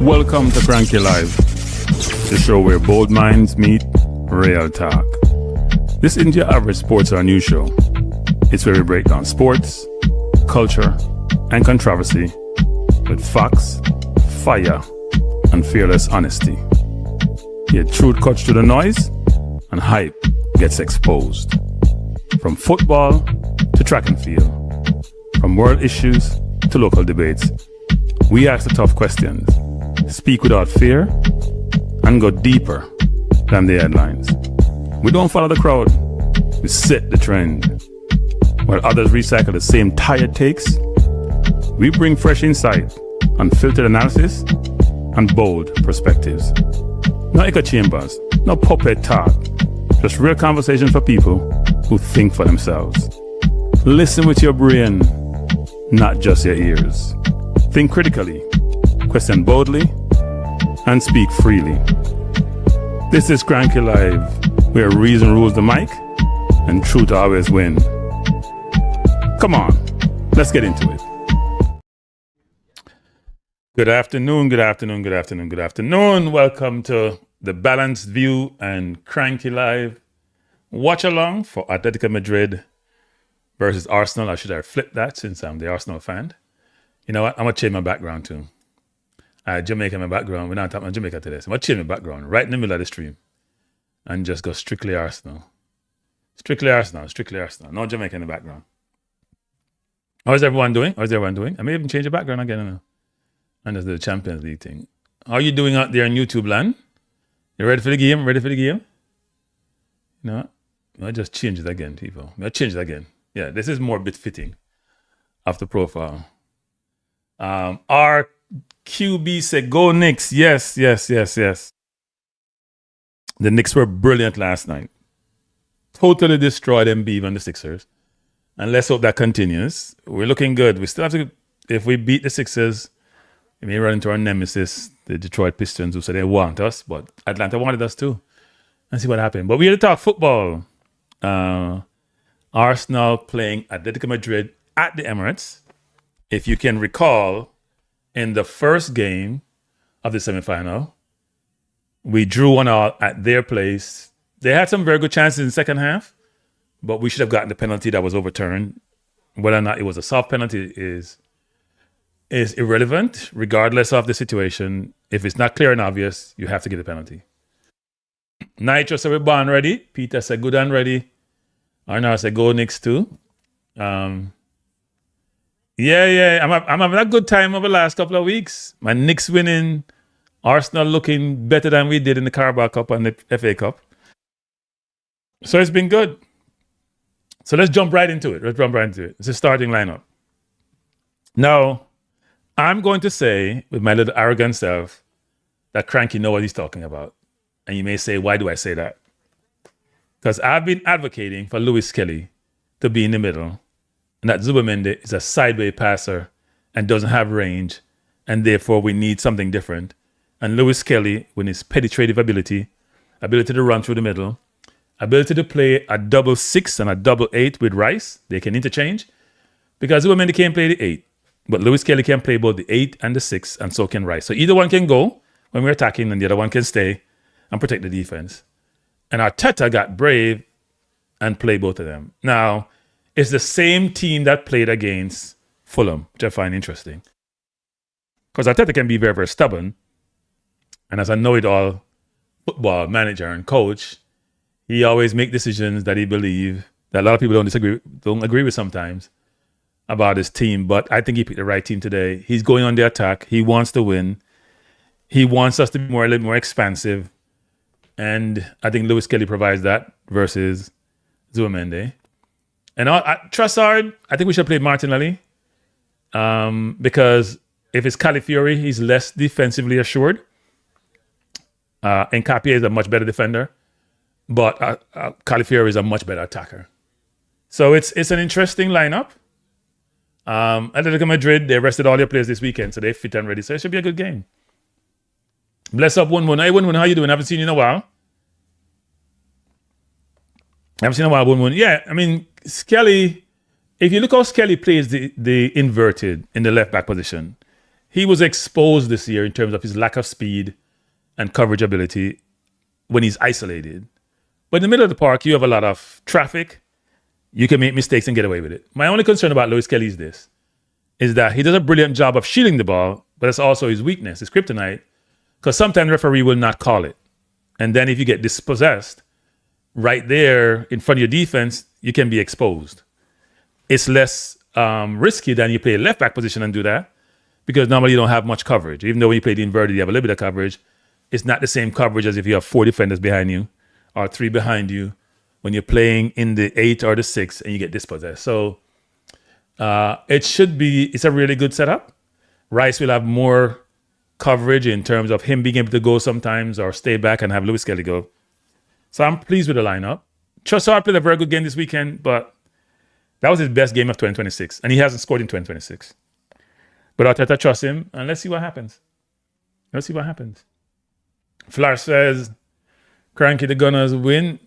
Welcome to Cranky Live, the show where bold minds meet real talk. This isn't your average sports or news show. It's where we break down sports, culture, and controversy with facts, fire, and fearless honesty. Here, truth cuts through the noise, and hype gets exposed. From football to track and field, from world issues to local debates, we ask the tough questions, speak without fear, and go deeper than the headlines. We don't follow the crowd, we set the trend. While others recycle the same tired takes, we bring fresh insight, unfiltered analysis, and bold perspectives. No echo chambers, no puppet talk, just real conversation for people who think for themselves. Listen with your brain, not just your ears. Think critically, question boldly, and speak freely. This is Cranky Live, where reason rules the mic and truth always win. Come on, let's get into it. Good afternoon. Welcome to the Balanced View and Cranky Live Watchalong for Atlético Madrid versus Arsenal. I should have flipped that since I'm the Arsenal fan. You know what? I'm going to change my background too. Jamaica in my background. We're not talking about Jamaica today. So I'm going to change my background right in the middle of the stream and just go strictly Arsenal. Strictly Arsenal. No Jamaica in the background. How's everyone doing? I may even change the background again. I don't know. And there's the Champions League thing. How are you doing out there in YouTube land? You ready for the game? You know what? I'll just change it again, people. I'll change it again. Yeah, this is more bit fitting of the profile. Our QB said, go Knicks. Yes. The Knicks were brilliant last night. Totally destroyed Embiid and the Sixers. And let's hope that continues. We're looking good. We still have to, if we beat the Sixers, we may run into our nemesis, the Detroit Pistons, who said they want us, but Atlanta wanted us too. And see what happened. But we're here to talk football. Arsenal playing Atlético Madrid at the Emirates. If you can recall, in the first game of the semifinal, we drew 1-1 at their place. They had some very good chances in the second half, but we should have gotten the penalty that was overturned. Whether or not it was a soft penalty is irrelevant, regardless of the situation. If it's not clear and obvious, you have to get the penalty. Nitro said we're born ready. Peter said good and ready. Arnaud said go Knicks too. I'm having a good time over the last couple of weeks. My Knicks winning, Arsenal looking better than we did in the Carabao Cup and the FA Cup. So it's been good. So let's jump right into it. It's a starting lineup. Now, I'm going to say, with my little arrogant self, that Cranky knows what he's talking about. And you may say, why do I say that? Because I've been advocating for Lewis Kelly to be in the middle, and that Zubamende is a sideway passer and doesn't have range, and therefore we need something different. And Lewis Kelly, with his penetrative ability to run through the middle, ability to play a 6 and a 8 with Rice, they can interchange, because Zubamende can't play the 8, but Lewis Kelly can play both the 8 and the 6, and so can Rice. So either one can go when we're attacking, and the other one can stay and protect the defense. And Arteta got brave and played both of them. Now, it's the same team that played against Fulham, which I find interesting. Because Arteta can be very, very stubborn. And as a know-it-all football manager and coach, he always makes decisions that he believes that a lot of people don't agree with sometimes about his team. But I think he picked the right team today. He's going on the attack. He wants to win. He wants us to be a little more expansive. And I think Lewis Kelly provides that versus Zubamende. And Trossard, I think we should play Martinelli because if it's Calafiori, he's less defensively assured. Nkapie is a much better defender, but Calafiori is a much better attacker. So it's an interesting lineup. Atlético Madrid, they rested all their players this weekend, so they're fit and ready. So it should be a good game. Bless up, Wun. Hey, Wun, how you doing? I haven't seen you in a while. Wun. Yeah, I mean, Skelly, if you look how Skelly plays the inverted in the left back position, he was exposed this year in terms of his lack of speed and coverage ability when he's isolated. But in the middle of the park, you have a lot of traffic. You can make mistakes and get away with it. My only concern about Lewis Kelly is that he does a brilliant job of shielding the ball, but it's also his weakness, his kryptonite, because sometimes the referee will not call it. And then if you get dispossessed, right there in front of your defense, you can be exposed. It's less risky than you play a left back position and do that, because normally you don't have much coverage. Even though when you play the inverted, you have a little bit of coverage. It's not the same coverage as if you have 4 defenders behind you or 3 behind you when you're playing in the 8 or the 6 and you get dispossessed. So it's a really good setup. Rice will have more coverage in terms of him being able to go sometimes or stay back and have Lewis Kelly go. So I'm pleased with the lineup. Trossard played a very good game this weekend, but that was his best game of 2026, and he hasn't scored in 2026. But Arteta trusts him, and let's see what happens. Flair says, Cranky, the Gunners win.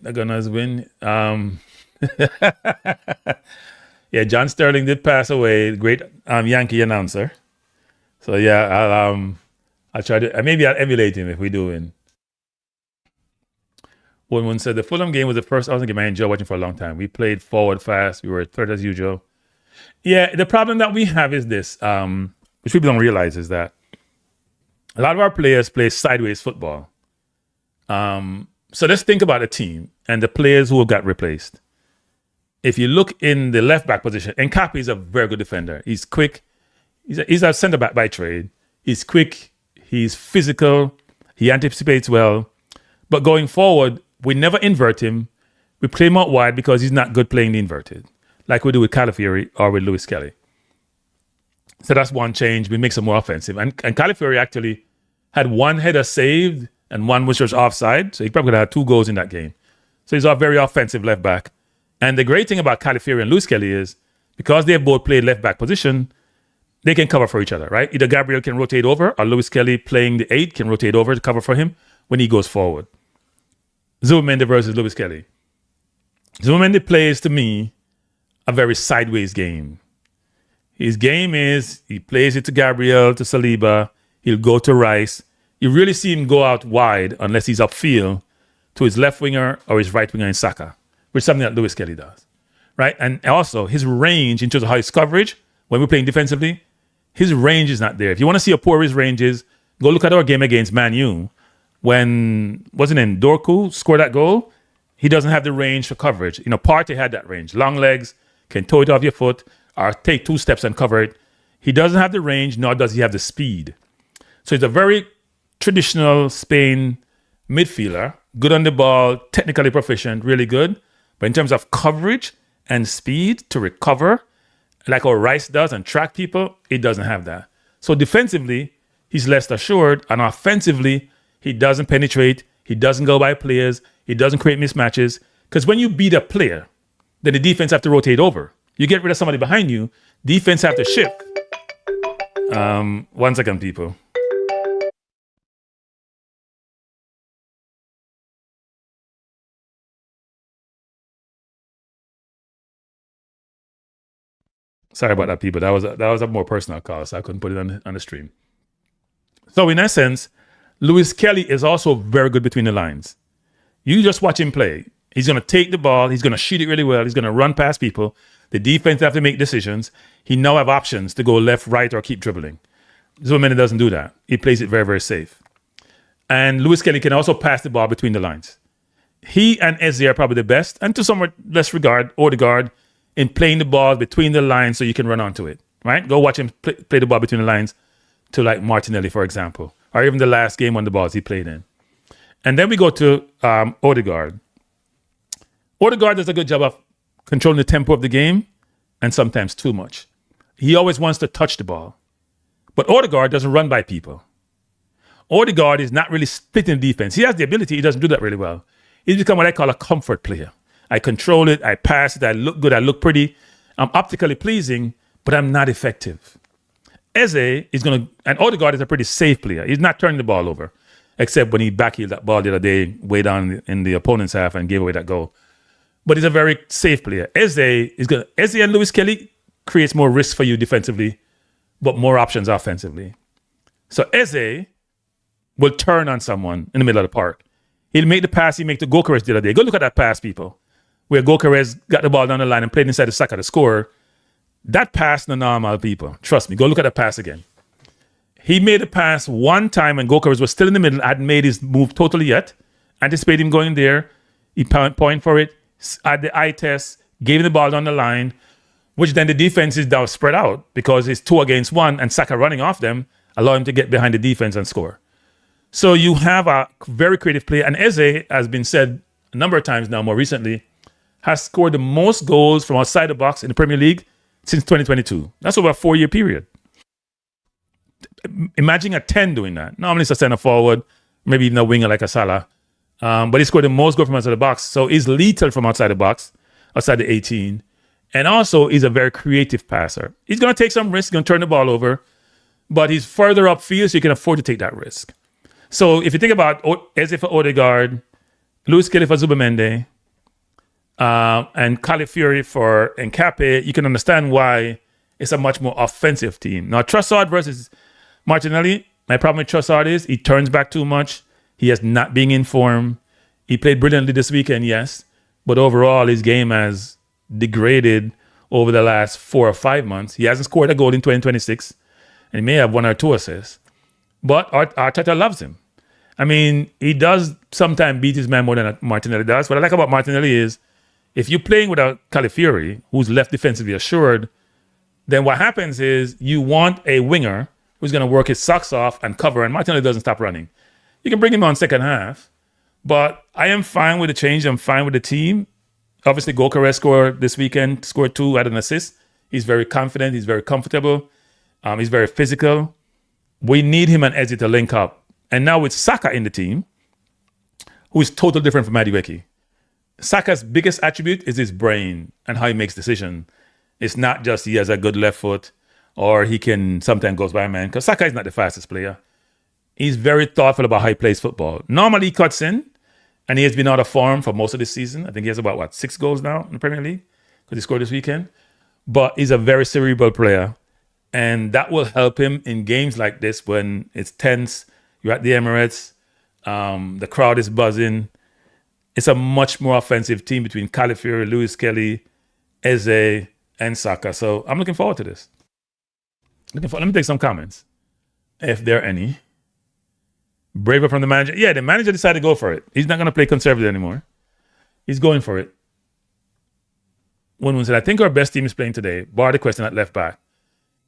Yeah, John Sterling did pass away, great Yankee announcer. So yeah, I'll try to, maybe I'll emulate him if we do win. One said the Fulham game was the first Arsenal game I enjoyed watching for a long time. We played forward fast. We were third as usual. Yeah, the problem that we have is this, which people don't realize, is that a lot of our players play sideways football. So let's think about the team and the players who got replaced. If you look in the left back position, Nkapé is a very good defender. He's quick. He's a centre back by trade. He's quick. He's physical. He anticipates well. But going forward, we never invert him. We play him out wide because he's not good playing the inverted, like we do with Calafiori or with Lewis Kelly. So that's one change. We make him more offensive. And Calafiori actually had 1 header saved and 1 was just offside. So he probably could have had 2 goals in that game. So he's a very offensive left back. And the great thing about Calafiori and Lewis Kelly is because they both play left back position, they can cover for each other, right? Either Gabriel can rotate over or Lewis Kelly playing the 8 can rotate over to cover for him when he goes forward. Zubimendi versus Lewis Kelly. Zubimendi plays, to me, a very sideways game. His game is he plays it to Gabriel, to Saliba. He'll go to Rice. You really see him go out wide unless he's upfield to his left winger or his right winger in Saka, which is something that Lewis Kelly does, right? And also his range in terms of how his coverage, when we're playing defensively, his range is not there. If you want to see how poor his range is, go look at our game against Man U. When, wasn't it Dorku scored that goal? He doesn't have the range for coverage. You know, Partey had that range. Long legs, can toe it off your foot, or take 2 steps and cover it. He doesn't have the range, nor does he have the speed. So he's a very traditional Spain midfielder, good on the ball, technically proficient, really good. But in terms of coverage and speed to recover, like how Rice does and track people, he doesn't have that. So defensively, he's less assured, and offensively, he doesn't penetrate, he doesn't go by players, he doesn't create mismatches. Because when you beat a player, then the defense have to rotate over. You get rid of somebody behind you, defense have to shift. 1 second, people. Sorry about that, people. That was a more personal call, so I couldn't put it on the stream. So in essence, Lewis Kelly is also very good between the lines. You just watch him play. He's going to take the ball. He's going to shoot it really well. He's going to run past people. The defense have to make decisions. He now have options to go left, right, or keep dribbling. Zubimendi doesn't do that. He plays it very, very safe. And Lewis Kelly can also pass the ball between the lines. He and Eze are probably the best, and to somewhat less regard, Odegaard, in playing the ball between the lines so you can run onto it, right? Go watch him play the ball between the lines to like Martinelli, for example, or even the last game on the balls he played in. And then we go to Odegaard. Odegaard does a good job of controlling the tempo of the game and sometimes too much. He always wants to touch the ball. But Odegaard doesn't run by people. Odegaard is not really splitting the defense. He has the ability. He doesn't do that really well. He's become what I call a comfort player. I control it. I pass it. I look good. I look pretty. I'm optically pleasing, but I'm not effective. Eze is going to, and Odegaard is a pretty safe player. He's not turning the ball over, except when he backheeled that ball the other day, way down in the opponent's half and gave away that goal. But he's a very safe player. Eze and Lewis Kelly creates more risk for you defensively, but more options offensively. So Eze will turn on someone in the middle of the park. He'll make the pass he made to Gokares the other day. Go look at that pass, people, where Gokares got the ball down the line and played inside the Saka to score. That pass, no normal, people. Trust me. Go look at that pass again. He made a pass one time when Gokares was still in the middle, hadn't made his move totally yet. Anticipate him going there. He point for it, at the eye test, gave him the ball down the line, which then the defense is now spread out because it's 2 against 1 and Saka running off them, allow him to get behind the defense and score. So you have a very creative play. And Eze, has been said a number of times now, more recently, has scored the most goals from outside the box in the Premier League since 2022. That's over a 4-year period. Imagine a 10 doing that. Normally it's a center forward, maybe even a winger like a Salah. But he scored the most goals from outside the box. So he's lethal from outside the box, outside the 18. And also he's a very creative passer. He's going to take some risks, going to turn the ball over, but he's further upfield, so you can afford to take that risk. So if you think about Eze for Odegaard, Lewis Kelly for Zubamende, and Calafiori for Nkape, you can understand why it's a much more offensive team. Now, Trossard versus Martinelli, my problem with Trossard is he turns back too much. He has not been in form. He played brilliantly this weekend, yes, but overall his game has degraded over the last 4 or 5 months. He hasn't scored a goal in 2026, and he may have 1 or 2 assists. But Arteta loves him. I mean, he does sometimes beat his man more than Martinelli does. What I like about Martinelli is if you're playing without Calafiori, who's left defensively assured, then what happens is you want a winger who's going to work his socks off and cover, and Martinelli doesn't stop running. You can bring him on second half, but I am fine with the change. I'm fine with the team. Obviously, Gokares scored this weekend, scored 2, had an assist. He's very confident. He's very comfortable. He's very physical. We need him and Eze to link up. And now with Saka in the team, who is totally different from Madueke. Saka's biggest attribute is his brain and how he makes decisions. It's not just he has a good left foot or he can sometimes goes by a man, because Saka is not the fastest player. He's very thoughtful about how he plays football. Normally he cuts in, and he has been out of form for most of this season. I think he has about, 6 goals now in the Premier League because he scored this weekend. But he's a very cerebral player, and that will help him in games like this when it's tense. You're at the Emirates. The crowd is buzzing. It's a much more offensive team between Calafiori, Lewis Kelly, Eze, and Saka. So I'm looking forward to this. Let me take some comments, if there are any. Braver from the manager. Yeah, the manager decided to go for it. He's not going to play conservative anymore. He's going for it. One said, I think our best team is playing today. Bar the question at left back.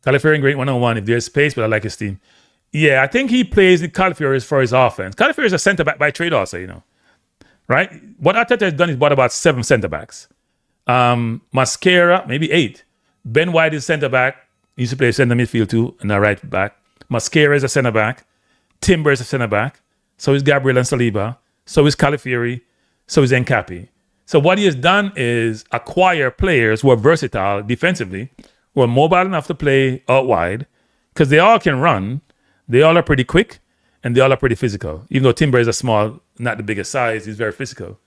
Calafiori great one-on-one if there's space, but I like his team. Yeah, I think he plays the Calafiori for his offense. Calafiori is a centre-back by trade also, right? What Arteta has done is bought about 7 centre-backs. Mascara, maybe 8. Ben White is centre-back. He used to play centre midfield too, and a right back. Mascara is a centre-back. Timber is a centre-back. So is Gabriel and Saliba. So is Calafiori. So is Nkape. So what he has done is acquire players who are versatile defensively, who are mobile enough to play out wide, because they all can run. They all are pretty quick, and they all are pretty physical. Even though Timber is a small, not the biggest size, he's very physical.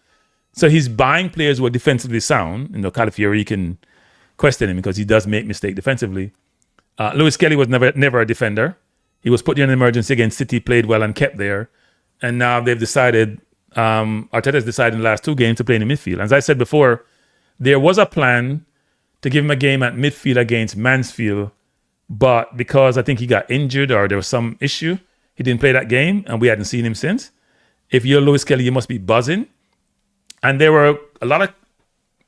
So he's buying players who are defensively sound. Calafiori, you can question him because he does make mistakes defensively. Lewis Kelly was never a defender. He was put in an emergency against City, played well and kept there. And now they've decided, Arteta's decided in the last 2 games to play in the midfield. As I said before, there was a plan to give him a game at midfield against Mansfield, but because I think he got injured or there was some issue, he didn't play that game, and we hadn't seen him since. If you're Lewis Kelly, you must be buzzing. And there were a lot of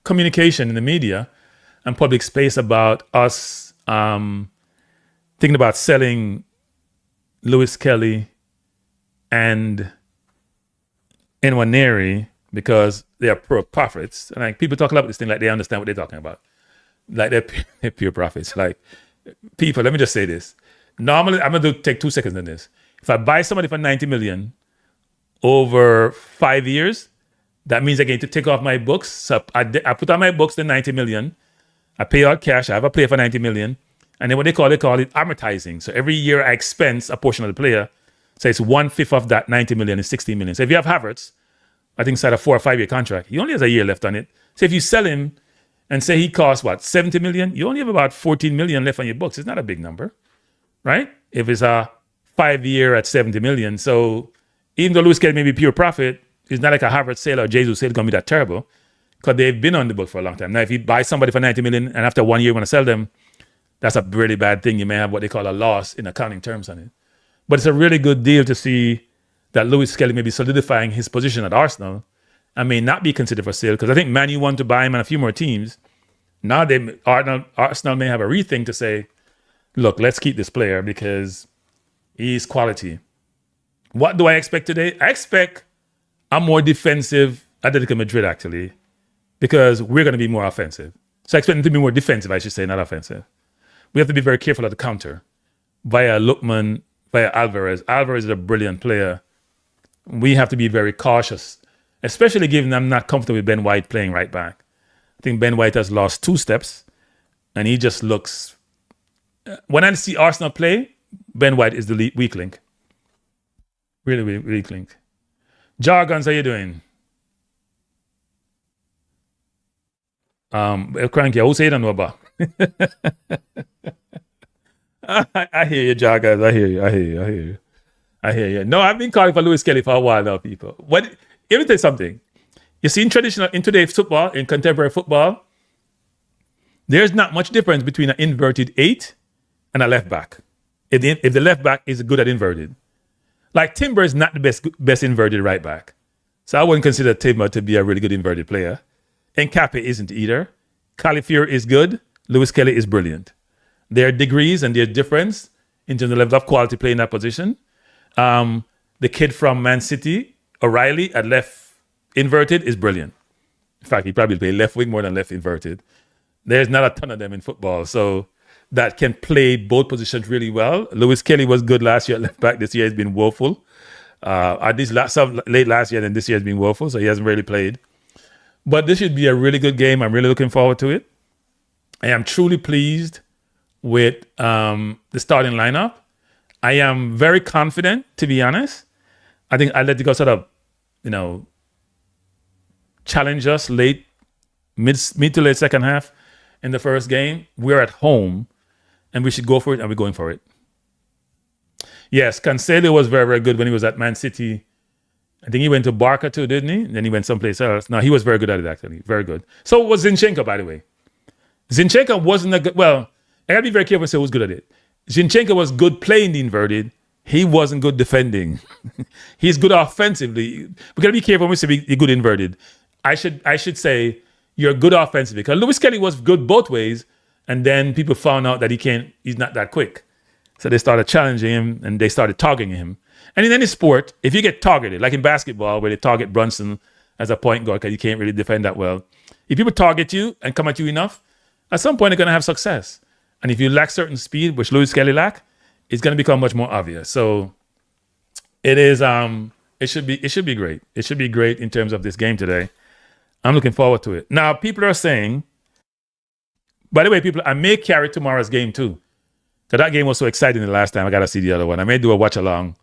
communication in the media and public space about us thinking about selling Lewis Kelly and Nwaneri because they are pure profits. And like people talk about this thing like they understand what they're talking about. Like they're pure profits. Like people, let me just say this. Normally, I'm going to take 2 seconds on this. If I buy somebody for 90 million over 5 years, that means I get to take off my books. So I put on my books the 90 million. I pay out cash. I have a player for 90 million. And then what they call it amortizing. So every year I expense a portion of the player. So it's 1/5 of that 90 million is 60 million. So if you have Havertz, I think inside a 4 or 5 year contract, he only has a year left on it. So if you sell him and say he costs 70 million, you only have about 14 million left on your books. It's not a big number, right? If it's a 5-year at 70 million. So even though Lewis Kelly may be pure profit, it's not like a Harvard sale or Jesus sale going to be that terrible because they've been on the book for a long time. Now, if you buy somebody for 90 million and after 1 year you want to sell them, that's a really bad thing. You may have what they call a loss in accounting terms on it. But it's a really good deal to see that Lewis Kelly may be solidifying his position at Arsenal and may not be considered for sale because I think Man U want to buy him and a few more teams. Now Arsenal may have a rethink to say, look, let's keep this player because he's quality. What do I expect today? I expect a more defensive Atlético Madrid, actually, because we're going to be more offensive. So I expect them to be more defensive, I should say, not offensive. We have to be very careful at the counter via Lookman, via Alvarez. Alvarez is a brilliant player. We have to be very cautious, especially given I'm not comfortable with Ben White playing right back. I think Ben White has lost 2 steps, and he just looks... When I see Arsenal play, Ben White is the weak link. Really weak link. Jargons, how you doing? Cranky, who say you don't know about? I hear you, Jargons. I hear you. No, I've been calling for Lewis Kelly for a while now, people. Let me tell you something. You see, in today's football, in contemporary football, there's not much difference between an inverted 8 and a left back. If the left back is good at inverted. Like Timber is not the best inverted right back. So I wouldn't consider Timber to be a really good inverted player. Nkape isn't either. Califier is good. Lewis Kelly is brilliant. There are degrees and there's difference in terms of level of quality play in that position. The kid from Man City, O'Reilly, at left inverted is brilliant. In fact, he probably play left wing more than left inverted. There's not a ton of them in football. So that can play both positions really well. Lewis Kelly was good last year at left back. This year has been woeful. At least late last year, and this year has been woeful, so he hasn't really played. But this should be a really good game. I'm really looking forward to it. I am truly pleased with the starting lineup. I am very confident, to be honest. I think Atletico sort of, challenge us mid to late second half in the first game. We're at home. And we should go for it, and we're going for it. Yes, Cancelo was very, very good when he was at Man City. I think he went to Barca too, didn't he? And then he went someplace else. No, he was very good at it, actually. Very good. So was Zinchenko, by the way. Zinchenko wasn't a good... Well, I got to be very careful to say who's good at it. Zinchenko was good playing the inverted. He wasn't good defending. He's good offensively. We got to be careful when we say you're good inverted. I should say you're good offensively. Because Lewis Kelly was good both ways. And then people found out that he's not that quick. So they started challenging him and they started targeting him. And in any sport, if you get targeted, like in basketball, where they target Brunson as a point guard because you can't really defend that well, if people target you and come at you enough, at some point they're going to have success. And if you lack certain speed, which Lewis Kelly lack, it's going to become much more obvious. So it is. It should be great. It should be great in terms of this game today. I'm looking forward to it. Now, people are saying, by the way, people, I may carry tomorrow's game too. Because that game was so exciting the last time. I got to see the other one. I may do a watch along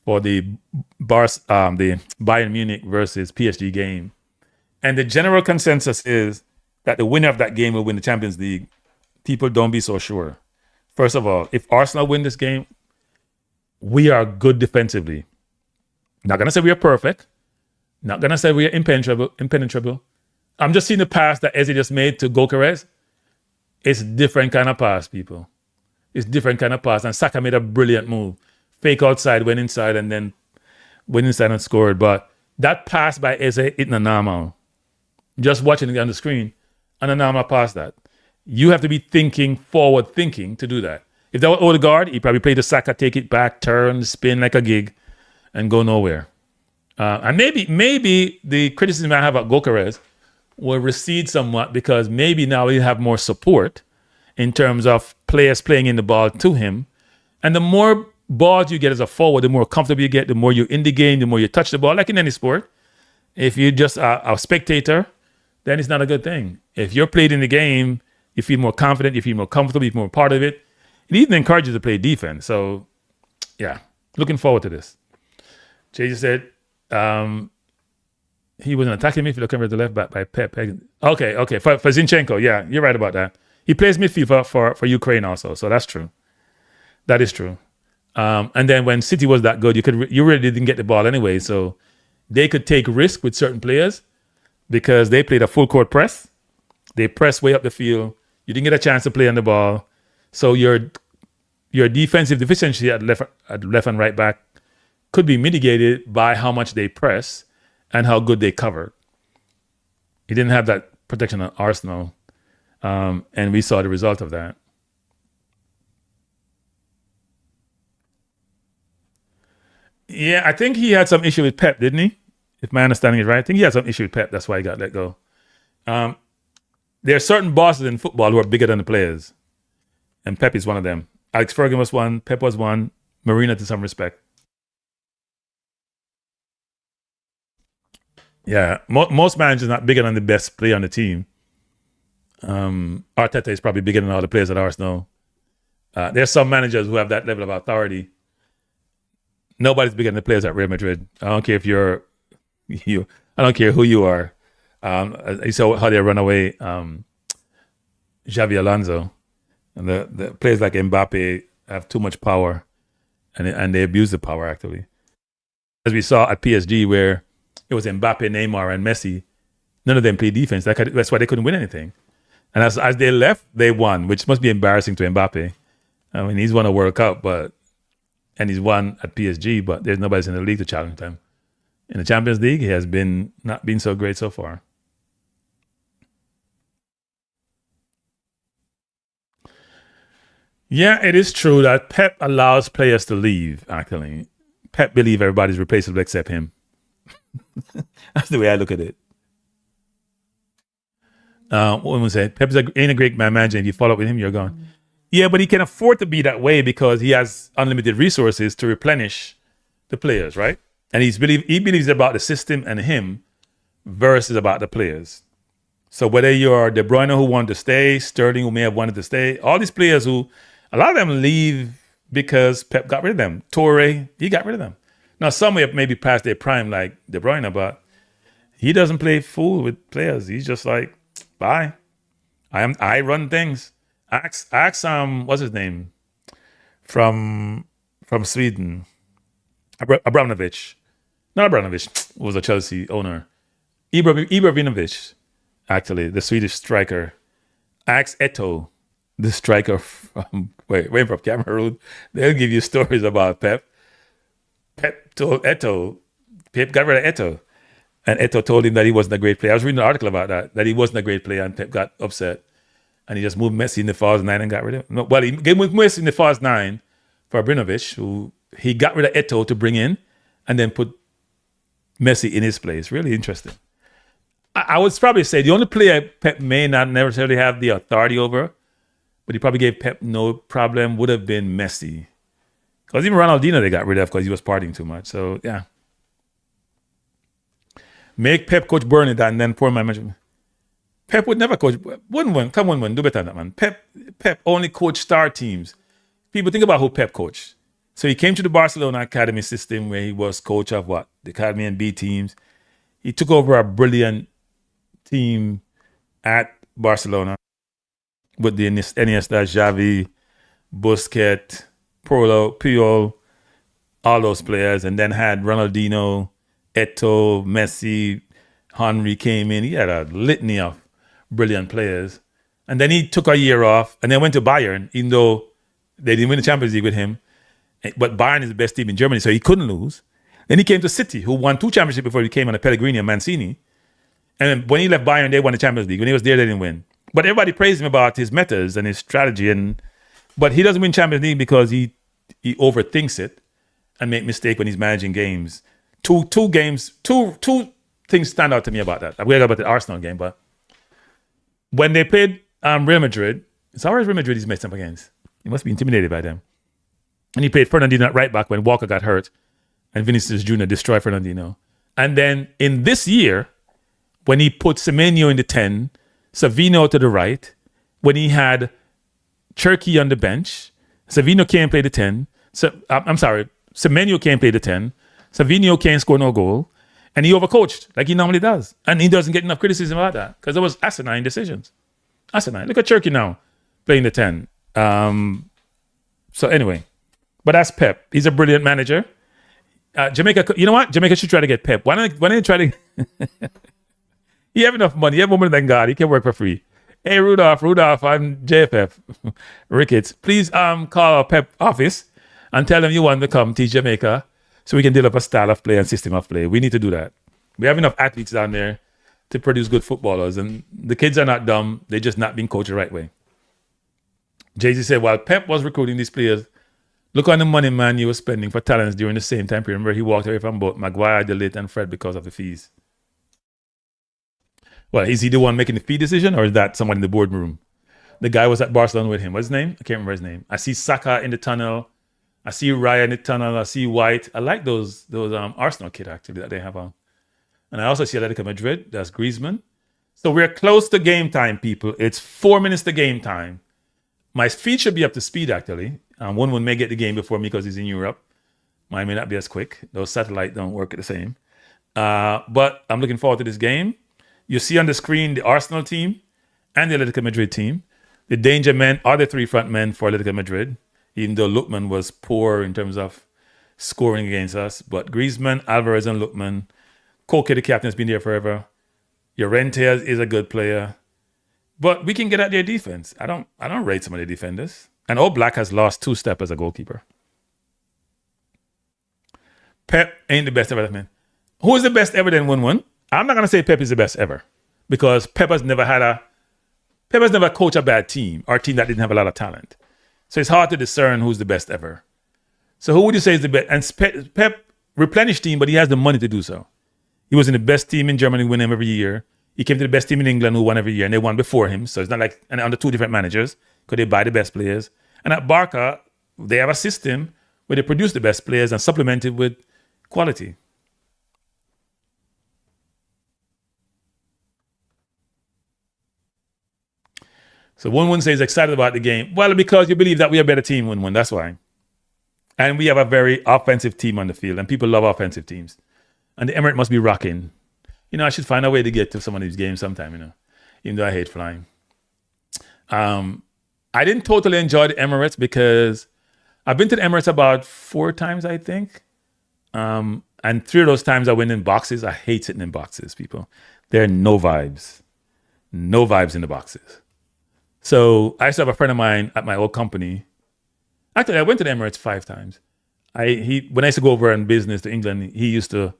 for the Bayern Munich versus PSG game. And the general consensus is that the winner of that game will win the Champions League. People don't be so sure. First of all, if Arsenal win this game, we are good defensively. Not going to say we are perfect. Not going to say we are impenetrable. I'm just seeing the pass that Eze just made to Gyökeres. It's a different kind of pass, people. It's different kind of pass. And Saka made a brilliant move. Fake outside, went inside, and then went inside and scored. But that pass by Eze, it's not normal. Just watching it on the screen, and a normal pass that. You have to be forward thinking to do that. If that was Odegaard, he probably played the Saka, take it back, turn, spin like a gig, and go nowhere. And maybe the criticism I have about Gyökeres will recede somewhat because maybe now he'll have more support in terms of players playing in the ball to him. And the more balls you get as a forward, the more comfortable you get, the more you're in the game, the more you touch the ball, like in any sport. If you're just a spectator, then it's not a good thing. If you're played in the game, you feel more confident, you feel more comfortable, you feel more part of it. It even encourages you to play defense. So, yeah, looking forward to this. Jay just said, he was an attacking midfielder coming to the left back by Pep. Okay. For Zinchenko, yeah, you're right about that. He plays midfield for Ukraine also, so that's true. That is true. And then when City was that good, you really didn't get the ball anyway. So they could take risk with certain players because they played a full court press. They pressed way up the field. You didn't get a chance to play on the ball. So your defensive deficiency at left and right back could be mitigated by how much they press and how good they cover. He didn't have that protection on Arsenal, and we saw the result of that. Yeah, I think he had some issue with Pep, didn't he? If my understanding is right, I think he had some issue with Pep. That's why he got let go. Um, there are certain bosses in football who are bigger than the players, and Pep is one of them. Alex Ferguson was one, Pep was one, Marina to some respect. Yeah, most managers are not bigger than the best player on the team. Arteta is probably bigger than all the players at Arsenal. There's some managers who have that level of authority. Nobody's bigger than the players at Real Madrid. I don't care if you're you. I don't care who you are. You saw how they run away Xavi Alonso, and the players like Mbappe have too much power, and they abuse the power actually, as we saw at PSG where it was Mbappe, Neymar, and Messi. None of them played defense. That's why they couldn't win anything. And as they left, they won, which must be embarrassing to Mbappe. I mean, he's won a World Cup, and he's won at PSG, but there's nobody in the league to challenge him. In the Champions League, he has not been so great so far. Yeah, it is true that Pep allows players to leave, actually. Pep believes everybody's replaceable except him. That's the way I look at it. What we say, Pep ain't a great man manager. If you follow up with him, you're gone. Yeah, but he can afford to be that way because he has unlimited resources to replenish the players, right? And he believes about the system and him versus about the players. So whether you're De Bruyne who wanted to stay, Sterling who may have wanted to stay, all these players who, a lot of them leave because Pep got rid of them. Torre, he got rid of them. Now some have maybe past their prime like De Bruyne, but he doesn't play fool with players. He's just like, bye. I run things. Ask what's his name? From Sweden. Abramovich. Not Abramovich, was a Chelsea owner. Ibrahimovic, actually, the Swedish striker. Ask Eto, the striker from Cameroon. They'll give you stories about Pep. Pep told Eto, Pep got rid of Eto. And Eto told him that he wasn't a great player. I was reading an article about that he wasn't a great player, and Pep got upset. And he just moved Messi in the false nine and got rid of him. No, well, he moved Messi in the false nine for Abramovich, who he got rid of Eto to bring in and then put Messi in his place. Really interesting. I would probably say the only player Pep may not necessarily have the authority over, but he probably gave Pep no problem, would have been Messi. Because even Ronaldinho they got rid of because he was partying too much. So, yeah. Make Pep coach Burnley and then poor management. Pep would never coach. Wouldn't do better than that, man. Pep only coached star teams. People think about who Pep coached. So he came to the Barcelona academy system where he was coach of what? The academy and B teams. He took over a brilliant team at Barcelona with the Iniesta, Xavi, Busquets, Puyol, all those players, and then had Ronaldinho, Eto, Messi, Henry came in. He had a litany of brilliant players. And then he took a year off and then went to Bayern, even though they didn't win the Champions League with him. But Bayern is the best team in Germany, so he couldn't lose. Then he came to City, who won 2 championships before he came on a Pellegrini and Mancini. And when he left Bayern, they won the Champions League. When he was there, they didn't win. But everybody praised him about his methods and his strategy. But he doesn't win Champions League because he overthinks it and make mistake when he's managing games. Two things stand out to me about that. I'm going to go about the Arsenal game, but when they played Real Madrid, it's always Real Madrid he's messed up against. He must be intimidated by them. And he played Fernandinho at right back when Walker got hurt and Vinicius Jr. destroyed Fernandinho. And then in this year, when he put Semenyo in the 10, Savino to the right, when he had Cherky on the bench, Savino can't play the 10. Semenyo can't play the 10. Savino can't score no goal. And he overcoached like he normally does. And he doesn't get enough criticism about that because it was asinine decisions. Asinine. Look at Cherky now playing the 10. So anyway, But that's Pep. He's a brilliant manager. Jamaica, you know what? Jamaica should try to get Pep. Why don't you try to? He have enough money. He have more money than God. He can work for free. Hey, Rudolph, I'm JFF. Ricketts, please call our Pep office and tell them you want to come teach Jamaica so we can develop a style of play and system of play. We need to do that. We have enough athletes down there to produce good footballers, and the kids are not dumb. They're just not being coached the right way. Jay-Z said, while Pep was recruiting these players, look on the money man you were spending for talents during the same time period. Remember, he walked away from both Maguire, DeLitt, and Fred because of the fees. Well, is he the one making the fee decision, or is that someone in the boardroom? The guy was at Barcelona with him. What's his name? I can't remember his name. I see Saka in the tunnel. I see Raya in the tunnel. I see White. I like those Arsenal kit actually that they have on. And I also see Atlético Madrid. That's Griezmann. So we're close to game time, people. It's 4 minutes to game time. My feed should be up to speed actually. One may get the game before me because he's in Europe. Mine may not be as quick. Those satellites don't work the same. But I'm looking forward to this game. You see on the screen the Arsenal team and the Atlético Madrid team. The danger men are the three front men for Atlético Madrid, even though Lookman was poor in terms of scoring against us. But Griezmann, Alvarez, and Lookman. Koke, the captain, has been there forever. Llorente is a good player. But we can get at their defense. I don't rate some of the defenders. And Oblak has lost 2 steps as a goalkeeper. Pep ain't the best ever, man. Who is the best ever then 1-1? I'm not going to say Pep is the best ever because Pep has never coached a bad team or a team that didn't have a lot of talent. So it's hard to discern who's the best ever. So who would you say is the best? And Pep replenished team, but he has the money to do so. He was in the best team in Germany, win him every year. He came to the best team in England who won every year, and they won before him. So it's not like, and under 2 different managers, could they buy the best players? And at Barca, they have a system where they produce the best players and supplement it with quality. So 1-1 says excited about the game. Well, because you believe that we are a better team 1-1. That's why. And we have a very offensive team on the field, and people love offensive teams. And the Emirates must be rocking. I should find a way to get to some of these games sometime, even though I hate flying. I didn't totally enjoy the Emirates because I've been to the Emirates about 4 times, I think. And 3 of those times I went in boxes. I hate sitting in boxes, people. There are no vibes. No vibes in the boxes. So I used to have a friend of mine at my old company. Actually, I went to the Emirates 5 times. When I used to go over on business to England, he used to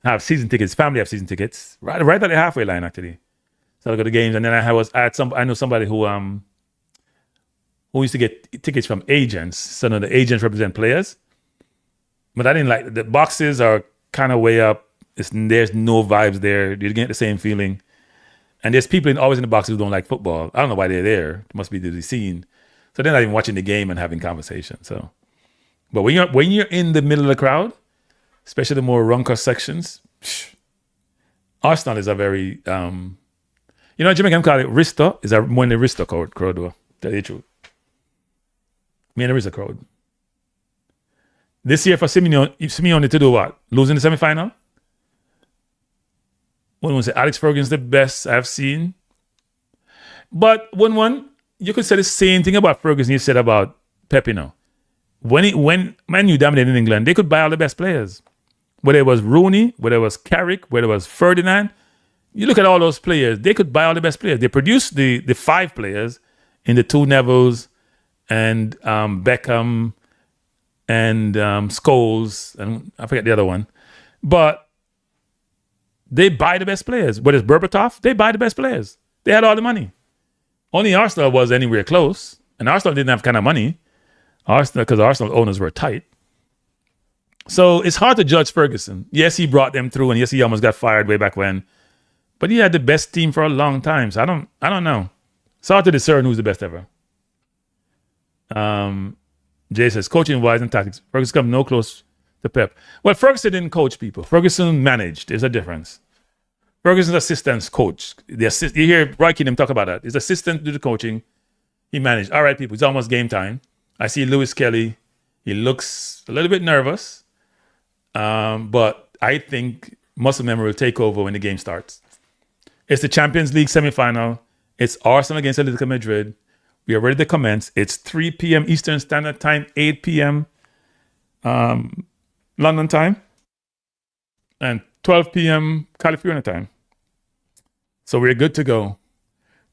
have season tickets. Family have season tickets right at the halfway line, actually. So I go to games, and then I know somebody who used to get tickets from agents. So the agents represent players. But I didn't like the boxes are kind of way up. There's no vibes there. You get the same feeling. And there's people always in the boxes who don't like football. I don't know why they're there. It must be the scene. So they're not even watching the game and having conversation. So, but when you're in the middle of the crowd, especially the more runker sections, Arsenal is a very Jamaican call it Rista. Is more in the Rista crowd though. Tell you the truth. Me and the Rista crowd. This year for Simeone to do what? Losing the semi-final? One say Alex Ferguson's the best I've seen. But you could say the same thing about Ferguson you said about Pep, When Man U dominated in England, they could buy all the best players. Whether it was Rooney, whether it was Carrick, whether it was Ferdinand. You look at all those players, they could buy all the best players. They produced the 5 players in the 2 Nevilles and Beckham and Scholes, and I forget the other one. But they buy the best players. Whether it's Berbatov, they buy the best players. They had all the money. Only Arsenal was anywhere close. And Arsenal didn't have kind of money. Because Arsenal owners were tight. So it's hard to judge Ferguson. Yes, he brought them through, and yes, he almost got fired way back when. But he had the best team for a long time. So I don't know. It's hard to discern who's the best ever. Jay says, coaching wise and tactics, Ferguson come no close to Pep. Well, Ferguson didn't coach people. Ferguson managed. There's a difference. Ferguson's assistant's coach. You hear Roy Keane talk about that. His assistant do the coaching. He managed. All right, people, it's almost game time. I see Lewis Kelly. He looks a little bit nervous. But I think muscle memory will take over when the game starts. It's the Champions League semifinal. It's Arsenal against Atlético Madrid. We are ready to commence. It's 3 p.m. Eastern Standard Time, 8 p.m. London time and 12 p.m. California time. So we're good to go.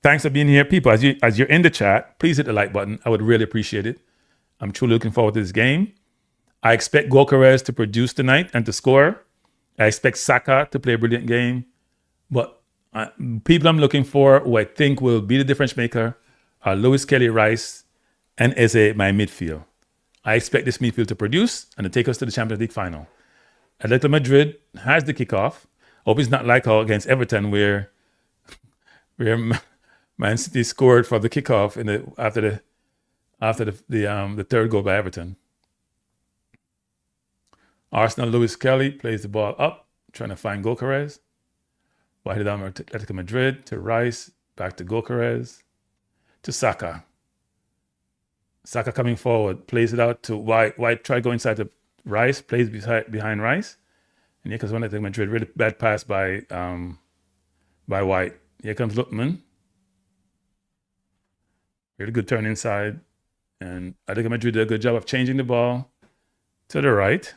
Thanks for being here, people. As you're in the chat, please hit the like button. I would really appreciate it. I'm truly looking forward to this game. I expect Gokares to produce tonight and to score. I expect Saka to play a brilliant game. But people I'm looking for who I think will be the difference maker are Lewis Kelly, Rice, and Eze, my midfield. I expect this midfield to produce and to take us to the Champions League final. Atletico Madrid has the kickoff. Hope it's not like against Everton where Man City scored for the kickoff after the third goal by Everton. Arsenal, Lewis Kelly plays the ball up, trying to find Gokares. Ball headed down to Atletico Madrid, to Rice, back to Gokares, to Saka. Saka coming forward, plays it out to White. White try to go inside to Rice, plays behind Rice. And here comes one Atletico Madrid, really bad pass by White. Here comes Lookman. Really good turn inside. And Atletico Madrid did a good job of changing the ball to the right.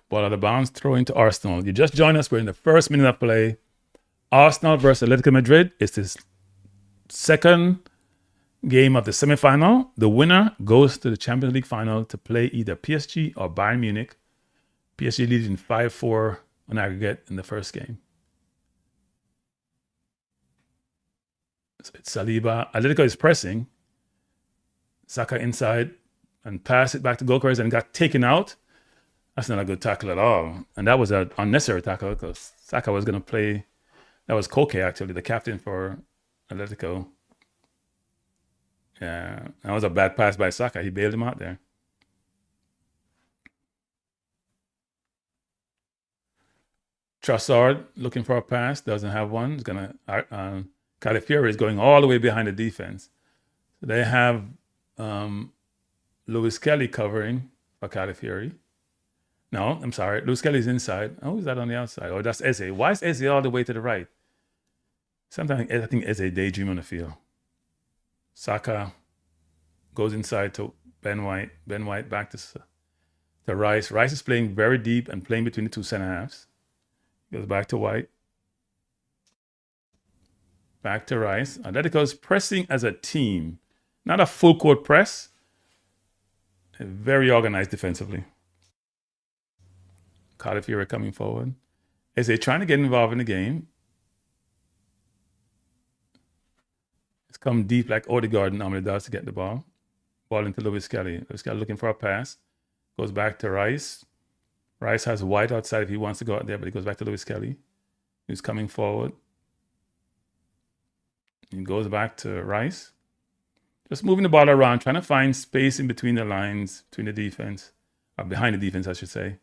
Ball out of bounds, throw into Arsenal. You just joined us. We're in the first minute of play. Arsenal versus Atletico Madrid. It's this second game of the semifinal. The winner goes to the Champions League final to play either PSG or Bayern Munich. PSG leading 5-4 on aggregate in the first game. So it's Saliba. Atletico is pressing. Saka inside and pass it back to Gokares and got taken out. That's not a good tackle at all. And that was an unnecessary tackle because Saka was going to play. That was Koke, actually, the captain for Atletico. Yeah, that was a bad pass by Saka. He bailed him out there. Trossard looking for a pass. Doesn't have one. He's going to... Calafiori is going all the way behind the defense. So they have Lewis Kelly covering for Calafiori. No, I'm sorry. Lewis Kelly's inside. Oh, is that on the outside? Oh, that's Eze. Why is Eze all the way to the right? Sometimes I think Eze daydream on the field. Saka goes inside to Ben White. Ben White back to Rice. Rice is playing very deep and playing between the two center halves. Goes back to White. Back to Rice. Atletico is pressing as a team. Not a full court press. Very organized defensively. Calafiori coming forward. Is they trying to get involved in the game? It's come deep like Odegaard normally does to get the ball. Ball into Lewis Kelly. Lewis Kelly looking for a pass. Goes back to Rice. Rice has White outside if he wants to go out there, but he goes back to Lewis Kelly, who's coming forward. He goes back to Rice. Just moving the ball around, trying to find space in between the lines, between the defense, or behind the defense, I should say.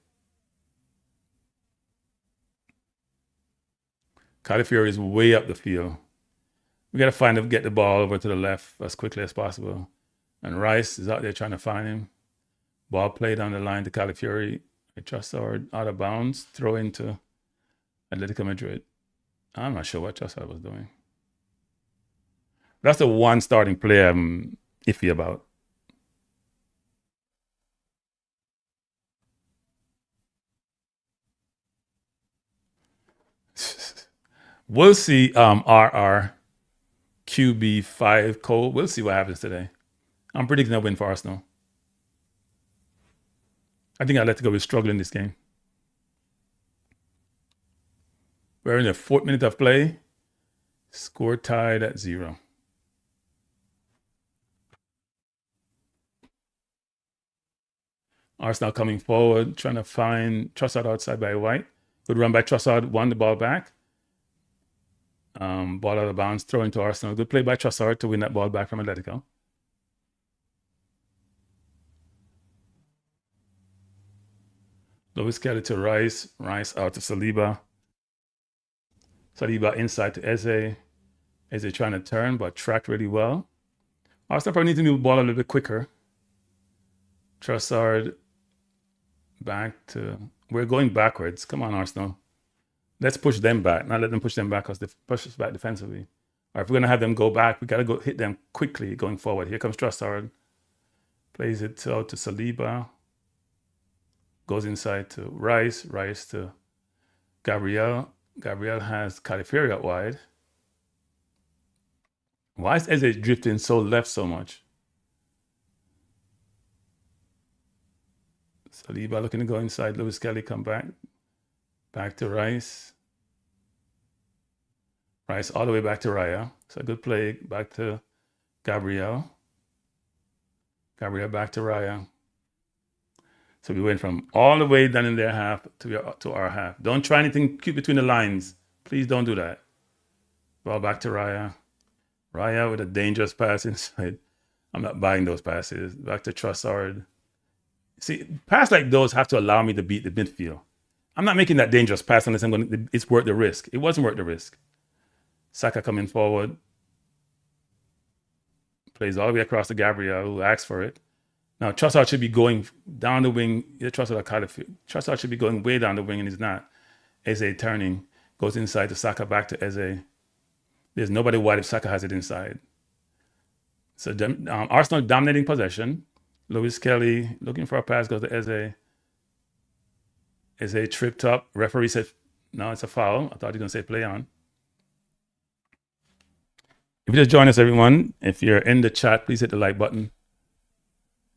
Calafiori is way up the field. We got to get the ball over to the left as quickly as possible. And Rice is out there trying to find him. Ball played on the line to Calafiori. Trossard out of bounds, throw into Atletico Madrid. I'm not sure what Trossard was doing. That's the one starting player I'm iffy about. We'll see RR QB5 Cole. We'll see what happens today. I'm predicting a win for Arsenal. I think Atletico will struggle in this game. We're in the 4th minute of play. Score tied at 0. Arsenal coming forward, trying to find Trossard outside by White. Good run by Trossard, won the ball back. Ball out of bounds, throw into Arsenal. Good play by Trossard to win that ball back from Atletico. Lewis Kelly to Rice. Rice out to Saliba. Saliba inside to Eze. Eze trying to turn, but tracked really well. Arsenal probably need to move the ball a little bit quicker. Trossard back to... We're going backwards. Come on, Arsenal. Let's push them back. Not let them push them back because they push us back defensively. Or if we're going to have them go back, we got to go hit them quickly going forward. Here comes Trossard. Plays it out to Saliba. Goes inside to Rice. Rice to Gabriel. Gabriel has Califieri out wide. Why is Eze drifting so left so much? Saliba looking to go inside. Lewis Kelly come back. Back to Rice. Rice all the way back to Raya. It's a good play. Back to Gabriel. Gabriel back to Raya. So we went from all the way down in their half to our half. Don't try anything cute between the lines. Please don't do that. Ball back to Raya. Raya with a dangerous pass inside. I'm not buying those passes. Back to Trossard. See, passes like those have to allow me to beat the midfield. I'm not making that dangerous pass unless it's worth the risk. It wasn't worth the risk. Saka coming forward. Plays all the way across to Gabriel, who asked for it. Now, Trossard should be going down the wing. Trossard should be going way down the wing, and he's not. Eze turning. Goes inside to Saka, back to Eze. There's nobody wide if Saka has it inside. So Arsenal dominating possession. Lewis Kelly looking for a pass, goes to Eze. Eze tripped up. Referee said, no, it's a foul. I thought he was going to say play on. If you just join us, everyone, if you're in the chat, please hit the like button.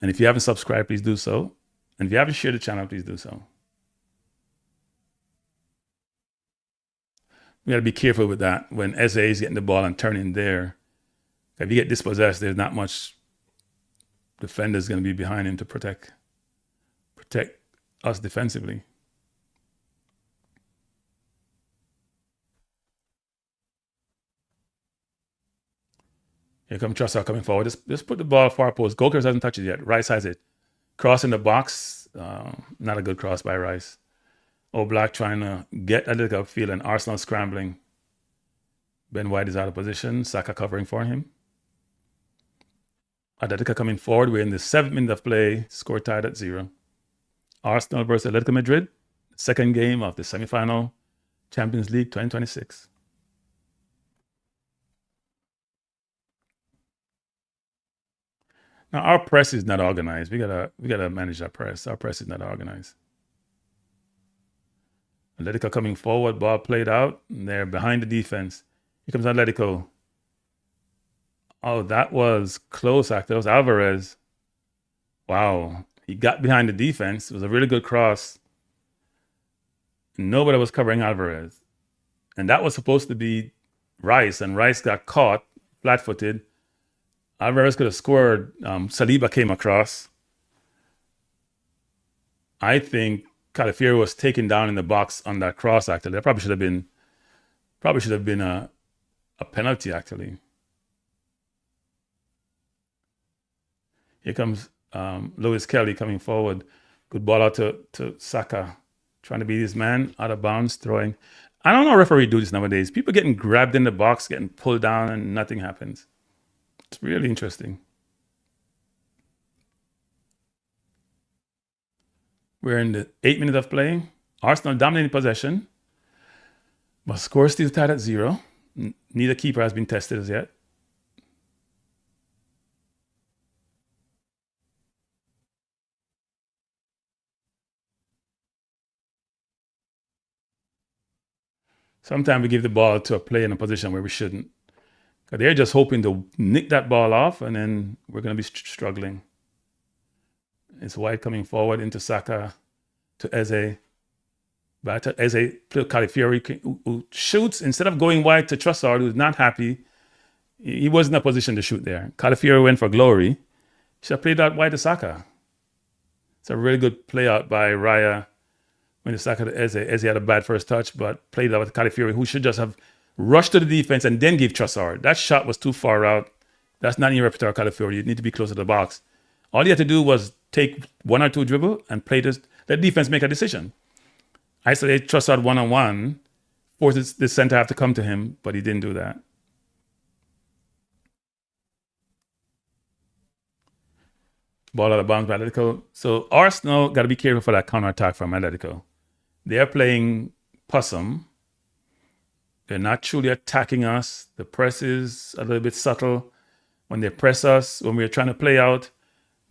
And if you haven't subscribed, please do so. And if you haven't shared the channel, please do so. We got to be careful with that when Eze is getting the ball and turning there. If you get dispossessed, there's not much defenders going to be behind him to protect us defensively. Here comes Trossard coming forward. Just put the ball far post. Gokers hasn't touched it yet. Rice has it. Cross in the box. Not a good cross by Rice. Oblak trying to get a little upfield and Arsenal scrambling. Ben White is out of position. Saka covering for him. Atlético coming forward. We're in the 7th minute of play. Score tied at 0. Arsenal versus Atlético Madrid. Second game of the semi-final Champions League 2026. Now our press is not organized. We gotta manage our press. Our press is not organized. Atlético coming forward, ball played out, and they're behind the defense. Here comes Atlético. Oh, that was close, actually. That was Alvarez. Wow. He got behind the defense. It was a really good cross. Nobody was covering Alvarez. And that was supposed to be Rice, and Rice got caught flat-footed. Alvarez could have scored. Saliba came across. I think Califieri was taken down in the box on that cross, actually. That probably should have been a penalty, actually. Here comes Lewis Kelly coming forward. Good ball out to Saka. Trying to beat his man, out of bounds, throwing. I don't know how referee do this nowadays. People getting grabbed in the box, getting pulled down, and nothing happens. It's really interesting. We're in the 8th minute of play. Arsenal dominating possession. But score still tied at 0. Neither keeper has been tested as yet. Sometimes we give the ball to a player in a position where we shouldn't. They're just hoping to nick that ball off, and then we're going to be struggling. It's White coming forward into Saka to Eze. Back to Eze, Califieri, who shoots instead of going wide to Trossard, who's not happy. He wasn't in a position to shoot there. Califieri went for glory. Should have played out wide to Saka. It's a really good play out by Raya when the Saka to Eze. Eze had a bad first touch, but played out with Califieri, who should just have rushed to the defense and then give Trossard. That shot was too far out. That's not in your repertoire, Califieri. You need to be closer to the box. All you had to do was take 1 or 2 dribble and play this. Let defense make a decision. Isolate Trossard one-on-one, forces the center half to come to him, but he didn't do that. Ball out of bounds by Atletico. So Arsenal got to be careful for that counter-attack from Atletico. They're playing possum. They're not truly attacking us. The press is a little bit subtle. When they press us, when we're trying to play out,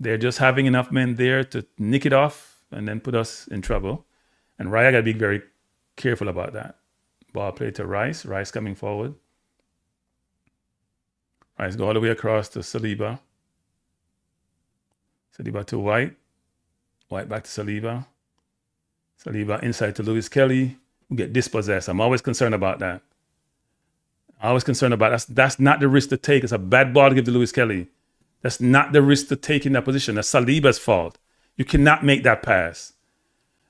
They're just having enough men there to nick it off and then put us in trouble. And Raya got to be very careful about that. Ball played to Rice. Rice coming forward. Rice go all the way across to Saliba. Saliba to White. White back to Saliba. Saliba inside to Lewis Kelly. We get dispossessed. I'm always concerned about that. That's not the risk to take. It's a bad ball to give to Lewis Kelly. That's not the risk to take in that position. That's Saliba's fault. You cannot make that pass.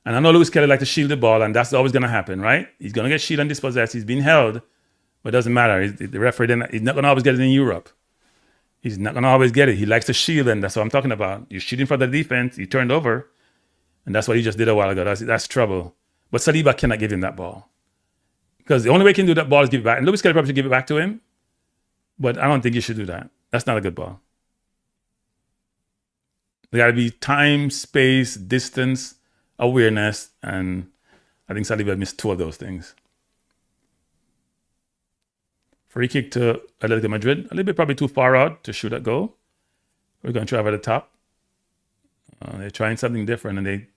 And I know Lewis Kelly like to shield the ball, and that's always going to happen, right? He's going to get shielded and dispossessed. He's been held, but it doesn't matter. The referee, he's not going to always get it in Europe. He's not going to always get it. He likes to shield, and that's what I'm talking about. You're shielding for the defense. He turned over, and that's what he just did a while ago. That's trouble. But Saliba cannot give him that ball. Because the only way he can do that ball is give it back. And Lewis Kelly probably should give it back to him, but I don't think you should do that. That's not a good ball. There got to be time, space, distance, awareness, and I think Saliba missed 2 of those things. Free kick to Atlético Madrid. A little bit probably too far out to shoot that goal. We're going to try over the top. They're trying something different, and they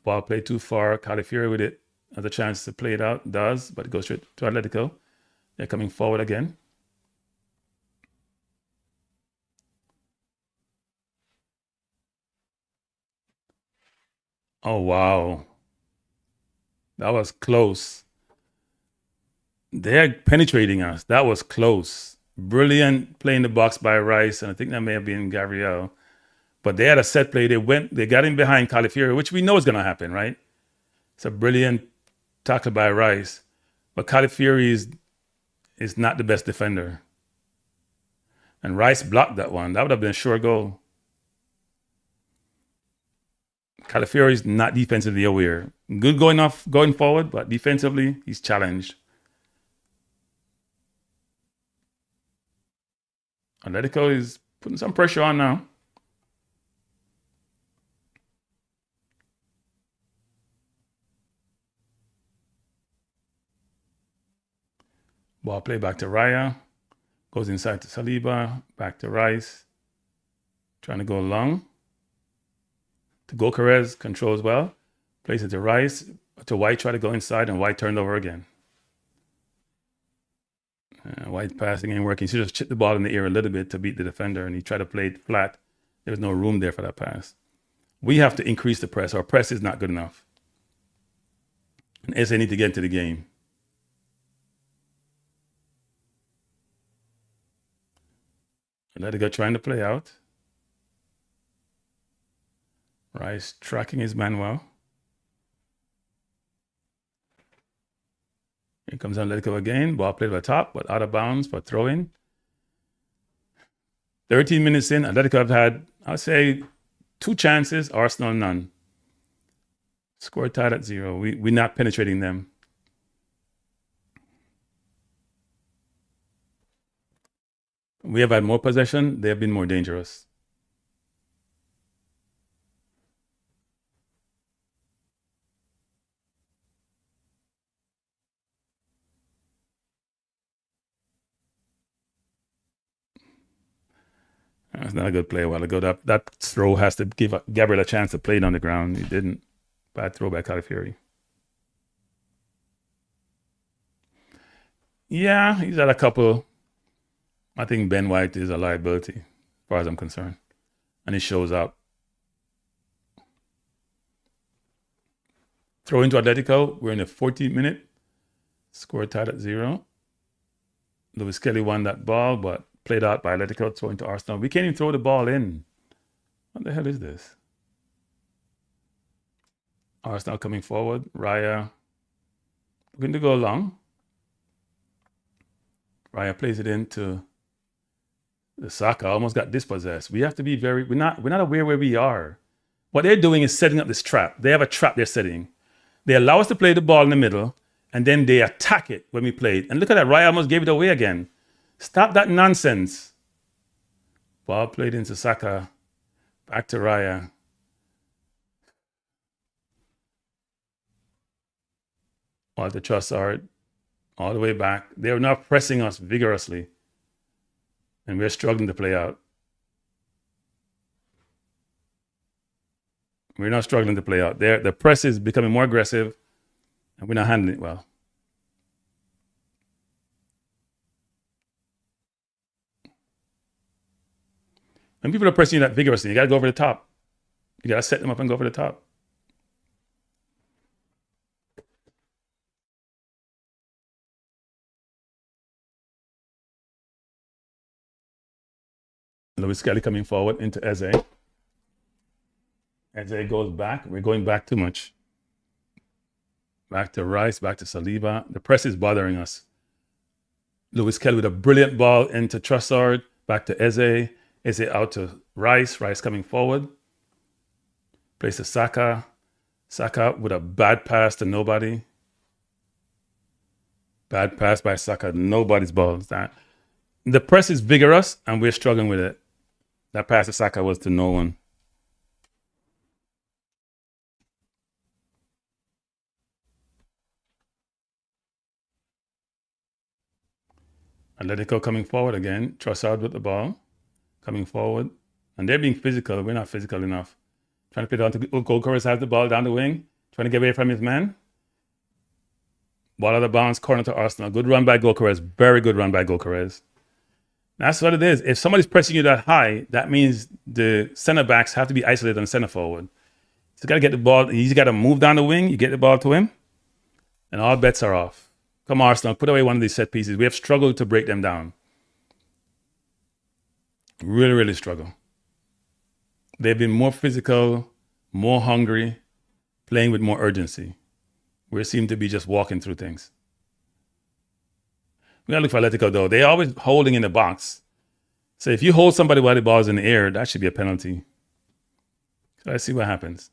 ball play too far. Calafiori with it has a chance to play it out. Does, but it goes straight to Atletico. They're coming forward again. Oh, wow. That was close. They're penetrating us. That was close. Brilliant play in the box by Rice, and I think that may have been Gabriel. But they had a set play. They got in behind Calafiori, which we know is going to happen, right? It's a brilliant tackle by Rice. But Calafiori is not the best defender. And Rice blocked that one. That would have been a sure goal. Calafiori is not defensively aware. Good going forward, but defensively, he's challenged. Atletico is putting some pressure on now. Ball play back to Raya. Goes inside to Saliba. Back to Rice. Trying to go long. To Gokares, controls well. Plays it to Rice. To White, try to go inside, and White turned over again. White passing ain't working. He should just chip the ball in the air a little bit to beat the defender, and he tried to play it flat. There was no room there for that pass. We have to increase the press. Our press is not good enough. And SA need to get into the game. Atletico trying to play out. Rice tracking his man well. Here comes Atletico again. Ball played by the top, but out of bounds for throw-in. 13 minutes in, Atletico have had, I'd say, 2 chances, Arsenal none. Score tied at 0. We're not penetrating them. We have had more possession. They have been more dangerous. That's not a good play a while ago. That throw has to give Gabriel a chance to play it on the ground. He didn't. Bad throw by Calafiori. Yeah, he's had a couple. I think Ben White is a liability, as far as I'm concerned. And he shows up. Throw into Atletico. We're in the 14th minute. Score tied at 0. Lewis Kelly won that ball, but played out by Atletico, throw into Arsenal. We can't even throw the ball in. What the hell is this? Arsenal coming forward. Raya looking to go long. Raya plays it into the Saka. Almost got dispossessed. We have to be we're not aware where we are. What they're doing is setting up this trap. They have a trap they're setting. They allow us to play the ball in the middle, and then they attack it when we play it. And look at that. Raya almost gave it away again. Stop that nonsense. Ball played into Saka. Back to Raya. Walter Trossard. All the way back. They're now pressing us vigorously. And we're struggling to play out. We're not struggling to play out. The press is becoming more aggressive, and we're not handling it well. When people are pressing you that vigorously, you got to go over the top. You got to set them up and go over the top. Lewis Kelly coming forward into Eze. Eze goes back. We're going back too much. Back to Rice, back to Saliba. The press is bothering us. Lewis Kelly with a brilliant ball into Trossard. Back to Eze. Eze out to Rice. Rice coming forward. Plays to Saka. Saka with a bad pass to nobody. Bad pass by Saka. Nobody's ball. The press is vigorous and we're struggling with it. That pass to Saka was to no one. Atletico coming forward again. Trossard with the ball. Coming forward. And they're being physical. We're not physical enough. Trying to play down to Goalkeeper has the ball down the wing. Trying to get away from his man. Ball out of bounds. Corner to Arsenal. Good run by Goalkeeper. Very good run by Goalkeeper. That's what it is. If somebody's pressing you that high, that means the center backs have to be isolated on center forward. So you got to get the ball. He's got to move down the wing. You get the ball to him. And all bets are off. Come Arsenal, put away one of these set pieces. We have struggled to break them down. Really, really struggle. They've been more physical, more hungry, playing with more urgency. We seem to be just walking through things. We gotta look for Atletico though. They're always holding in the box. So if you hold somebody while the ball's in the air, that should be a penalty. So let's see what happens.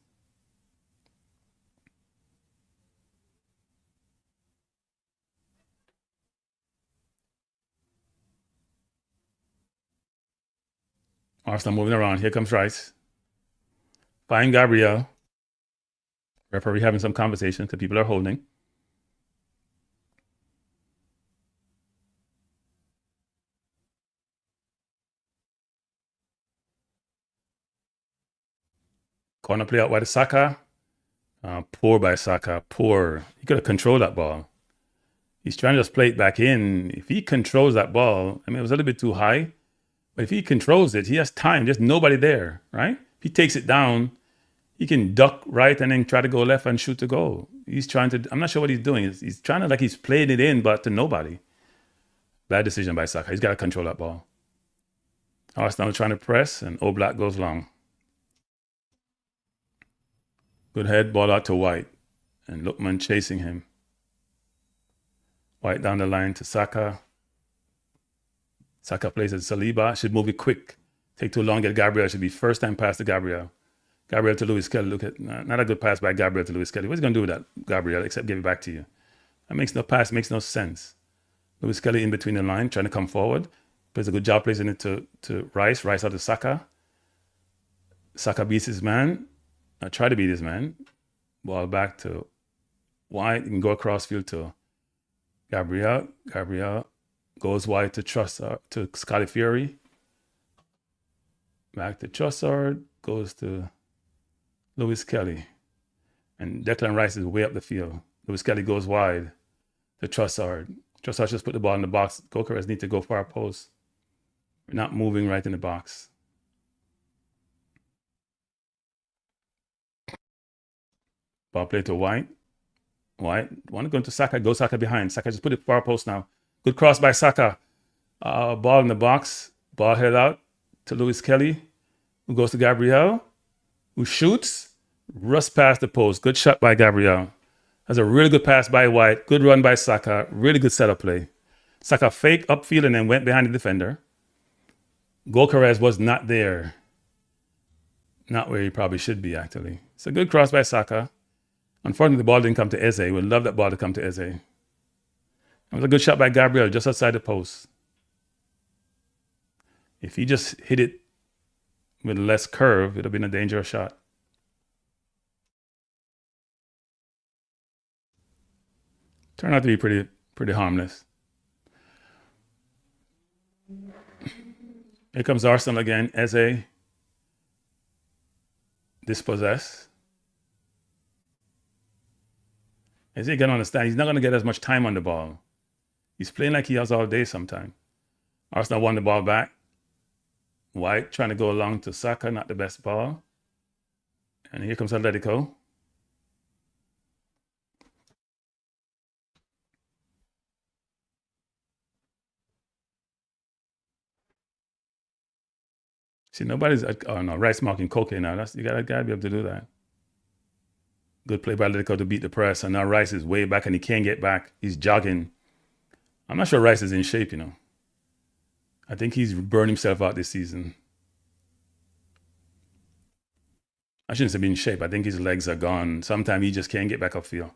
Arsenal moving around. Here comes Rice. Find Gabriel. Referee having some conversation because people are holding. Corner play out by the Saka. Poor by Saka. Poor. He could have controlled that ball. He's trying to just play it back in. If he controls that ball, I mean, it was a little bit too high. But if he controls it, he has time. There's nobody there, right? If he takes it down, he can duck right and then try to go left and shoot the goal. He's trying to, I'm not sure what he's doing. He's trying to, like he's playing it in, but to nobody. Bad decision by Saka. He's got to control that ball. Arsenal trying to press, and Oblak goes long. Good head, ball out to White. And Lookman chasing him. White down the line to Saka. Saka plays at Saliba. Should move it quick. Take too long, get Gabriel. Should be first time pass to Gabriel. Gabriel to Lewis Kelly. Look at, not a good pass by Gabriel to Lewis Kelly. What's he going to do with that, Gabriel, except give it back to you? That makes no pass, makes no sense. Lewis Kelly in between the line, trying to come forward. Plays a good job placing it to Rice. Rice out to Saka. Saka beats his man. Try to beat his man. Ball back to White. You can go across field to Gabriel. Gabriel goes wide to Trossard, to Scotty Fury. Back to Trossard. Goes to Lewis Kelly. And Declan Rice is way up the field. Lewis Kelly goes wide to Trossard. Trossard just put the ball in the box. Goalkeepers need to go far post. We're not moving right in the box. Ball play to White. White want to go into Saka. Go Saka behind. Saka just put it far post now. Good cross by Saka. Ball in the box. Ball head out to Lewis Kelly, who goes to Gabriel, who shoots. Rust past the post. Good shot by Gabriel. That's a really good pass by White. Good run by Saka. Really good setup play. Saka fake upfield and then went behind the defender. Goalkeeper was not there. Not where he probably should be, actually. It's a good cross by Saka. Unfortunately, the ball didn't come to Eze. We'd love that ball to come to Eze. It was a good shot by Gabriel just outside the post. If he just hit it with less curve, it would have been a dangerous shot. Turned out to be pretty harmless. Here comes Arsenal again. Eze dispossessed. As you can understand, he's not going to get as much time on the ball. He's playing like he has all day sometime. Arsenal won the ball back. White trying to go along to Saka, not the best ball. And here comes Atletico. See, nobody's, oh no, Rice marking Koke now. You gotta be able to do that. Good play by Atletico to beat the press. And now Rice is way back and he can't get back. He's jogging. I'm not sure Rice is in shape, you know. I think he's burned himself out this season. I shouldn't say be in shape. I think his legs are gone. Sometimes he just can't get back upfield.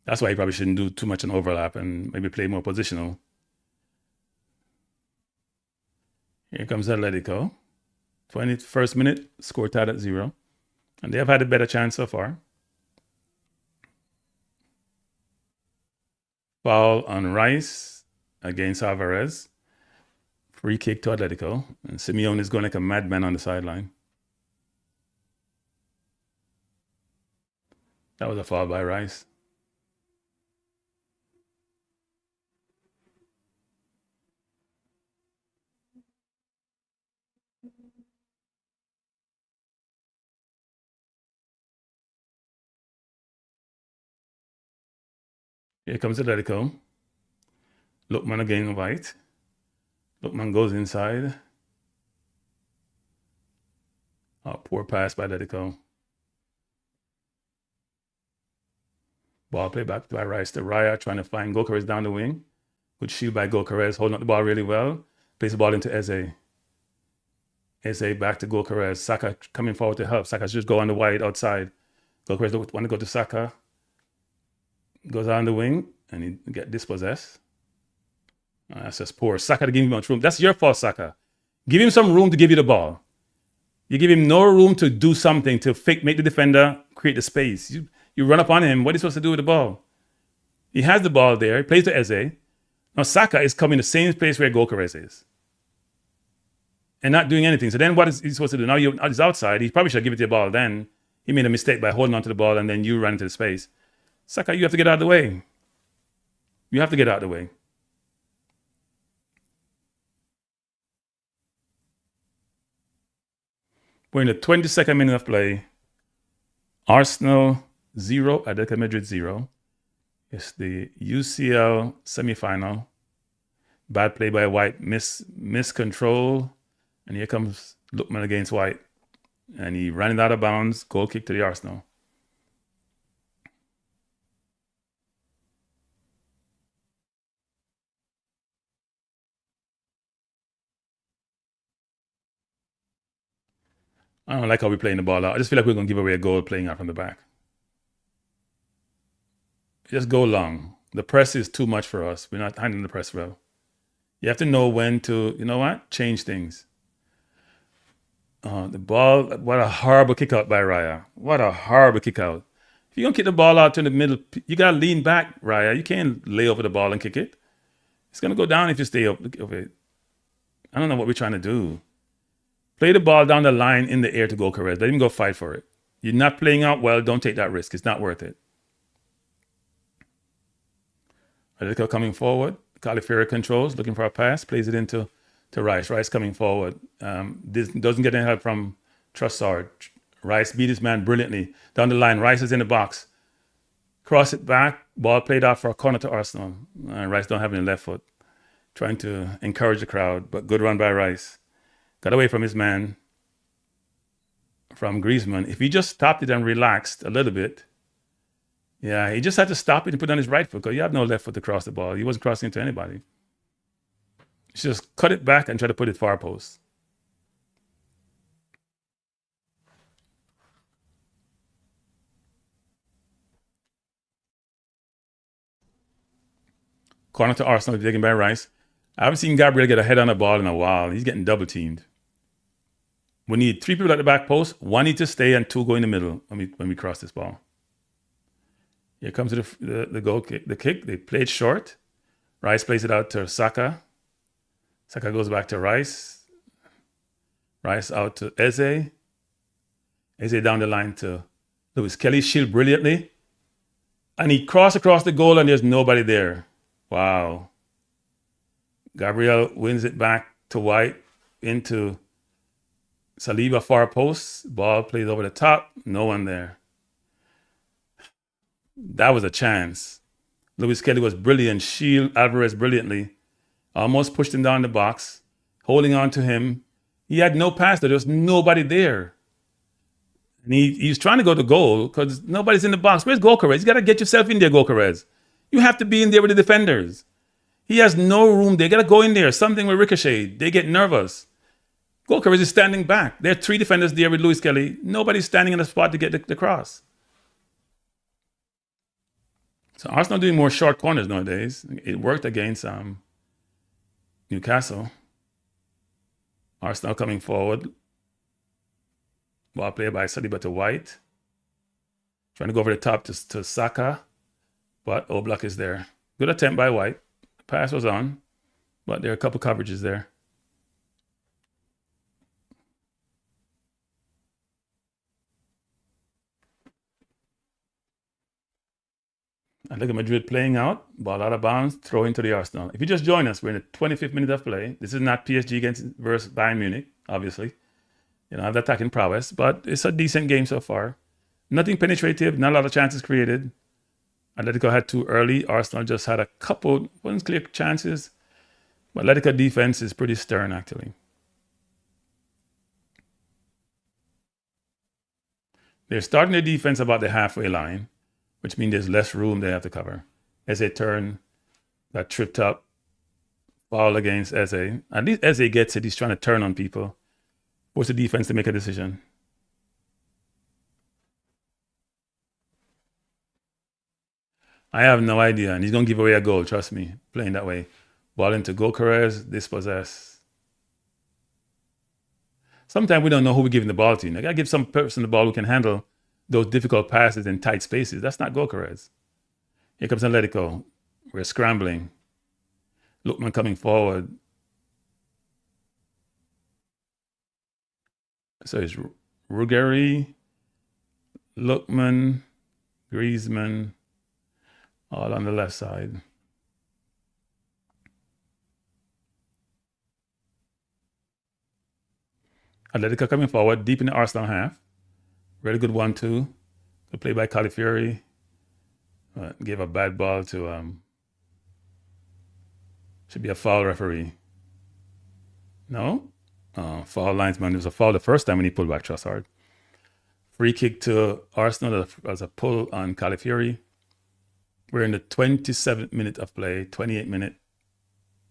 That's why he probably shouldn't do too much an overlap and maybe play more positional. Here comes Atletico. 21st minute, score tied at 0. And they have had a better chance so far. Foul on Rice against Alvarez. Free kick to Atletico. And Simeone is going like a madman on the sideline. That was a foul by Rice. Here comes Atletico. Lookman again, White. Lookman goes inside. Oh, poor pass by Atletico. Ball play back by Rice to Raya, trying to find Gokares down the wing. Good shield by Gokares, holding up the ball really well. Plays the ball into Eze. Eze back to Gokares. Saka coming forward to help. Saka just go on the wide outside. Gokares want to go to Saka. Goes on the wing and he get dispossessed. That's just poor. Saka to give him much room. That's your fault, Saka. Give him some room to give you the ball. You give him no room to do something to make the defender create the space. You run up on him. What are you supposed to do with the ball? He has the ball there. He plays to Eze. Now Saka is coming the same place where Gokares is. And not doing anything. So then what is he supposed to do? Now he's outside. He probably should have given it the ball then. He made a mistake by holding onto the ball and then you ran into the space. Saka, you have to get out of the way. You have to get out of the way. We're in the 22nd minute of play. Arsenal 0, Atlético Madrid 0. It's the UCL semifinal. Bad play by White, miscontrol. And here comes Lookman against White. And he ran it out of bounds. Goal kick to the Arsenal. I don't like how we're playing the ball out. I just feel like we're going to give away a goal playing out from the back. Just go long. The press is too much for us. We're not handling the press well. You have to know when to, you know what, change things. The ball, what a horrible kick out by Raya. What a horrible kick out. If you're going to kick the ball out to the middle, you got to lean back, Raya. You can't lay over the ball and kick it. It's going to go down if you stay up of it. I don't know what we're trying to do. Play the ball down the line in the air to Gokares. Let him go fight for it. You're not playing out well. Don't take that risk. It's not worth it. Atletico coming forward. Califerro controls, looking for a pass. Plays it into Rice. Rice coming forward. This doesn't get any help from Trossard. Rice beat his man brilliantly. Down the line, Rice is in the box. Cross it back. Ball played out for a corner to Arsenal. Rice don't have any left foot. Trying to encourage the crowd, but good run by Rice. Got away from his man, from Griezmann. If he just stopped it and relaxed a little bit, yeah, he just had to stop it and put on his right foot because you have no left foot to cross the ball. He wasn't crossing into anybody. Just cut it back and try to put it far post. Corner to Arsenal, taken by Rice. I haven't seen Gabriel get a head on the ball in a while. He's getting double teamed. We need 3 people at the back post. 1 needs to stay and 2 go in the middle when we cross this ball. Here comes the goal kick. The kick, they played short. Rice plays it out to Saka. Saka goes back to Rice. Rice out to Eze. Eze down the line to Lewis Kelly. Shield brilliantly. And he crossed across the goal and there's nobody there. Wow. Gabriel wins it back to White into Saliba far post. Ball plays over the top. No one there. That was a chance. Luis Kelly was brilliant. Shield Alvarez brilliantly. Almost pushed him down the box. Holding on to him. He had no pass. There was nobody there. And he was trying to go to goal because nobody's in the box. Where's Gokares? You got to get yourself in there, Gokares. You have to be in there with the defenders. He has no room there. You got to go in there. Something will ricochet. They get nervous. Gokares is standing back. There are 3 defenders there with Luis Kelly. Nobody's standing in the spot to get the cross. So Arsenal doing more short corners nowadays. It worked against Newcastle. Arsenal coming forward. Ball played by Saliba to White. Trying to go over the top to Saka. But Oblak is there. Good attempt by White. Pass was on. But there are a couple coverages there. Atletico Madrid playing out. Ball out of bounds. Throw into the Arsenal. If you just join us, we're in the 25th minute of play. This is not PSG versus Bayern Munich, obviously. You know, have the attacking prowess, but it's a decent game so far. Nothing penetrative, not a lot of chances created. Atletico had 2 early. Arsenal just had a couple, wasn't clear chances. But Atletico defense is pretty stern, actually. They're starting their defense about the halfway line, which means there's less room they have to cover. As they turn, got tripped up, foul against Eze. At least Eze gets it. He's trying to turn on people. Force the defense to make a decision. I have no idea. And he's going to give away a goal, trust me, playing that way. Ball into Gokares, dispossess. Sometimes we don't know who we're giving the ball to. I got to give some person the ball who can handle those difficult passes in tight spaces. That's not Gokares. Here comes Atletico. We're scrambling. Lookman coming forward. So it's Ruggeri, Lookman, Griezmann, all on the left side. Atletico coming forward, deep in the Arsenal half. Really good 1-2. Good play by Califieri. Gave a bad ball to, should be a foul referee. No? Foul linesman. It was a foul the first time when he pulled back Trossard. Free kick to Arsenal as a pull on Califieri. We're in the 27th minute of play, 28th minute.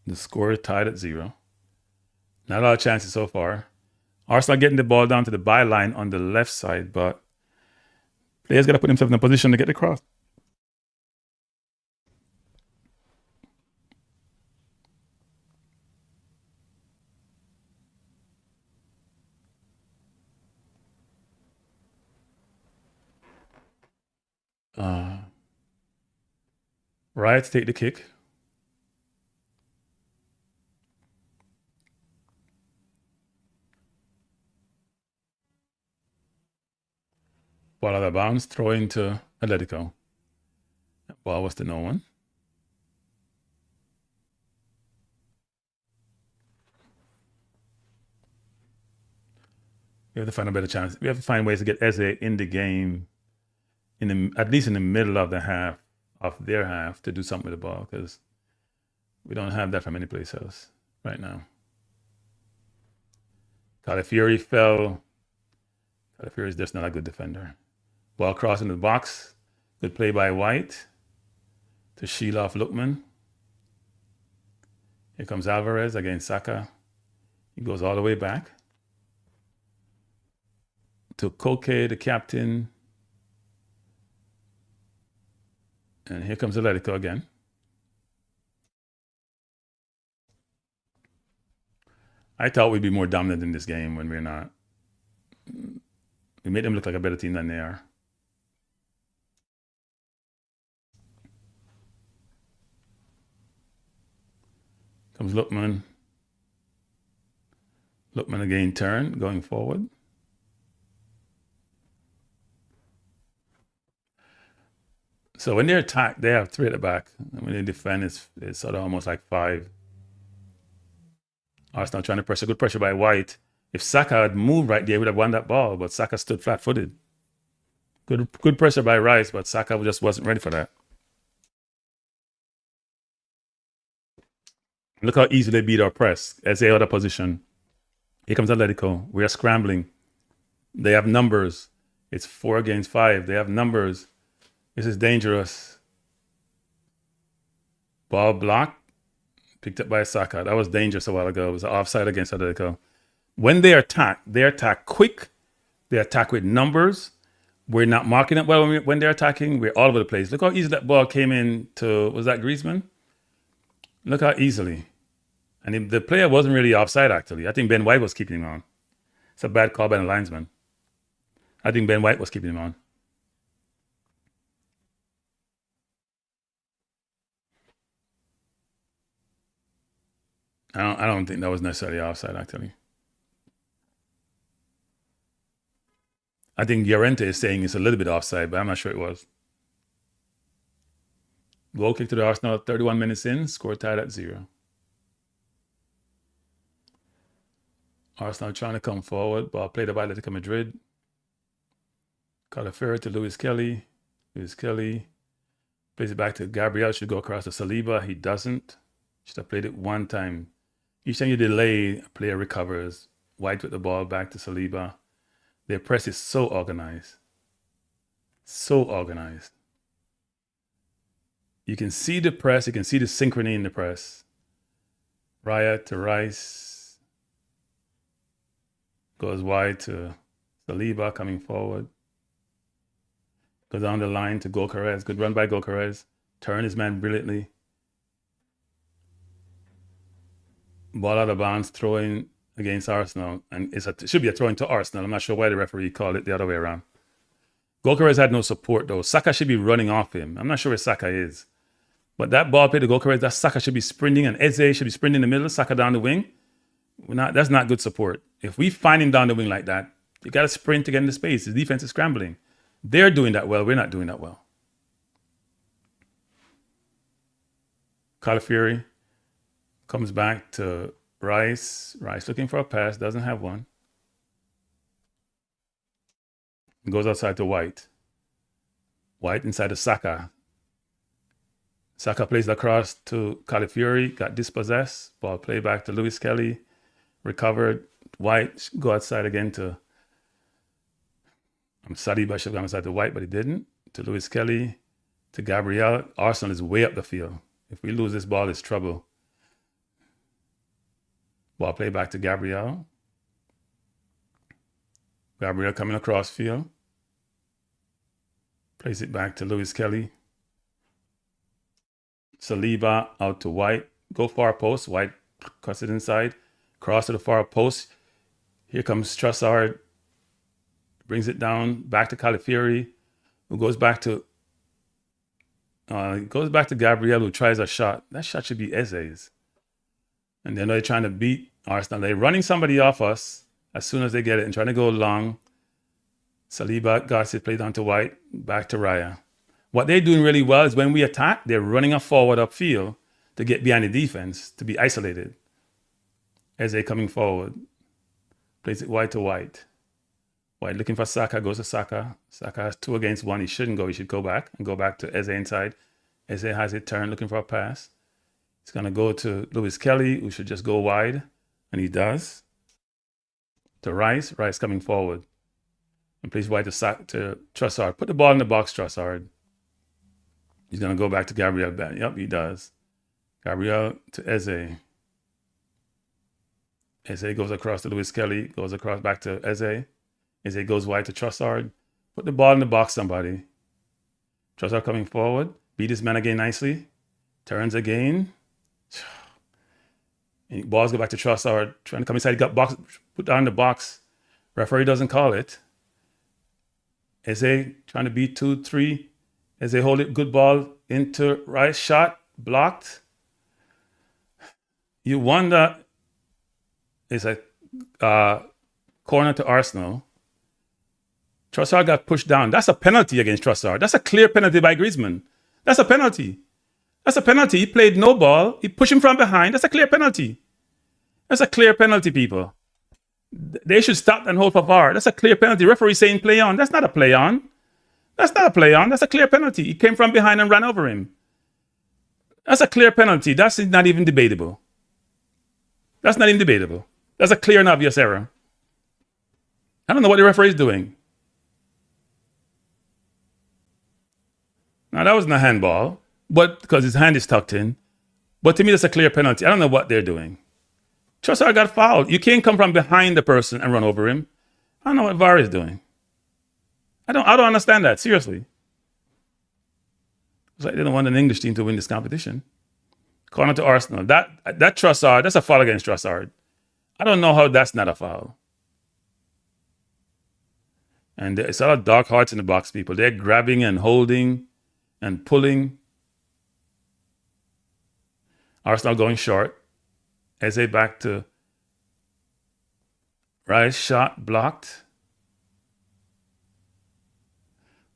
The score is tied at 0. Not a lot of chances so far. Arsenal getting the ball down to the byline on the left side, but players got to put themselves in a position to get the cross. Right, take the kick. Ball out of bounds, throw into Atletico. Ball was to no one. We have to find a better chance. We have to find ways to get Eze in the game, at least in the middle of the half, of their half, to do something with the ball, because we don't have that from any place else right now. Califieri fell. Califieri is just not a good defender. Ball crossing the box. Good play by White to shield off Lookman. Here comes Alvarez against Saka. He goes all the way back to Koke, the captain. And here comes Atletico again. I thought we'd be more dominant in this game when we're not. We made them look like a better team than they are. Comes Lookman. Lookman again turn, going forward. So when they attack, they have 3 at the back. And when they defend, it's sort of almost like 5. Arsenal trying to pressure, good pressure by White. If Saka had moved right there, he would have won that ball, but Saka stood flat-footed. Good pressure by Rice, but Saka just wasn't ready for that. Look how easily they beat our press as they other position. Here comes Atletico. We are scrambling. They have numbers. It's 4 against 5. They have numbers. This is dangerous. Ball blocked. Picked up by Saka. That was dangerous a while ago. It was an offside against Atletico. When they attack quick. They attack with numbers. We're not marking it well when they're attacking. We're all over the place. Look how easy that ball came in to, was that Griezmann? Look how easily. And the player wasn't really offside, actually. I think Ben White was keeping him on. It's a bad call by the linesman. I think Ben White was keeping him on. I don't think that was necessarily offside, actually. I think Llorente is saying it's a little bit offside, but I'm not sure it was. Goal kick to the Arsenal, 31 minutes in, score tied at 0. Arsenal trying to come forward, ball played by Atlético Madrid. Calafiori to Lewis Kelly. Lewis Kelly plays it back to Gabriel, should go across to Saliba. He doesn't. Should have played it one time. Each time you delay, a player recovers. White with the ball back to Saliba. Their press is so organized. So organized. You can see the press. You can see the synchrony in the press. Raya to Rice. Goes wide to Saliba coming forward. Goes down the line to Gyökeres. Good run by Gyökeres. Turn his man brilliantly. Ball out of bounds, throwing against Arsenal. And it should be a throwing to Arsenal. I'm not sure why the referee called it the other way around. Gyökeres had no support, though. Saka should be running off him. I'm not sure where Saka is. But that ball played to Gyökeres, that Saka should be sprinting, and Eze should be sprinting in the middle, Saka down the wing. That's not good support. If we find him down the wing like that, you got to sprint to get into space. The defense is scrambling. They're doing that well. We're not doing that well. Calafiori comes back to Rice. Rice looking for a pass. Doesn't have one. Goes outside to White. White inside to Saka. Saka plays across to Calafiori. Got dispossessed. Ball play back to Lewis Kelly. Recovered. White go outside again to Saliba should have gone outside to White, but he didn't. To Lewis Kelly. To Gabriel. Arsenal is way up the field. If we lose this ball, it's trouble. Ball play back to Gabriel. Gabriel coming across field. Plays it back to Lewis Kelly. Saliba out to White. Go far post. White cuts it inside. Cross to the far post. Here comes Trossard. Brings it down. Back to Calafiori. Who goes back to Gabriel, who tries a shot. That shot should be Eze's. And then they're trying to beat Arsenal. They're running somebody off us as soon as they get it and trying to go long. Saliba got it, played down to White, back to Raya. What they're doing really well is when we attack, they're running a forward upfield to get behind the defense, to be isolated. As they're coming forward, plays it White to White. White looking for Saka, goes to Saka. Saka has 2 against 1. He shouldn't go. He should go back and go back to Eze inside. Eze has it turned, looking for a pass. He's going to go to Lewis Kelly, who should just go wide. And he does. To Rice. Rice coming forward. And plays wide to Trossard. Put the ball in the box, Trossard. He's going to go back to Gabriel. Yep, he does. Gabriel to Eze. Eze goes across to Lewis Kelly. Goes across back to Eze. Eze goes wide to Trossard. Put the ball in the box, somebody. Trossard coming forward. Beat his man again nicely. Turns again. And balls go back to Trossard. Trying to come inside. He got box, put down the box. Referee doesn't call it. Eze trying to beat 2-3. Eze hold it. Good ball into Rice. Shot. Blocked. You wonder. It's a corner to Arsenal. Trossard got pushed down. That's a penalty against Trossard. That's a clear penalty by Griezmann. That's a penalty. That's a penalty. He played no ball. He pushed him from behind. That's a clear penalty. That's a clear penalty, people. They should stop and hold for VAR. That's a clear penalty. Referee saying play on. That's not a play on. That's not a play on. That's a clear penalty. He came from behind and ran over him. That's a clear penalty. That's not even debatable. That's not even debatable. That's a clear and obvious error. I don't know what the referee is doing. Now, that wasn't a handball, but because his hand is tucked in. But to me, that's a clear penalty. I don't know what they're doing. Trossard got fouled. You can't come from behind the person and run over him. I don't know what VAR is doing. I don't understand that, seriously. It's like they don't want an English team to win this competition. Corner to Arsenal. That Trossard, that's a foul against Trossard. I don't know how that's not a foul. And it's a lot of dark hearts in the box, people. They're grabbing and holding and pulling. Arsenal going short. Eze back to Rice, shot blocked.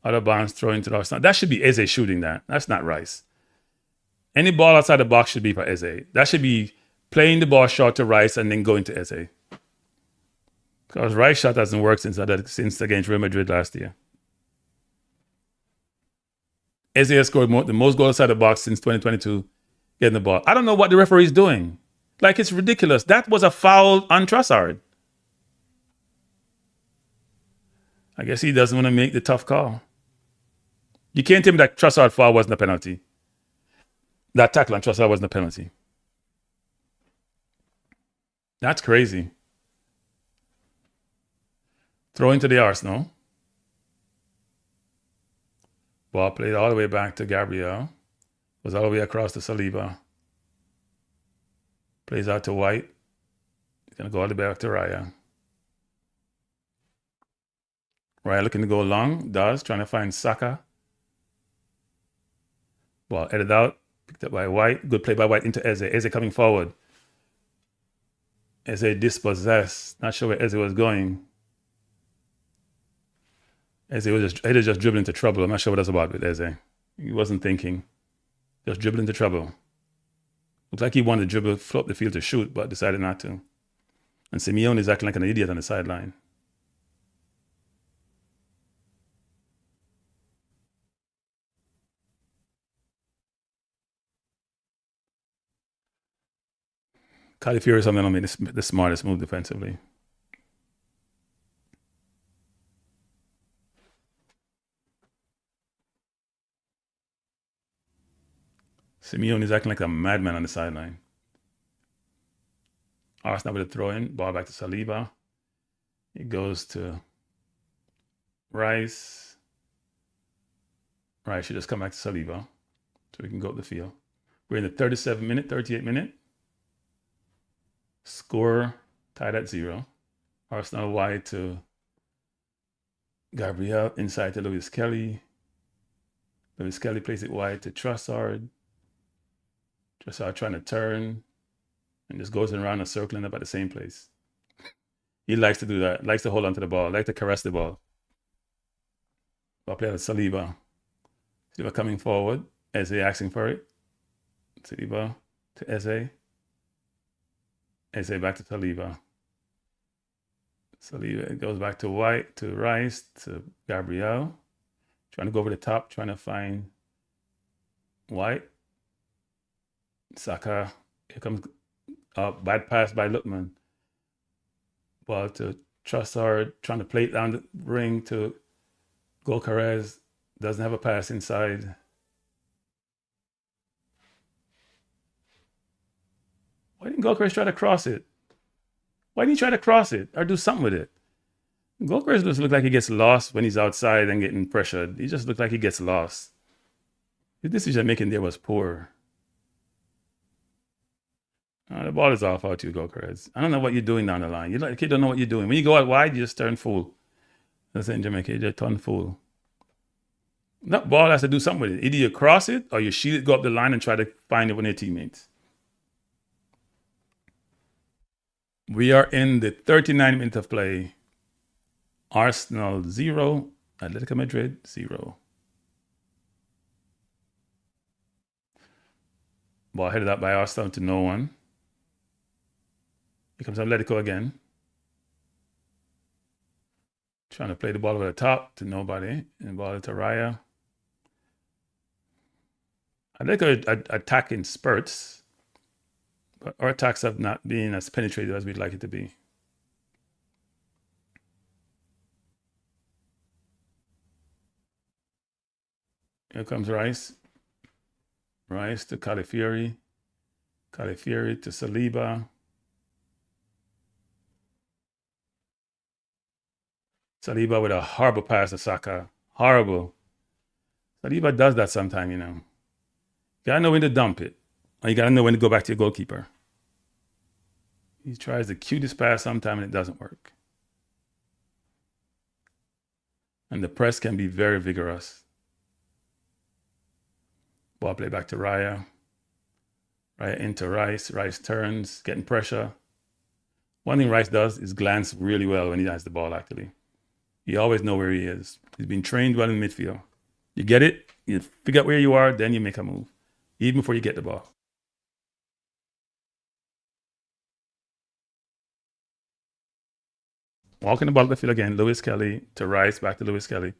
Other Barnes throwing to the Arsenal. That should be Eze shooting that. That's not Rice. Any ball outside the box should be for Eze. That should be playing the ball short to Rice and then going to Eze. Because Rice shot hasn't worked since against Real Madrid last year. Eze has scored the most goals outside the box since 2022 getting the ball. I don't know what the referee is doing. Like, it's ridiculous. That was a foul on Trossard. I guess he doesn't want to make the tough call. You can't tell me that Trossard foul wasn't a penalty. That tackle on Trossard wasn't a penalty. That's crazy. Throw into the Arsenal. Ball played all the way back to Gabriel. Was all the way across to Saliba. Plays out to White. He's going to go all the way back to Raya. Raya looking to go long. Does. Trying to find Saka. Ball headed out. Picked up by White. Good play by White into Eze. Eze coming forward. Eze dispossessed. Not sure where Eze was going. Eze was just dribbling into trouble. I'm not sure what that's about with Eze. He wasn't thinking. Just dribbling into trouble. Looks like he wanted to dribble, float the field to shoot, but decided not to. And Simeone is acting like an idiot on the sideline. Califieri something on me the smartest move defensively. Simeone is acting like a madman on the sideline. Arsenal with a throw in. Ball back to Saliba. It goes to Rice. Rice should just come back to Saliba so we can go up the field. We're in the 38 minute. Score tied at 0. Arsenal wide to Gabriel. Inside to Lewis Kelly. Lewis Kelly plays it wide to Trossard. Trossard trying to turn and just goes around and circling up at the same place. He likes to do that. Likes to hold on to the ball. Likes to caress the ball. Ball player with Saliba. Saliba coming forward. Eze asking for it. Saliba to Eze. Eze back to Saliba. Saliba goes back to White, to Rice, to Gabriel. Trying to go over the top, trying to find White. Saka. Here comes bad pass by Lookman. Ball to Trossard, trying to play it down the ring to Gyökeres. Doesn't have a pass inside. Why didn't Gyökeres try to cross it? Why didn't he try to cross it or do something with it? Gyökeres just looks like he gets lost when he's outside and getting pressured. He just looked like he gets lost. His decision making there was poor. The ball is off out to you, Gyökeres. I don't know what you're doing down the line. You kid don't know what you're doing. When you go out wide, you just turn fool. That's in Jamaica. You just turn fool. That ball has to do something with it. Either you cross it or you shield it, go up the line and try to find it with your teammates. We are in the 39 minutes of play. Arsenal 0, Atlético Madrid 0. Ball headed up by Arsenal to no one. Here comes Atletico again. Trying to play the ball over the top to nobody. And ball to Raya. Atletico attack in spurts. But our attacks have not been as penetrative as we'd like it to be. Here comes Rice. Rice to Calafiori. Calafiori to Saliba. Saliba with a horrible pass to Saka. Horrible. Saliba does that sometime, you know. You gotta know when to dump it. Or you gotta know when to go back to your goalkeeper. He tries the cutest pass sometime and it doesn't work. And the press can be very vigorous. Ball play back to Raya. Raya into Rice. Rice turns, getting pressure. One thing Rice does is glance really well when he has the ball, actually. You always know where he is. He's been trained well in midfield. You get it, you figure out where you are, then you make a move, even before you get the ball. Walking the ball to the field again. Lewis Kelly to Rice, back to Lewis Kelly.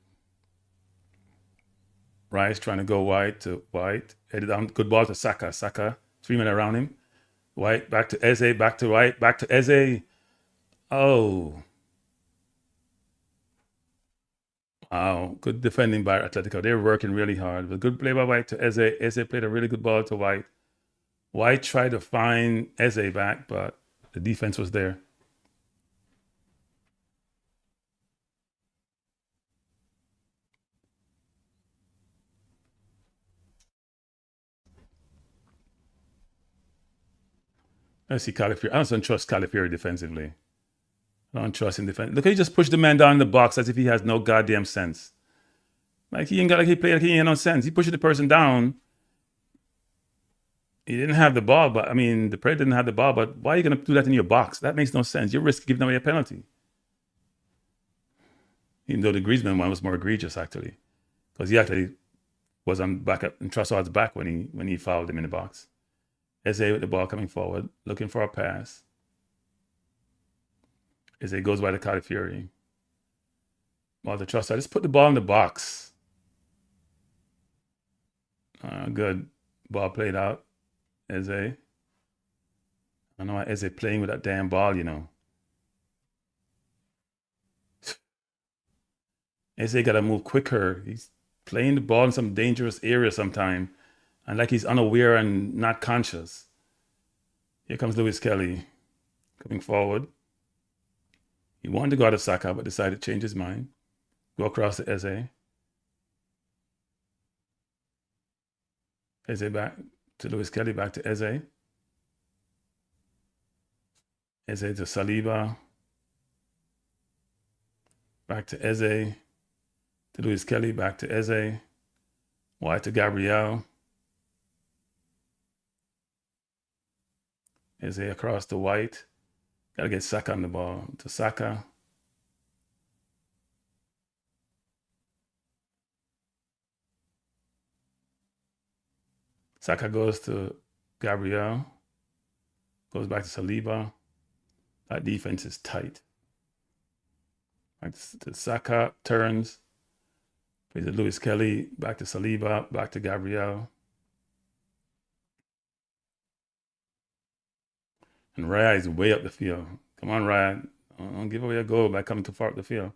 Rice trying to go wide to White. Headed down, good ball to Saka. Saka, 3 men around him. White, back to Eze, back to White, back to Eze. Oh. Wow, good defending by Atletico. They're working really hard. But good play by White to Eze. Eze played a really good ball to White. White tried to find Eze back, but the defense was there. Let's see Calafiori. I don't trust Calafiori defensively. I don't trust him defensively. Look, he just pushed the man down in the box as if he has no goddamn sense. Like he ain't got, like he played like he ain't no sense. He pushed the person down. He didn't have the ball, but I mean, the player didn't have the ball, but why are you going to do that in your box? That makes no sense. You're risking giving away a penalty. Even though the Griezmann one was more egregious, actually. Because he actually was on back up in Trossard's back when he fouled him in the box. Eze with the ball coming forward, looking for a pass. Eze goes by the Calafiori. Ball to Trossard. Just put the ball in the box. Good. Ball played out. Eze. I don't know why Eze playing with that damn ball, you know. Eze got to move quicker. He's playing the ball in some dangerous area sometime. And like he's unaware and not conscious. Here comes Lewis Kelly coming forward. He wanted to go out of Saka, but decided to change his mind. Go across to Eze. Eze back to Lewis Kelly, back to Eze. Eze to Saliba. Back to Eze. To Lewis Kelly, back to Eze. Wide to Gabriel. Eze across to White. Got to get Saka on the ball. To Saka. Saka goes to Gabriel. Goes back to Saliba. That defense is tight. Back to Saka. Turns. Plays to Lewis Kelly. Back to Saliba. Back to Gabriel. And Raya is way up the field. Come on, Raya. Don't give away a goal by coming too far up the field.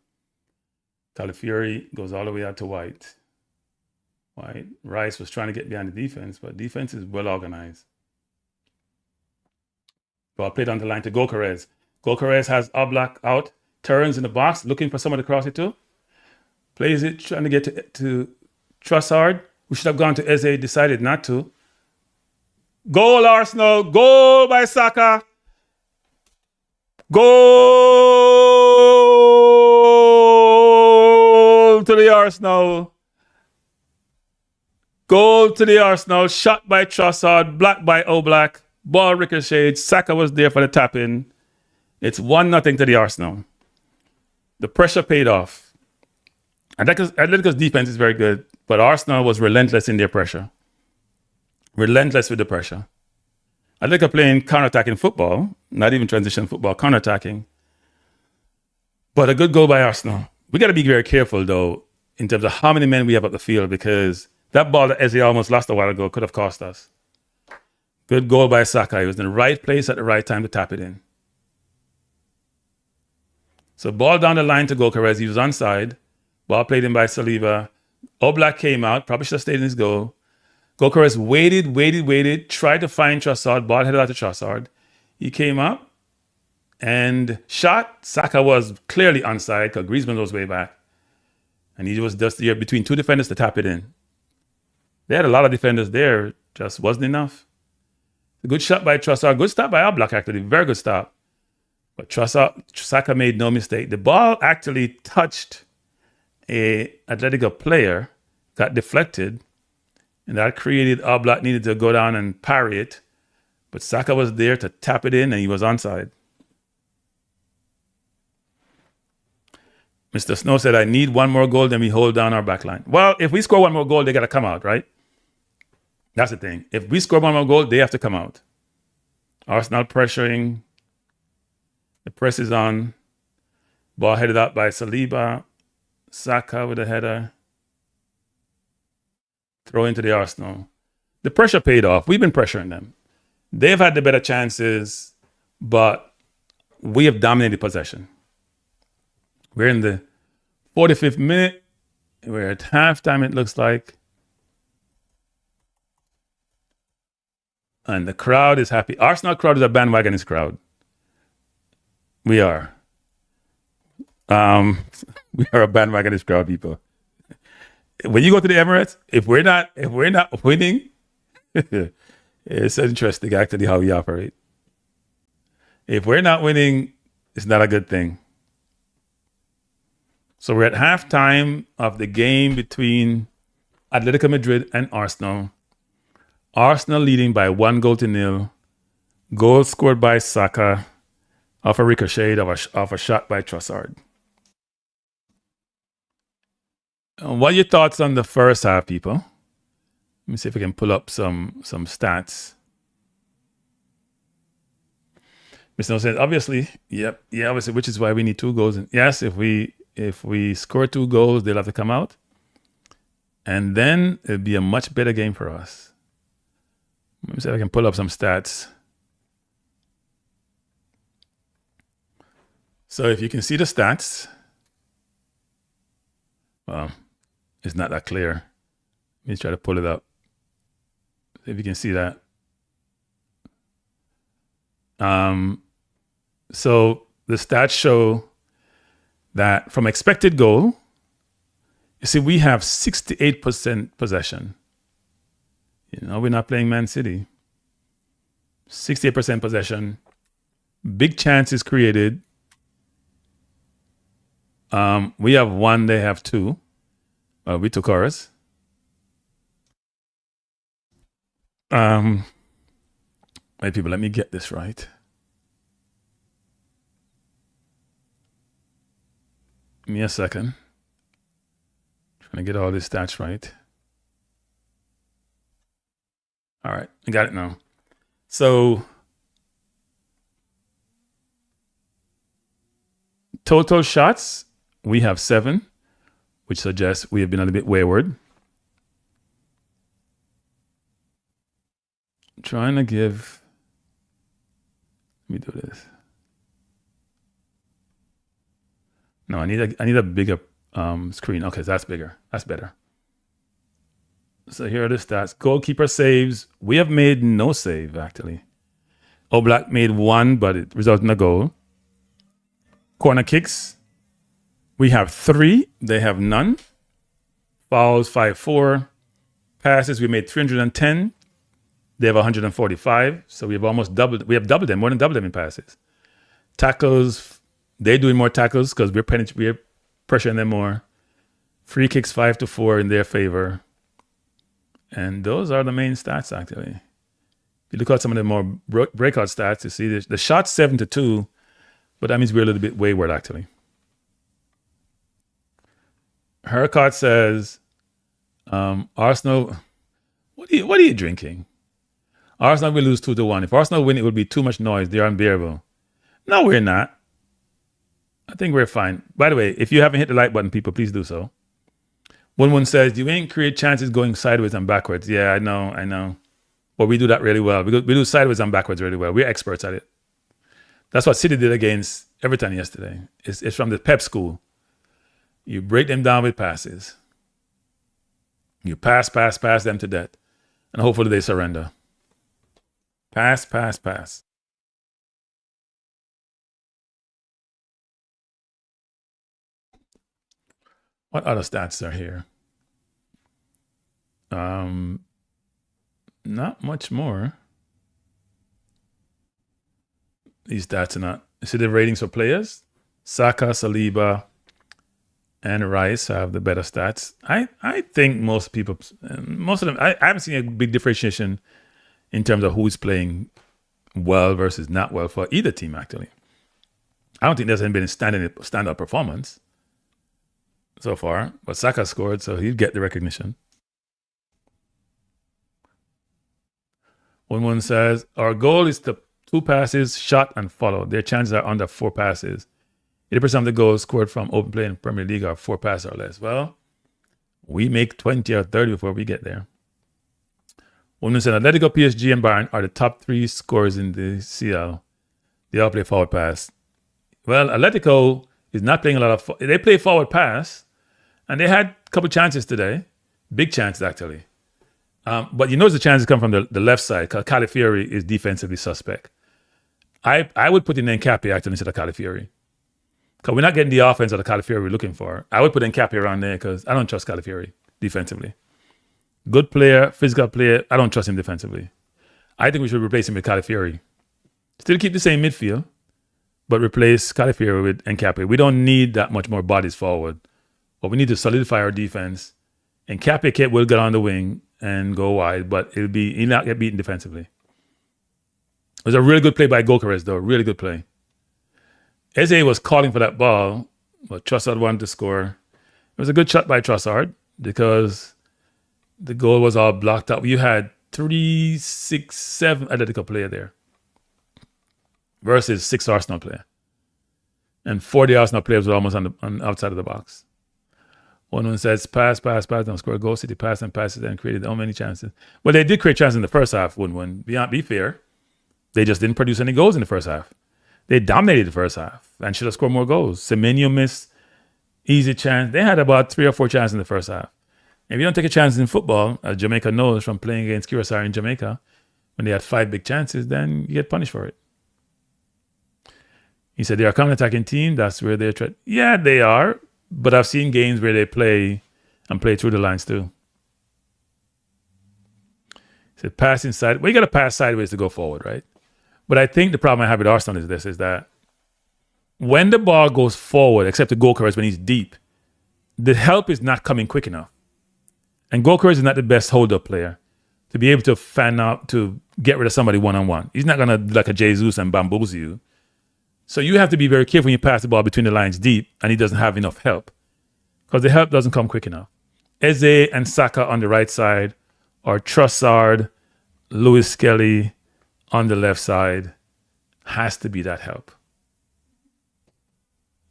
Calafiori goes all the way out to White. White. Rice was trying to get behind the defense, but defense is well organized. Ball played on the line to Gokares. Gokares has Oblak out. Turns in the box, looking for someone to cross it to. Plays it, trying to get to Trossard, who should have gone to Eze, decided not to. Goal, Arsenal. Goal by Saka. Goal to the Arsenal. Goal to the Arsenal. Shot by Trossard. Blocked by Oblak. Ball ricocheted. Saka was there for the tap-in. It's 1-0 to the Arsenal. The pressure paid off. Atletico's defense is very good, but Arsenal was relentless in their pressure. relentless with the pressure. Atletico playing counter-attacking football, not even transition football, counter-attacking. But a good goal by Arsenal. We got to be very careful, though, in terms of how many men we have up the field, because that ball that Eze almost lost a while ago could have cost us. Good goal by Saka. He was in the right place at the right time to tap it in. So ball down the line to Gyökeres. He was onside. Ball played in by Saliba. Oblak came out. Probably should have stayed in his goal. Gyökeres waited. Tried to find Trossard. Ball headed out to Trossard. He came up and shot. Saka was clearly onside because Griezmann was way back. And he was just there between two defenders to tap it in. They had a lot of defenders there. Just wasn't enough. A good shot by Trossard. Good stop by Oblak, actually. Very good stop. But Saka made no mistake. The ball actually touched a Atletico player, got deflected, and that created Oblak needed to go down and parry it. But Saka was there to tap it in, and he was onside. Mr. Snow said, I need one more goal, then we hold down our back line. Well, if we score one more goal, they got to come out, right? That's the thing. If we score one more goal, they have to come out. Arsenal pressuring. The press is on. Ball headed out by Saliba. Saka with a header. Throw into the Arsenal. The pressure paid off. We've been pressuring them. They've had the better chances, but we have dominated possession. We're in the 45th minute. We're at halftime, it looks like. And the crowd is happy. Arsenal crowd is a bandwagonist crowd. We are. We are a bandwagonist crowd, people. When you go to the Emirates, if we're not winning, it's interesting actually how we operate. If we're not winning, it's not a good thing. So we're at halftime of the game between Atletico Madrid and Arsenal. Arsenal leading by 1-0. Goal scored by Saka off a ricochet of a shot by Trossard. What are your thoughts on the first half, people? Let me see if I can pull up some stats. Mr. No says, obviously, obviously, which is why we need 2 goals. And yes, if we score 2 goals, they'll have to come out. And then it'll be a much better game for us. Let me see if I can pull up some stats. So if you can see the stats, well, it's not that clear. Let me try to pull it up. If you can see that. So the stats show that from expected goal, you see we have 68% possession. You know, we're not playing Man City. 68% possession. Big chances created. We have 1, they have 2. We took ours. Wait, people, let me get this right. Give me a second. Trying to get all these stats right. All right, I got it now. So total shots, we have 7, which suggests we have been a little bit wayward. Trying to give, let me do this. No, I need a bigger screen. Okay, so that's bigger. That's better. So here are the stats. Goalkeeper saves. We have made no save, actually. Oblak made 1, but it resulted in a goal. Corner kicks. We have 3. They have none. Fouls, 5-4. Passes, we made 310. They have 145. So we have almost doubled. We have doubled them, more than doubled them in passes. Tackles, they're doing more tackles because we're pressuring them more. Free kicks, 5-4 in their favor. And those are the main stats, actually. If you look at some of the more breakout stats, you see the shot's 7-2, but that means we're a little bit wayward, actually. Hercott says, Arsenal, what are you drinking? Arsenal will lose 2-1. If Arsenal win, it will be too much noise. They're unbearable. No, we're not. I think we're fine. By the way, if you haven't hit the like button, people, please do so. One says, you ain't create chances going sideways and backwards. Yeah, I know. But we do that really well. We do sideways and backwards really well. We're experts at it. That's what City did against Everton yesterday. It's from the Pep school. You break them down with passes. You pass them to death. And hopefully they surrender. Pass. What other stats are here? Not much more. These stats are not. You see the ratings for players? Saka, Saliba, and Rice have the better stats. I think most of them, I haven't seen a big differentiation in terms of who's playing well versus not well for either team, actually. I don't think there's been a standout performance so far, but Saka scored, so he'd get the recognition. One says, our goal is to 2 passes, shot, and follow. Their chances are under 4 passes. 80% of the goals scored from open play in Premier League are 4 passes or less. Well, we make 20 or 30 before we get there. One said, Atletico, PSG, and Bayern are the top 3 scorers in the CL. They all play forward pass. Well, Atletico is not playing a lot of... They play forward pass, and they had a couple chances today. Big chances, actually. But you notice the chances come from the left side, because Calafiori is defensively suspect. I would put in Nkappi actually instead of Calafiori. Because we're not getting the offense of the Calafiori we're looking for. I would put Nkappi around there because I don't trust Calafiori defensively. Good player, physical player, I don't trust him defensively. I think we should replace him with Calafiori. Still keep the same midfield, but replace Calafiori with Nkappi. We don't need that much more bodies forward. But we need to solidify our defense. Nkappi will get on the wing and go wide, but he'll not get beaten defensively. It was a really good play by Gyökeres, though. Really good play. Eze was calling for that ball, but Trossard wanted to score. It was a good shot by Trossard because the goal was all blocked up. You had 3, 6, 7 Atletico player there versus 6 Arsenal player. And 40 Arsenal players were almost on outside of the box. One says, pass, don't score a goal. City passed and passes and created how many chances. Well, they did create chances in the first half, one. Be fair. They just didn't produce any goals in the first half. They dominated the first half and should have scored more goals. Semenyo missed easy chance. They had about 3 or 4 chances in the first half. If you don't take a chance in football, as Jamaica knows from playing against Curacao in Jamaica, when they had 5 big chances, then you get punished for it. He said, they're a counter-attacking team. That's where they're trying. Yeah, they are. But I've seen games where they play through the lines too. He said, pass inside. Well, you got to pass sideways to go forward, right? But I think the problem I have with Arsenal is that when the ball goes forward, except the Gyökeres when he's deep, the help is not coming quick enough. And Gyökeres is not the best hold-up player to be able to fan out, to get rid of somebody one-on-one. He's not going to like a Jesus and bamboozle you. So you have to be very careful when you pass the ball between the lines deep and he doesn't have enough help because the help doesn't come quick enough. Eze and Saka on the right side, or Trossard, Lewis Skelly on the left side has to be that help.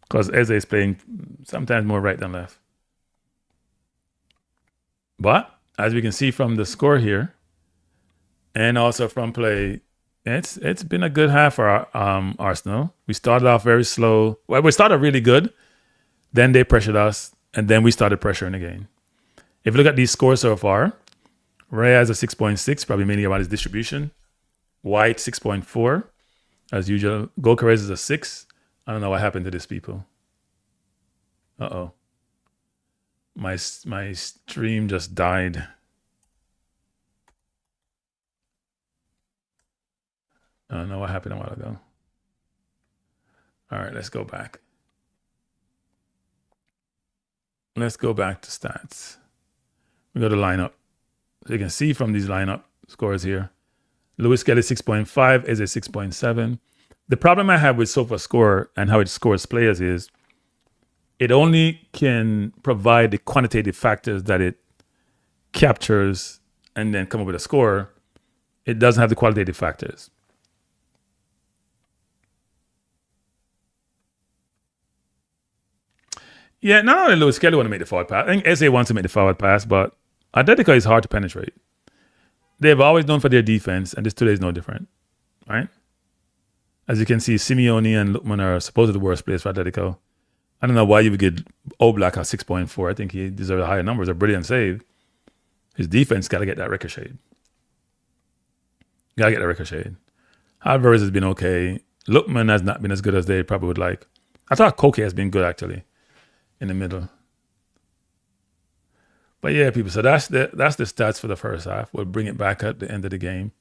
Because Eze is playing sometimes more right than left. But as we can see from the score here, and also from play, it's been a good half for Arsenal. We started off very slow. Well, we started really good. Then they pressured us, and then we started pressuring again. If you look at these scores so far, Ray has a 6.6, probably mainly about his distribution. White, 6.4. As usual, Gyökeres is a 6. I don't know what happened to these people. Uh-oh. My stream just died. I don't know what happened a while ago. All right, let's go back. Let's go back to stats. We go to lineup. So you can see from these lineup scores here. Lewis Kelly 6.5, is a 6.7. The problem I have with SofaScore and how it scores players is it only can provide the quantitative factors that it captures and then come up with a score It doesn't have the qualitative factors. Yeah, not only Lewis Kelly want to make the forward pass. I think SA wants to make the forward pass, but Atletico is hard to penetrate. They've always known for their defense, and this today is no different, right? As you can see, Simeone and Lookman are supposedly the worst players for Atletico. I don't know why you would get Oblak at 6.4. I think he deserves a higher number. It's a brilliant save. His defense got to get that ricochet. Got to get that ricochet. Alvarez has been okay. Lookman has not been as good as they probably would like. I thought Koke has been good, actually, in the middle. But yeah, people, so that's the stats for the first half. We'll bring it back at the end of the game.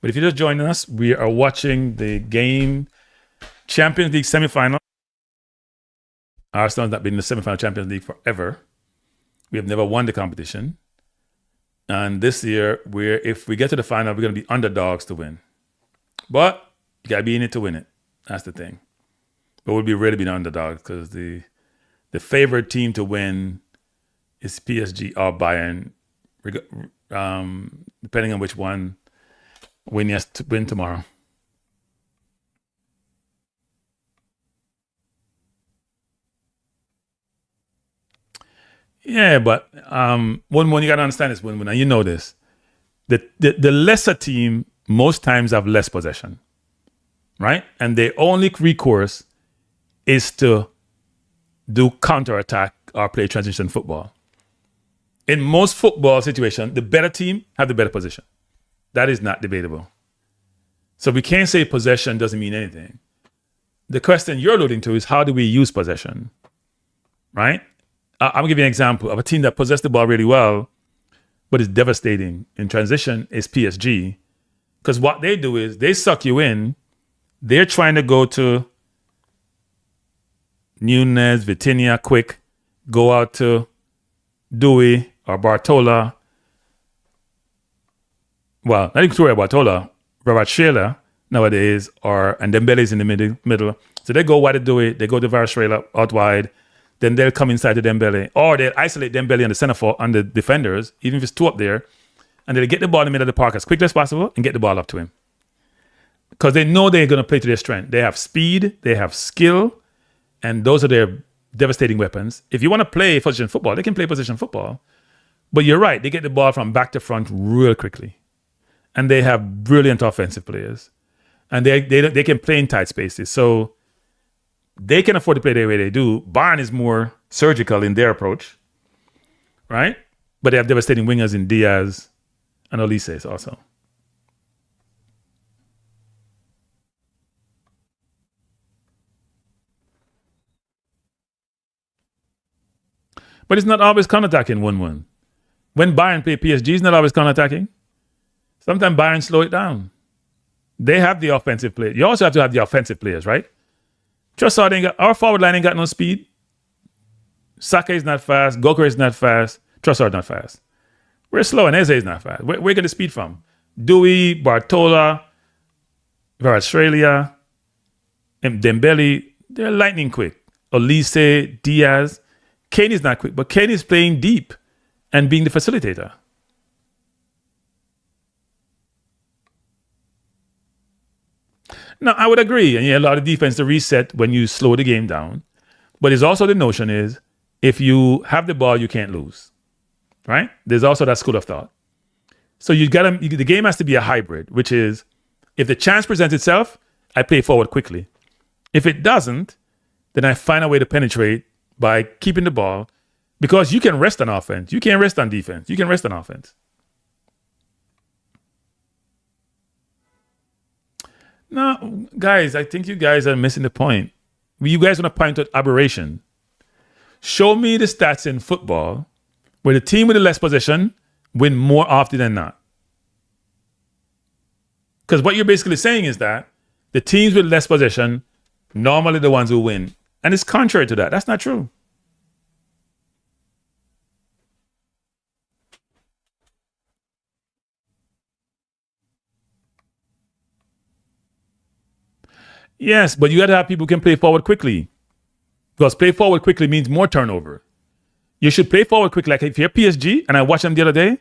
But if you're just joining us, we are watching the game Champions League semifinal. Arsenal's not been in the semifinal Champions League forever. We have never won the competition. And this year, if we get to the final, we're going to be underdogs to win. But you got to be in it to win it. That's the thing. But we'll be really being underdogs because the favorite team to win is PSG or Bayern, depending on which one win tomorrow. Yeah, but one you gotta understand is when you know this, the lesser team most times have less possession, right? And their only recourse is to do counterattack or play transition football. In most football situations, the better team have the better position. That is not debatable. So we can't say possession doesn't mean anything. The question you're alluding to is how do we use possession, right? I'm going to give you an example of a team that possessed the ball really well, but is devastating in transition is PSG. Because what they do is they suck you in. They're trying to go to Nunez, Vitinha, quick, go out to Dewey or Bartola. Well, not even to worry about Bartola, Robert Sheila nowadays, and Dembele's in the middle. So they go wide to Dewey, they go to Varashrela out wide, then they'll come inside to Dembele, or they'll isolate Dembele on the center on the defenders, even if it's two up there, and they'll get the ball in the middle of the park as quickly as possible and get the ball up to him. Because they know they're going to play to their strength. They have speed, they have skill, and those are their devastating weapons. If you want to play position football, they can play position football. But you're right, they get the ball from back to front real quickly. And they have brilliant offensive players. And they can play in tight spaces. So they can afford to play the way they do. Bayern is more surgical in their approach, right? But they have devastating wingers in Diaz and Olises also. But it's not always counterattacking 1-1. When Bayern play PSG, it's not always counterattacking. Sometimes Bayern slow it down. They have the offensive players. You also have to have the offensive players, right? Trossard our forward line ain't got no speed. Saka is not fast. Gokra is not fast. Trossard not fast. We're slow and Eze is not fast. Where get the speed from? Dewey, Bartola, Australia, and Dembele, they're lightning quick. Olise, Diaz. Kane is not quick, but Kane is playing deep and being the facilitator. No, I would agree. And you allow the defense to reset when you slow the game down. But there's also the notion is if you have the ball, you can't lose. Right? There's also that school of thought. So the game has to be a hybrid, which is if the chance presents itself, I play forward quickly. If it doesn't, then I find a way to penetrate by keeping the ball because you can rest on offense. You can't rest on defense. You can rest on offense. No, guys, I think you guys are missing the point. You guys want to point out aberration. Show me the stats in football where the team with the less possession win more often than not. Because what you're basically saying is that the teams with less possession normally the ones who win. And it's contrary to that. That's not true. Yes, but you got to have people who can play forward quickly. Because play forward quickly means more turnover. You should play forward quickly. Like if you're PSG, and I watched them the other day,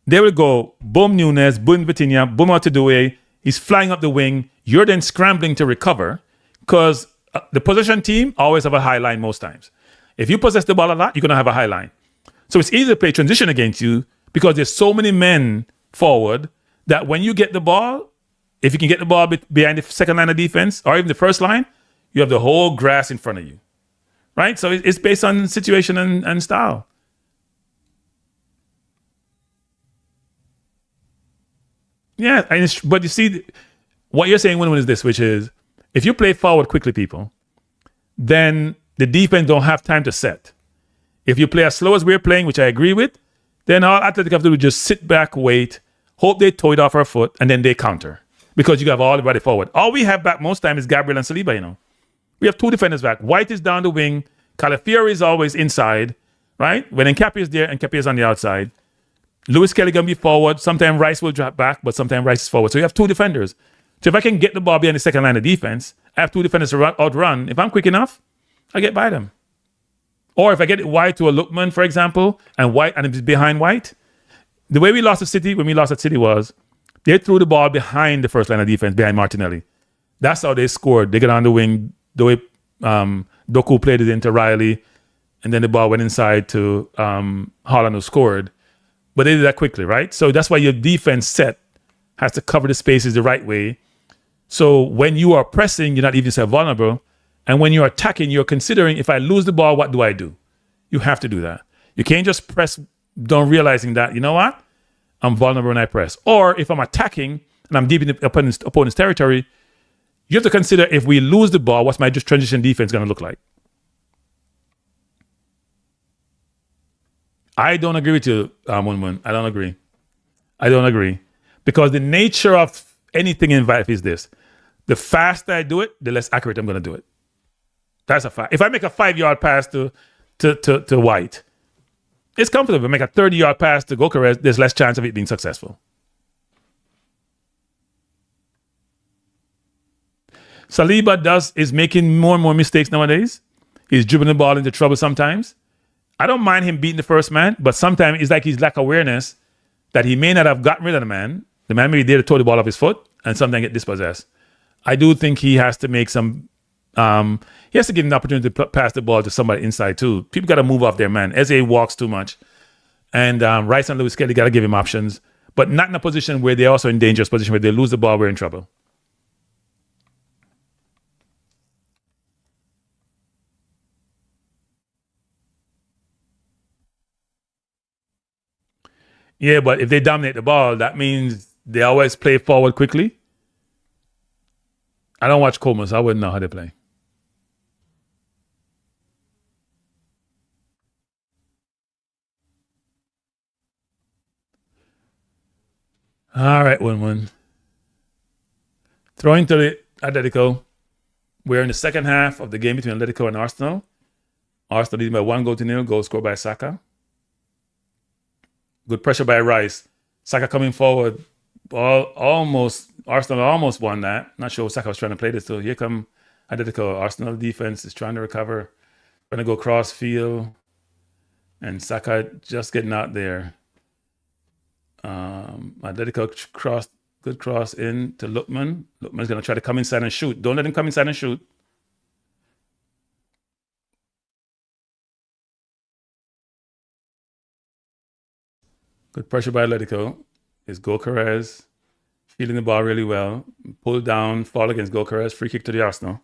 They will go boom Nunes, boom Vitinha, boom Altidue. He's flying up the wing. You're then scrambling to recover because the possession team always have a high line most times. If you possess the ball a lot, you're going to have a high line. So it's easy to play transition against you because there's so many men forward that when you get the ball, if you can get the ball behind the second line of defense or even the first line, you have the whole grass in front of you, right? So it's based on situation and style. Yeah, but you see, what you're saying, Win-Win, is this, which is if you play forward quickly, people, then the defense don't have time to set. If you play as slow as we're playing, which I agree with, then all Athletic have to do is just sit back, wait, hope they toe it off our foot, and then they counter. Because you have all everybody forward. All we have back most time is Gabriel and Saliba, you know. We have two defenders back. White is down the wing. Calafiori is always inside, right? When Nkapie is there, Nkapie is on the outside. Lewis Kelly going to be forward. Sometimes Rice will drop back, but sometimes Rice is forward. So you have two defenders. So if I can get the ball behind the second line of defense, I have two defenders to outrun. If I'm quick enough, I get by them. Or if I get it wide to a Lookman, for example, and it's behind White, the way we lost at City, when we lost at City was they threw the ball behind the first line of defense, behind Martinelli. That's how they scored. They got on the wing, the way Doku played it into Riley, and then the ball went inside to Haaland, who scored. But they did that quickly, right? So that's why your defense set has to cover the spaces the right way. So when you are pressing, you're not even so vulnerable. And when you're attacking, you're considering, if I lose the ball, what do I do? You have to do that. You can't just press, don't realizing that, you know what? I'm vulnerable when I press. Or if I'm attacking and I'm deep in the opponent's territory, you have to consider, if we lose the ball, what's my just transition defense going to look like? I don't agree with you, Win-Win. I don't agree. Because the nature of anything in life is this. The faster I do it, the less accurate I'm going to do it. That's a fact. If I make a 5-yard pass to White, it's comfortable. If I make a 30-yard pass to Gokares, there's less chance of it being successful. Saliba is making more and more mistakes nowadays. He's dribbling the ball into trouble sometimes. I don't mind him beating the first man, but sometimes it's like he's lack awareness that he may not have gotten rid of the man. The man may be there to throw the ball off his foot and sometimes get dispossessed. I do think he has to make some... he has to give him the opportunity to pass the ball to somebody inside too. People got to move off their man. Eze walks too much. And Rice and Lewis Kelly got to give him options, but not in a position where they're also in dangerous position where they lose the ball, we're in trouble. Yeah, but if they dominate the ball, that means they always play forward quickly. I don't watch Como, so I wouldn't know how they play. All right, 1-1. Throwing to the Atletico. We're in the second half of the game between Atletico and Arsenal. Arsenal leading by 1-0. Goal scored by Saka. Good pressure by Rice. Saka coming forward. Arsenal almost won that. Not sure what Saka was trying to play this. So here come Atletico. Arsenal defense is trying to recover. Trying to go cross field. And Saka just getting out there. Atletico good cross in to Lookman. Lookman's going to try to come inside and shoot. Don't let him come inside and shoot. Good pressure by Atletico. It's Gokares feeling the ball really well. Pull down, fall against Gokares. Free kick to the Arsenal.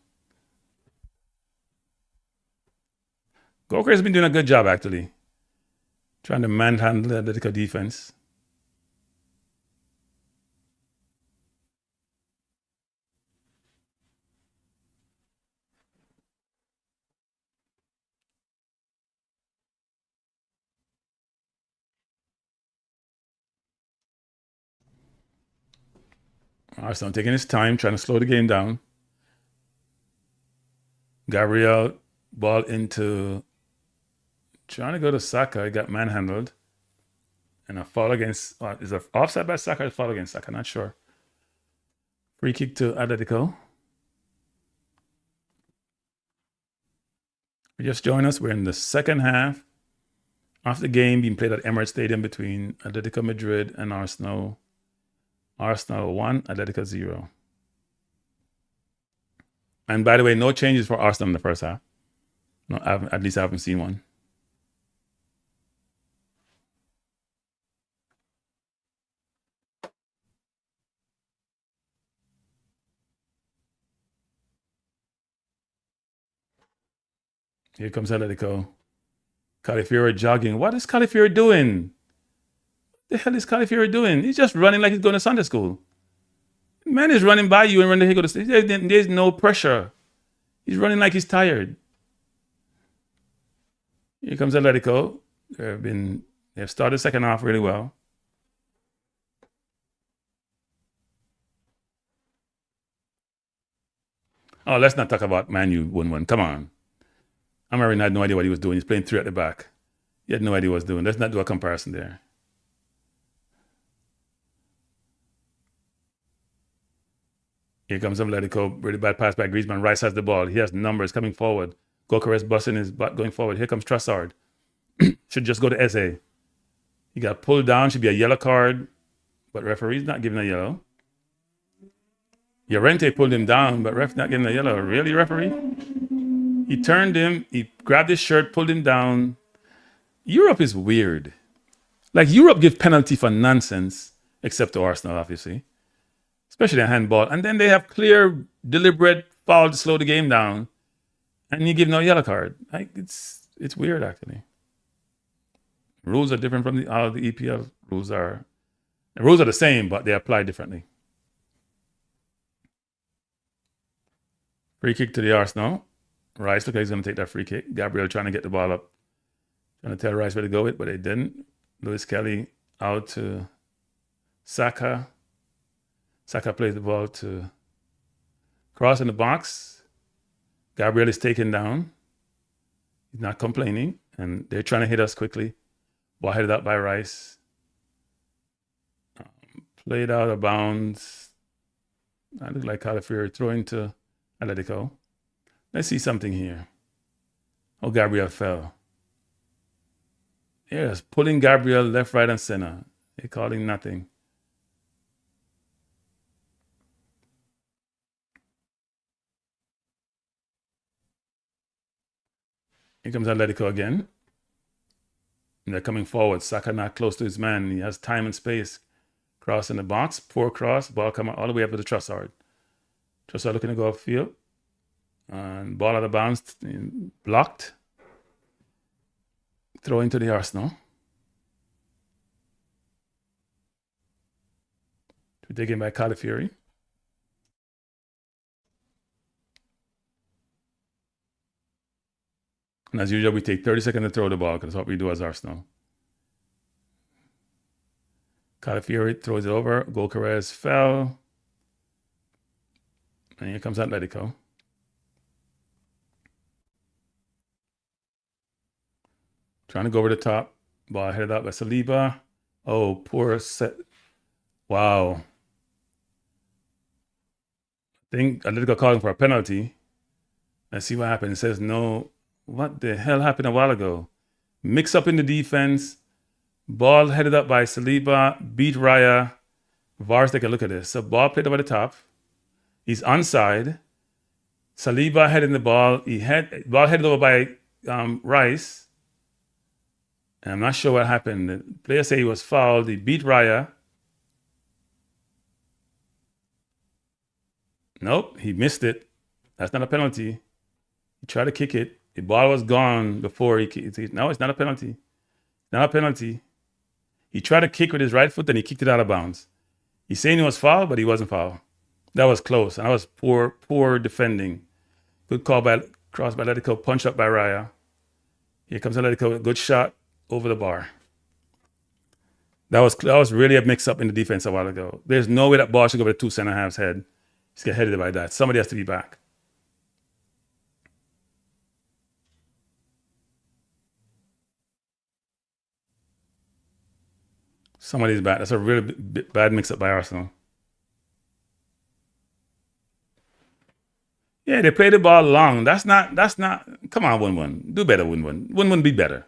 Gokares has been doing a good job, actually. Trying to manhandle the Atletico defense. Arsenal taking his time, trying to slow the game down. Gabriel, ball into... Trying to go to Saka. He got manhandled. And a fall against... is it offside by Saka or a fall against Saka? Not sure. Free kick to Atletico. You just joined us. We're in the second half. After the game being played at Emirates Stadium between Atletico Madrid and Arsenal, Arsenal 1, Atletico 0. And by the way, no changes for Arsenal in the first half. No, at least I haven't seen one. Here comes Atletico. Califiore jogging. What is Califiore doing? The hell is Califiore doing? He's just running like he's going to Sunday school. Man is running by you and running. He go to sleep. There's no pressure. He's running like he's tired. Here comes Atletico. They've started the second half really well. Oh, let's not talk about Man U 1-1. Come on. Amarin had no idea what he was doing. He's playing 3 at the back. He had no idea what he was doing. Let's not do a comparison there. Here comes Atletico. Really bad pass by Griezmann. Rice has the ball. He has numbers coming forward. Gokares busting his butt going forward. Here comes Trossard. Should just go to Eze. He got pulled down. Should be a yellow card. But referee's not giving a yellow. Llorente pulled him down, but ref not giving a yellow. Really, referee? He turned him. He grabbed his shirt, pulled him down. Europe is weird. Like, Europe give penalty for nonsense, except to Arsenal, obviously. Especially in handball. And then they have clear, deliberate foul to slow the game down. And you give no yellow card. Like, it's weird, actually. Rules are different from all the EPL rules are. The rules are the same, but they apply differently. Free kick to the Arsenal. Rice looks like he's going to take that free kick. Gabriel trying to get the ball up. Trying to tell Rice where to go with, but they didn't. Lewis Kelly out to Saka. Saka plays the ball to Cross in the box. Gabriel is taken down. He's not complaining. And they're trying to hit us quickly. Ball headed up by Rice. Played out of bounds. That looked like Califiore throwing to Atletico. Let's see something here. Oh, Gabriel fell. Yes, pulling Gabriel left, right, and center. They're calling nothing. Here comes Atletico again. And they're coming forward. Saka not close to his man. He has time and space. Cross in the box. Poor cross. Ball coming all the way up to the Trossard. Trossard looking to go upfield. And ball out of bounds. Blocked. Throw into the Arsenal. To be taken by Califiore. And as usual, we take 30 seconds to throw the ball because that's what we do as Arsenal. Califiore throws it over. Gokares fell. And here comes Atletico. Trying to go over the top. Ball headed out by Saliba. Oh, poor set. Wow. I think Atletico calling for a penalty. Let's see what happens. It says no. What the hell happened a while ago? Mix up in the defense. Ball headed up by Saliba. Beat Raya. VAR's take a look at this. So ball played over the top. He's onside. Saliba heading the ball. Ball headed over by Rice. And I'm not sure what happened. The player say he was fouled. He beat Raya. Nope, he missed it. That's not a penalty. He tried to kick it. The ball was gone before he kicked it. No, it's not a penalty. Not a penalty. He tried to kick with his right foot and he kicked it out of bounds. He's saying he was fouled, but he wasn't fouled. That was close. And that was poor defending. Good call by cross by Atletico, punch up by Raya. Here comes Atletico, good shot over the bar. That was really a mix-up in the defense a while ago. There's no way that ball should go over the two center-halves' head. Just get headed by that. Somebody has to be back. Somebody's back. That's a really bad mix-up by Arsenal. Yeah, they play the ball long. That's not. Come on, 1-1. Do better, 1-1. 1-1 be better.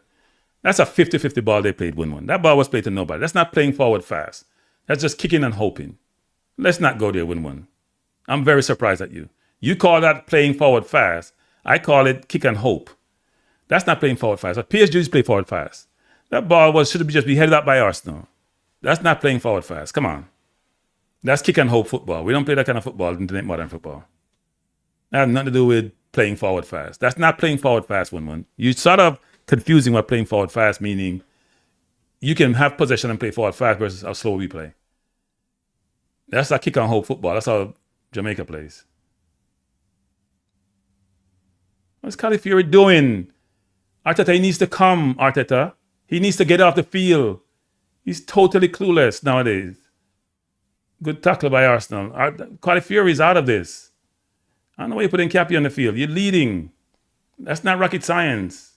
That's a 50-50 ball they played 1-1. That ball was played to nobody. That's not playing forward fast. That's just kicking and hoping. Let's not go there 1-1. I'm very surprised at you. You call that playing forward fast. I call it kick and hope. That's not playing forward fast. But PSG just play forward fast. That ball should just be headed up by Arsenal. That's not playing forward fast. Come on. That's kick and hope football. We don't play that kind of football in modern football. That has nothing to do with playing forward fast. That's not playing forward fast 1-1. You sort of confusing what playing forward fast meaning. You can have possession and play forward fast versus how slow we play. That's like kick and hope football. That's how Jamaica plays. What's Calafiori doing? Arteta, he needs to come, Arteta. He needs to get off the field. He's totally clueless nowadays. Good tackle by Arsenal. Calafiori is out of this. I don't know why you're putting Cappy on the field. You're leading. That's not rocket science.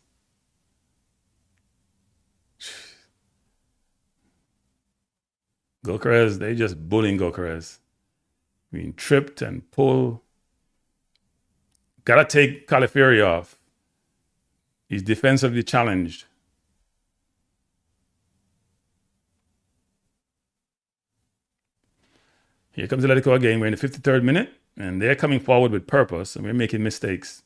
Gokeres, they just bullying Gokeres. Being tripped and pulled. Gotta take Calafiori off. He's defensively challenged. Here comes Atletico again. We're in the 53rd minute, and they're coming forward with purpose, and we're making mistakes.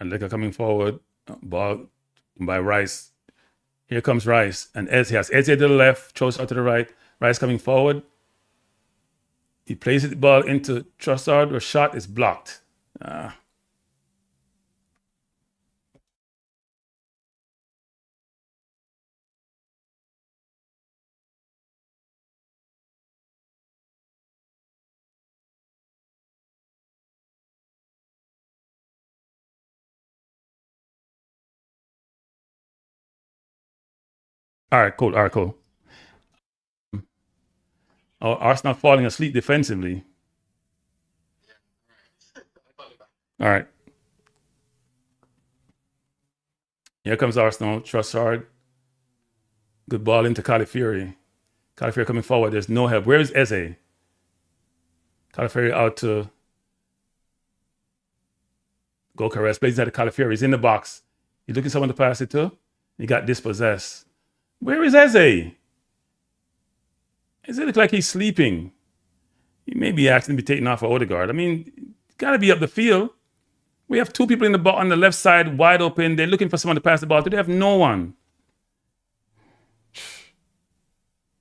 Atletico coming forward, ball by Rice. Here comes Rice, and Eze has Eze to the left, Trossard to the right. Rice coming forward. He places the ball into Trossard. The shot is blocked. All right, cool. All right, cool. Oh, Arsenal falling asleep defensively. All right. Here comes Arsenal. Trossard. Good ball into Calafiori. Calafiori coming forward. There's no help. Where is Eze? Calafiori out to Gokeres. Plays at Calafiori. He's in the box. He's looking for someone to pass it to. He got dispossessed. Where is Eze? Eze looks like he's sleeping. He may be asking to be taken off for Odegaard. I mean, got to be up the field. We have two people in the on the left side wide open. They're looking for someone to pass the ball to. They have no one.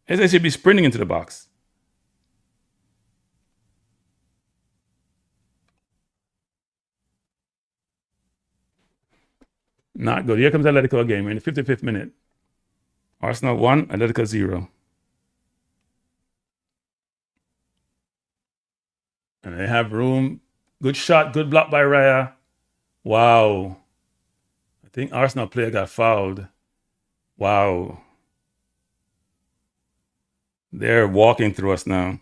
Eze should be sprinting into the box. Not good. Here comes Atletico again. We're in the 55th minute. Arsenal 1, Atletico 0. And they have room. Good shot, good block by Raya. Wow. I think Arsenal player got fouled. Wow. They're walking through us now.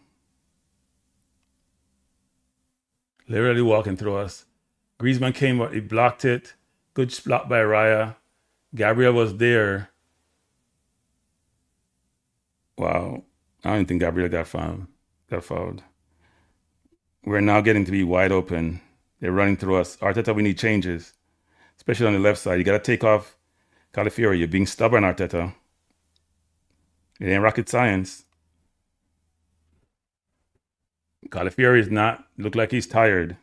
Literally walking through us. Griezmann came, he blocked it. Good block by Raya. Gabriel was there. Wow. I don't think Gabriel got fouled. We're now getting to be wide open. They're running through us. Arteta, we need changes, especially on the left side. You got to take off Calafiori. You're being stubborn, Arteta. It ain't rocket science. Calafiori is not, look like he's tired.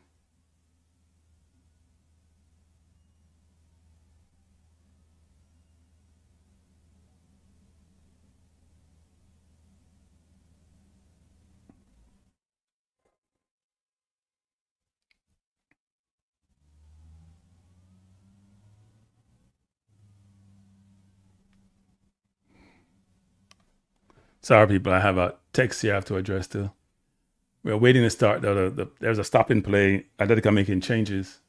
Sorry, people. I have a text here I have to address too. We're waiting to start. There's a stop in play. Atletico making changes.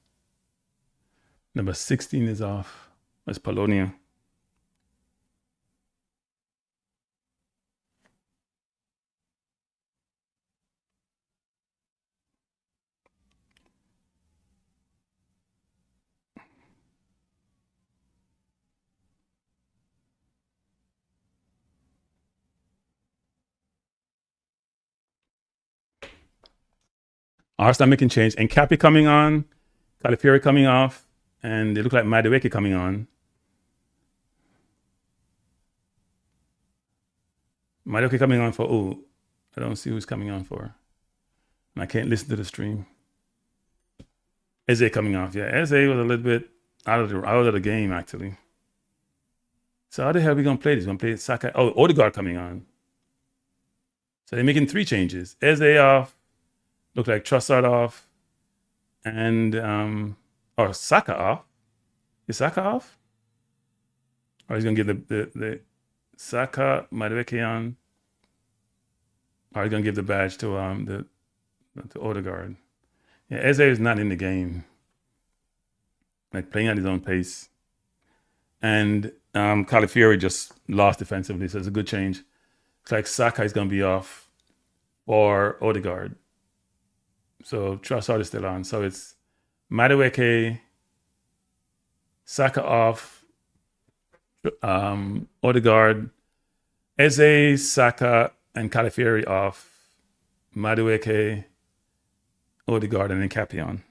Number 16 is off. That's Polonia. Arsenal making change. And Cappy coming on, Calafiori coming off, and it looked like Madueke coming on. Madueke coming on for who? I don't see who's coming on for. And I can't listen to the stream. Eze coming off. Yeah, Eze was a little bit out of the game, actually. So how the hell are we going to play this? We're going to play Saka. Oh, Odegaard coming on. So they're making 3 changes. Eze off. Look like Trossard off. And, or Saka off. Is Saka off? Or he's going to give the Saka, Madueke on. Or he's going to give the badge to Odegaard. Yeah, Eze is not in the game. Like playing at his own pace. And Calafiori just lost defensively, so it's a good change. It's like Saka is going to be off for Odegaard. So Trossard is still on. So it's Madueke, Saka off, Odegaard, Eze, Saka, and Calafiori off, Madueke, Odegaard, and then Cappy on.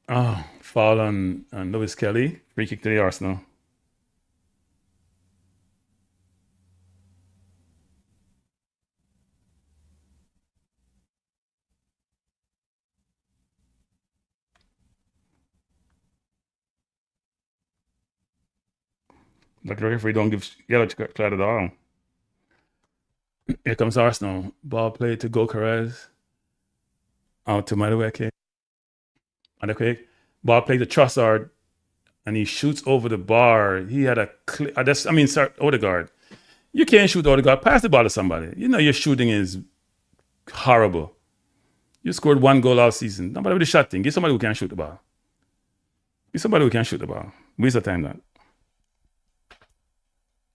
Oh, foul on Lewis Kelly. Free kick to the Arsenal. Like the referee don't give yellow card at all. Here comes Arsenal. Ball played to Gokares. Out to Madueke. Ball played to Trossard. And he shoots over the bar. He had a Odegaard. You can't shoot Odegaard. Pass the ball to somebody. You know your shooting is horrible. You scored 1 goal all season. Nobody with a shot thing. Get somebody who can shoot the ball. Get somebody who can shoot the ball. Waste of time that.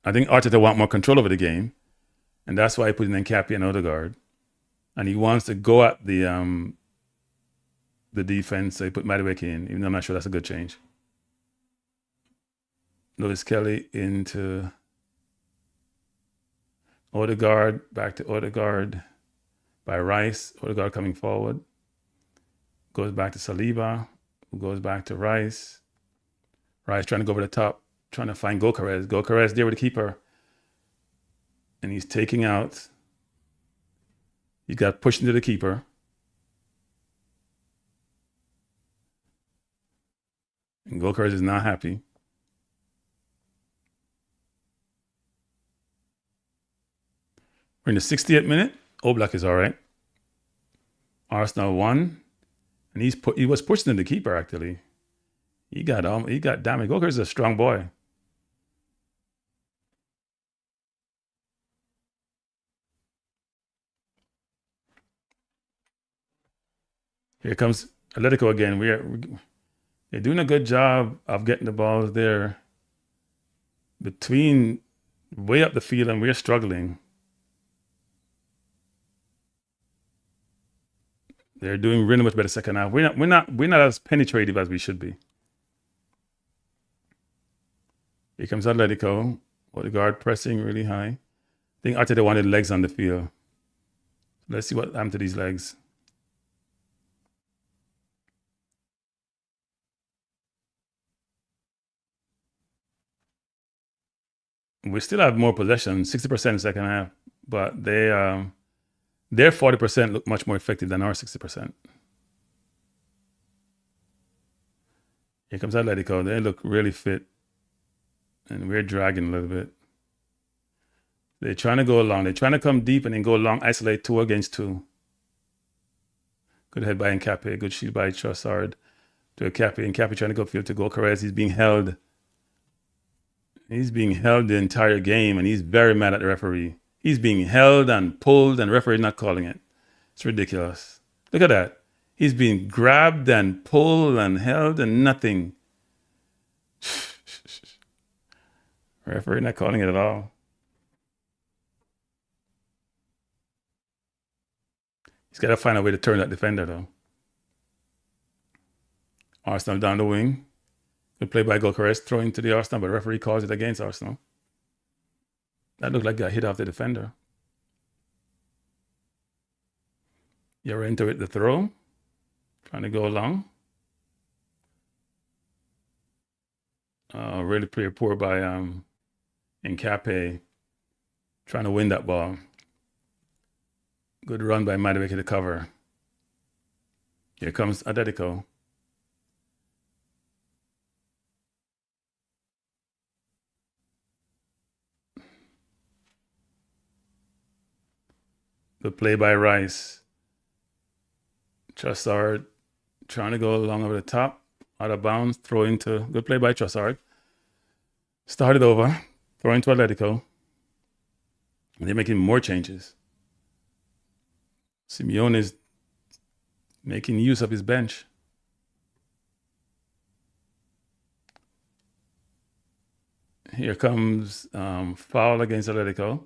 I think Arteta want more control over the game. And that's why he put in Nkapie and Odegaard. And he wants to go at the defense, so he put Madueke in, even though I'm not sure that's a good change. Lewis Kelly into Odegaard, back to Odegaard by Rice. Odegaard coming forward. Goes back to Saliba, who goes back to Rice. Rice trying to go over the top, trying to find Gokares. Gokares there with the keeper. And he's taking out. He got pushed into the keeper. And Gokares is not happy. We're in the 60th minute. Oblak is all right. Arsenal won. And he was pushed into the keeper, actually. He got damaged. Gokares is a strong boy. Here comes Atletico again. They're doing a good job of getting the balls there between way up the field, and we're struggling. They're doing really much better second half. We're not as penetrative as we should be. Here comes Atletico. Odegaard pressing really high. I think Arteta wanted legs on the field. Let's see what happened to these legs. We still have more possession, 60% second half, but their 40% look much more effective than our 60%. Here comes Atletico. They look really fit, and we're dragging a little bit. They're trying to go long. They're trying to come deep and then go long, isolate 2 against 2. Good head by Nkapie. Good shield by Trossard to Nkapie. Nkapie trying to go field to Gokares. He's being held. He's being held the entire game, and he's very mad at the referee. He's being held and pulled, and the referee is not calling it. It's ridiculous. Look at that. He's being grabbed and pulled and held and nothing. Referee not calling it at all. He's got to find a way to turn that defender, though. Arsenal down the wing. Good play by Gyökeres, throwing to the Arsenal, but the referee calls it against Arsenal. That looked like a hit off the defender. You're into it, the throw. Trying to go long. Really pretty poor by Nkape. Trying to win that ball. Good run by Madueke to cover. Here comes Atletico. Good play by Rice. Trossard trying to go along over the top. Out of bounds. Throw into. Good play by Trossard. Started over. Throw into Atletico. And they're making more changes. Simeone is making use of his bench. Here comes foul against Atletico.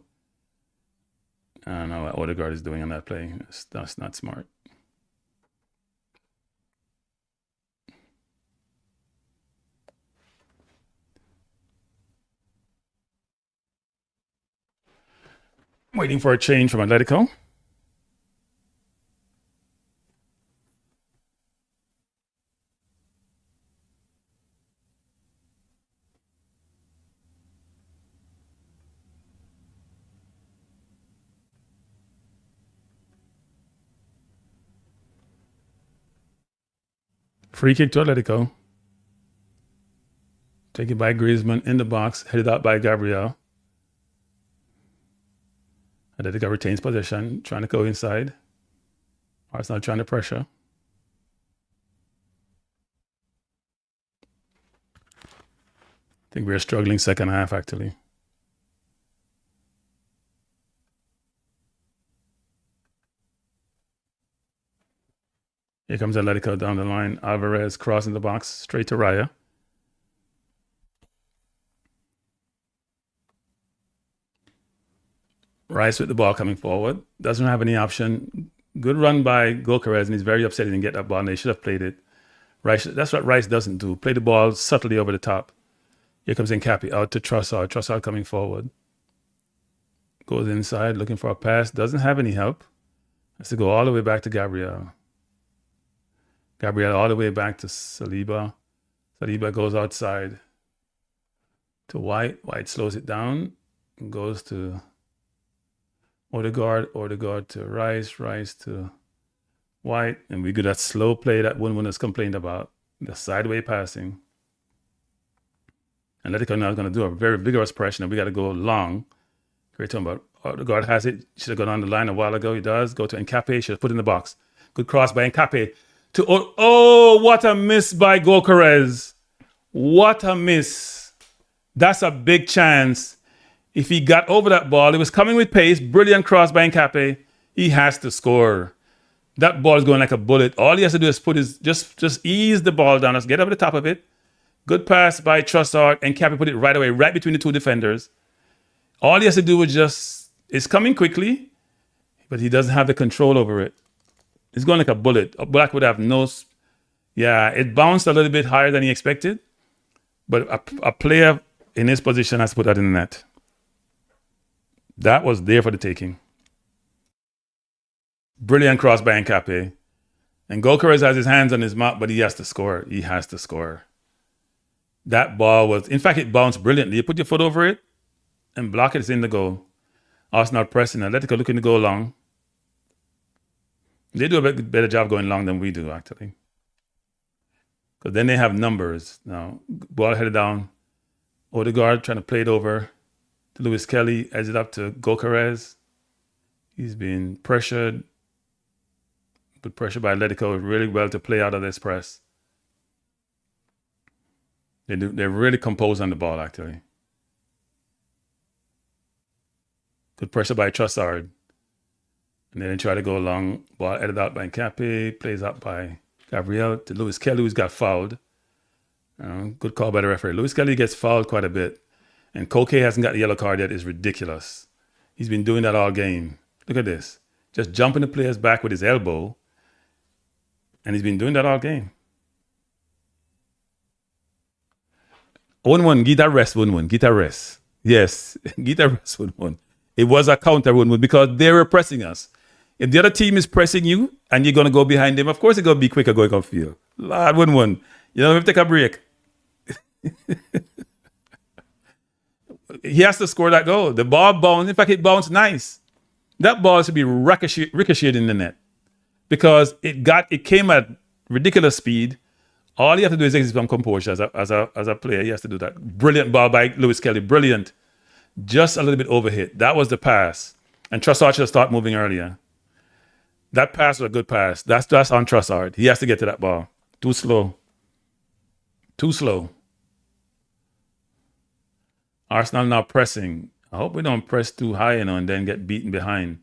I don't know what Odegaard is doing on that play. That's not smart. Waiting for a change from Atletico. Free kick to Atletico. Taken by Griezmann in the box, headed out by Gabriel. Atletico retains possession, trying to go inside. Arsenal trying to pressure. I think we're struggling second half, actually. Here comes Atletico down the line. Alvarez crossing the box, straight to Raya. Rice with the ball coming forward. Doesn't have any option. Good run by Gyökeres, and he's very upset he didn't get that ball, and they should have played it. Rice, that's what Rice doesn't do. Play the ball subtly over the top. Here comes Nkape out to Trossard. Trossard coming forward. Goes inside, looking for a pass. Doesn't have any help. Has to go all the way back to Gabriel. Gabriel all the way back to Saliba. Saliba goes outside to White. White slows it down and goes to Odegaard. Odegaard to Rice. Rice to White. And we get that slow play that one has complained about. The sideway passing. Atletico now is going to do a very vigorous pressure, and we got to go long. Great talking about Odegaard has it. Should have gone on the line a while ago. He does. Go to Nkape. Should have put it in the box. Good cross by Nkape. What a miss by Gyökeres. What a miss. That's a big chance. If he got over that ball, it was coming with pace. Brilliant cross by Nkape. He has to score. That ball is going like a bullet. All he has to do is put his, just ease the ball down. Let's get over the top of it. Good pass by Trossard. Nkape put it right away, right between the two defenders. All he has to do is it's coming quickly, but he doesn't have the control over it. It's going like a bullet. Black would have no... Yeah, it bounced a little bit higher than he expected. But a player in his position has to put that in the net. That was there for the taking. Brilliant cross by Nkape. And Gyökeres has his hands on his mouth, but he has to score. He has to score. That ball was... In fact, it bounced brilliantly. You put your foot over it and block it. It's in the goal. Arsenal pressing. Atletico looking to go long. They do a better job going long than we do, actually. Because then they have numbers. Now, ball headed down. Odegaard trying to play it over to Lewis Kelly. Edge it up to Gyökeres. He's being pressured. Good pressure by Atletico. Really well to play out of this press. They're really composed on the ball, actually. Good pressure by Trossard. And then they try to go long. Ball headed out by Nkape. Plays out by Gabriel to Lewis Kelly, who's got fouled. Good call by the referee. Lewis Kelly gets fouled quite a bit. And Koke hasn't got the yellow card yet. It's ridiculous. He's been doing that all game. Look at this. Just jumping the player's back with his elbow. And he's been doing that all game. 1-1, get a rest, 1-1, get a rest. Yes, get a rest, 1-1. It was a counter 1-1 because they were pressing us. If the other team is pressing you and you're going to go behind them, of course it's going to be quicker going upfield. Lord, 1-1. You know, we have to take a break. He has to score that goal. The ball bounced. In fact, it bounced nice. That ball should be ricocheted in the net because it came at ridiculous speed. All you have to do is exit from composure as a player. He has to do that. Brilliant ball by Lewis Kelly. Brilliant. Just a little bit overhit. That was the pass. And Trossard should start moving earlier. That pass was a good pass. That's on Trossard. He has to get to that ball. Too slow. Too slow. Arsenal now pressing. I hope we don't press too high, and then get beaten behind.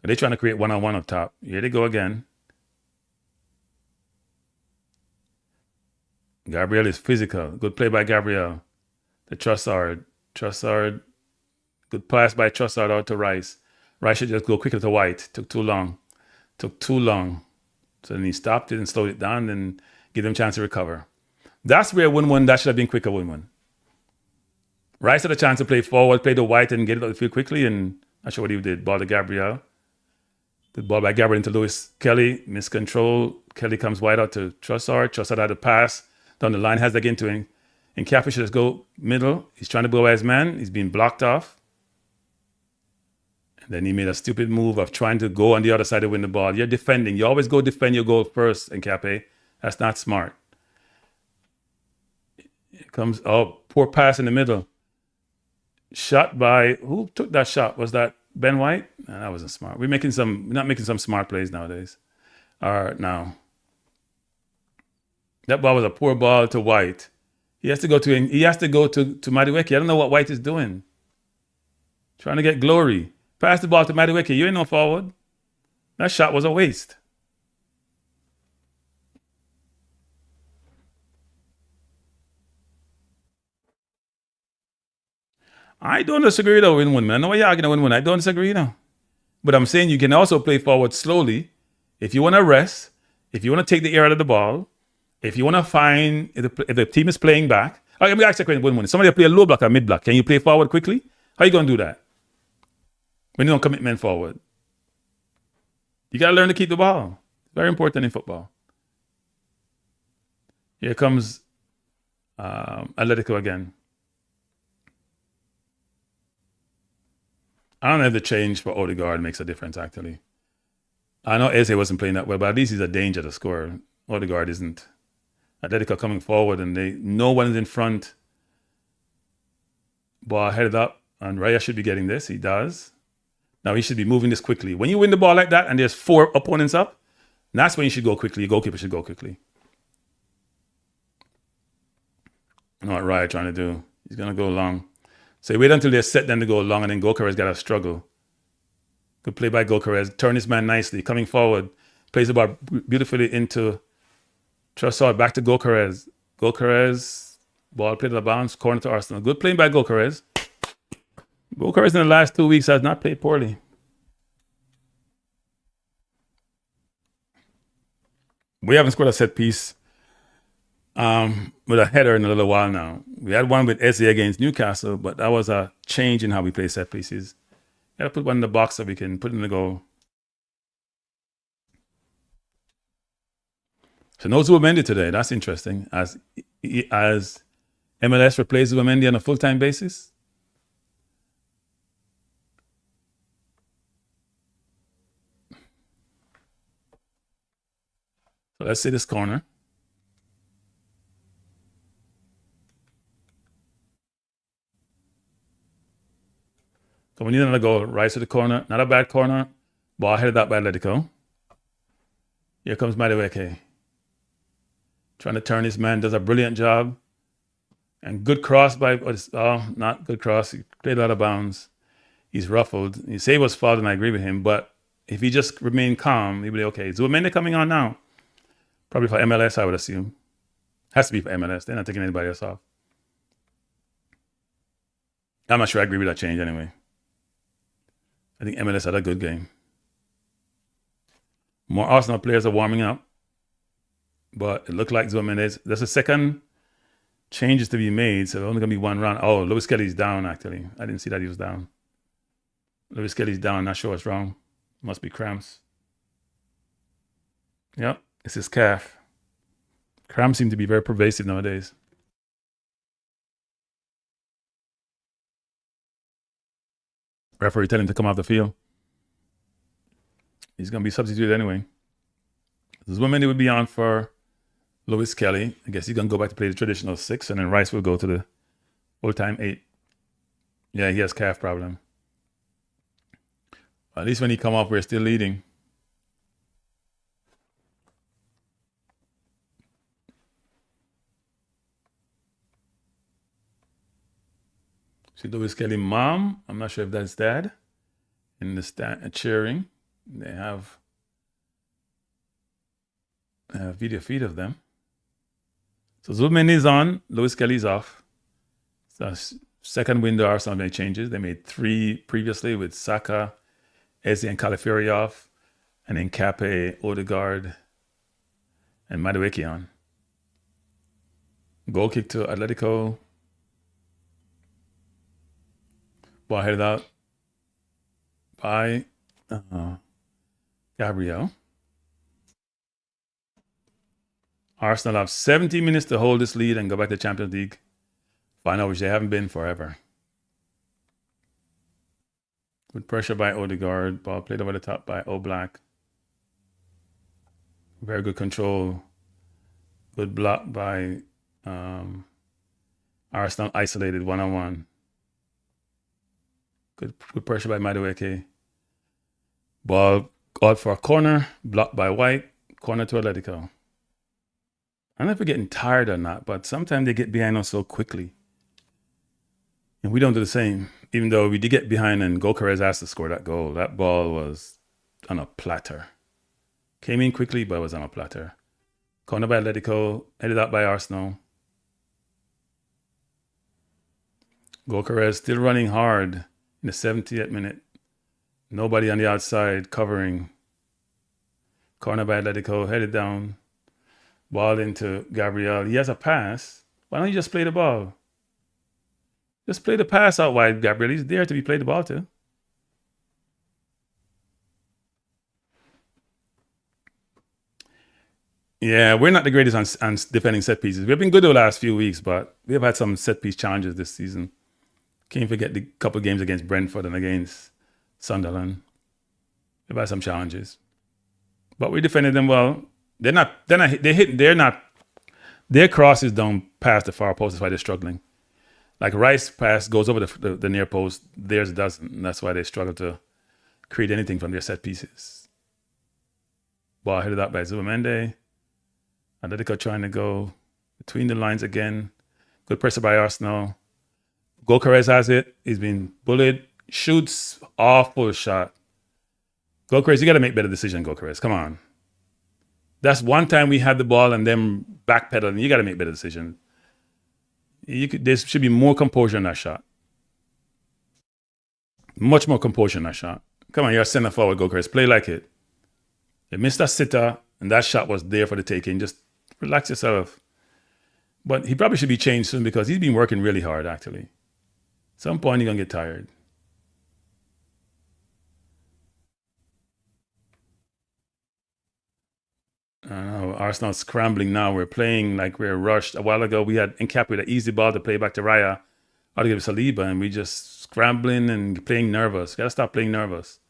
They're trying to create one-on-one up top. Here they go again. Gabriel is physical. Good play by Gabriel. The Trossard. Good pass by Trossard out to Rice. Rice should just go quicker to White. Took too long. So then he stopped it and slowed it down and give them a chance to recover. That's where 1-1, that should have been quicker 1-1. Rice had a chance to play forward, play to White and get it out the field quickly, and not sure what he did. Ball to Gabriel. Good ball by Gabriel into Lewis Kelly. Miscontrol. Kelly comes wide out to Trossard. Trossard had a pass down the line, has again to him. And Cappy should just go middle. He's trying to blow by his man. He's being blocked off. And then he made a stupid move of trying to go on the other side to win the ball. You're defending. You always go defend your goal first, and Cappy. That's not smart. It comes, poor pass in the middle. Shot by, who took that shot? Was that Ben White? No, that wasn't smart. We're not making some smart plays nowadays. Now. That ball was a poor ball to White. He has to go to Madueke. I don't know what White is doing. Trying to get glory. Pass the ball to Madueke. You ain't no forward. That shot was a waste. I don't disagree though, win-win, man. I know why you're arguing win-win. I don't disagree now. But I'm saying you can also play forward slowly. If you want to rest, if you want to take the air out of the ball, if you want to find if the team is playing back. Let me ask you a question, win-win. Somebody play a low block or mid block. Can you play forward quickly? How are you going to do that? When you don't commit men forward. You got to learn to keep the ball. Very important in football. Here comes Atletico again. I don't know if the change for Odegaard makes a difference, actually. I know Eze wasn't playing that well, but at least he's a danger to score. Odegaard isn't. Atletico coming forward, and no one is in front. Ball headed up, and Raya should be getting this. He does. Now he should be moving this quickly. When you win the ball like that, and there's 4 opponents up, that's when you should go quickly. Your goalkeeper should go quickly. I know what Raya trying to do. He's going to go long. So you wait until they're set then to go long, and then Gokares got to struggle. Good play by Gokares. Turn his man nicely. Coming forward. Plays the ball beautifully into Trossard. Back to Gokares. Gokares. Ball played to the bounce. Corner to Arsenal. Good play by Gokares. Gokares in the last 2 weeks has not played poorly. We haven't scored a set piece with a header in a little while now. We had one with Eze against Newcastle, but that was a change in how we play set pieces. Got to put one in the box so we can put it in the goal. So no Zubimendi today. That's interesting. As MLS replaces Zubimendi on a full-time basis. So let's see this corner. So we need another goal. Right to the corner. Not a bad corner. Ball headed up by Atletico. Here comes Madueke. Trying to turn his man. Does a brilliant job. And good cross by... not good cross. He played out of bounds. He's ruffled. You say it was fouled, and I agree with him. But if he just remained calm, he'd be okay. Zubimendi coming on now. Probably for MLS, I would assume. Has to be for MLS. They're not taking anybody else off. I'm not sure I agree with that change anyway. I think MLS had a good game. More Arsenal players are warming up. But it looked like Zubimendi. That's the second changes to be made, so there's only going to be one round. Oh, Lewis Kelly's down, actually. I didn't see that he was down. Lewis Kelly's down. Not sure what's wrong. Must be cramps. Yep, it's his calf. Cramps seem to be very pervasive nowadays. Referee tell him to come off the field. He's going to be substituted anyway. There's 1 minute would be on for Lewis Kelly. I guess he's going to go back to play the traditional 6, and then Rice will go to the full-time 8. Yeah, he has calf problem. At least when he come off, we're still leading. See Lewis Kelly mom. I'm not sure if that's dad. In the stand cheering. They have a video feed of them. So Zubin is on. Lewis Kelly's off. So second window Arsenal made changes. They made 3 previously with Saka, Eze, and Calafiori off, and then Cape, Odegaard, and Madueke on. Goal kick to Atletico. Ball headed out by Gabriel. Arsenal have 70 minutes to hold this lead and go back to Champions League final, which they haven't been forever. Good pressure by Odegaard. Ball played over the top by Oblak. Very good control. Good block by Arsenal, isolated one-on-one. Good pressure by Madueke. Ball out for a corner, blocked by White. Corner to Atletico. I don't know if we're getting tired or not, but sometimes they get behind us so quickly. And we don't do the same. Even though we did get behind and Gokares asked to score that goal. That ball was on a platter. Came in quickly, but it was on a platter. Corner by Atletico, headed out by Arsenal. Gokares still running hard in the 70th minute. Nobody on the outside covering. Corner by Atletico, headed down. Ball into Gabriel. He has a pass. Why don't you just play the ball? Just play the pass out wide, Gabriel. He's there to be played the ball to. Yeah, we're not the greatest on defending set pieces. We've been good the last few weeks, but we've had some set piece challenges this season. Can't forget the couple of games against Brentford and against Sunderland. We've had some challenges, but we defended them well. Their crosses don't pass the far post. That's why they're struggling. Like Rice pass goes over the near post. Theirs doesn't. And that's why they struggle to create anything from their set pieces. Ball headed up by Zubamende. Atletico trying to go between the lines again. Good pressure by Arsenal. Gokares has it. He's been bullied. Shoots. Awful shot. Gokares, you got to make better decisions, Gokares. Come on. That's one time we had the ball and then backpedaling. You got to make better decisions. There should be more composure in that shot. Much more composure in that shot. Come on, you're a center forward, Gokares. Play like it. You missed a sitter, and that shot was there for the taking. Just relax yourself. But he probably should be changed soon because he's been working really hard, actually. At some point, you're going to get tired. I know, Arsenal scrambling now. We're playing like we're rushed. A while ago, we had Nkap with an easy ball to play back to Raya. I'll give Saliba, and we just scrambling and playing nervous. Got to stop playing nervous.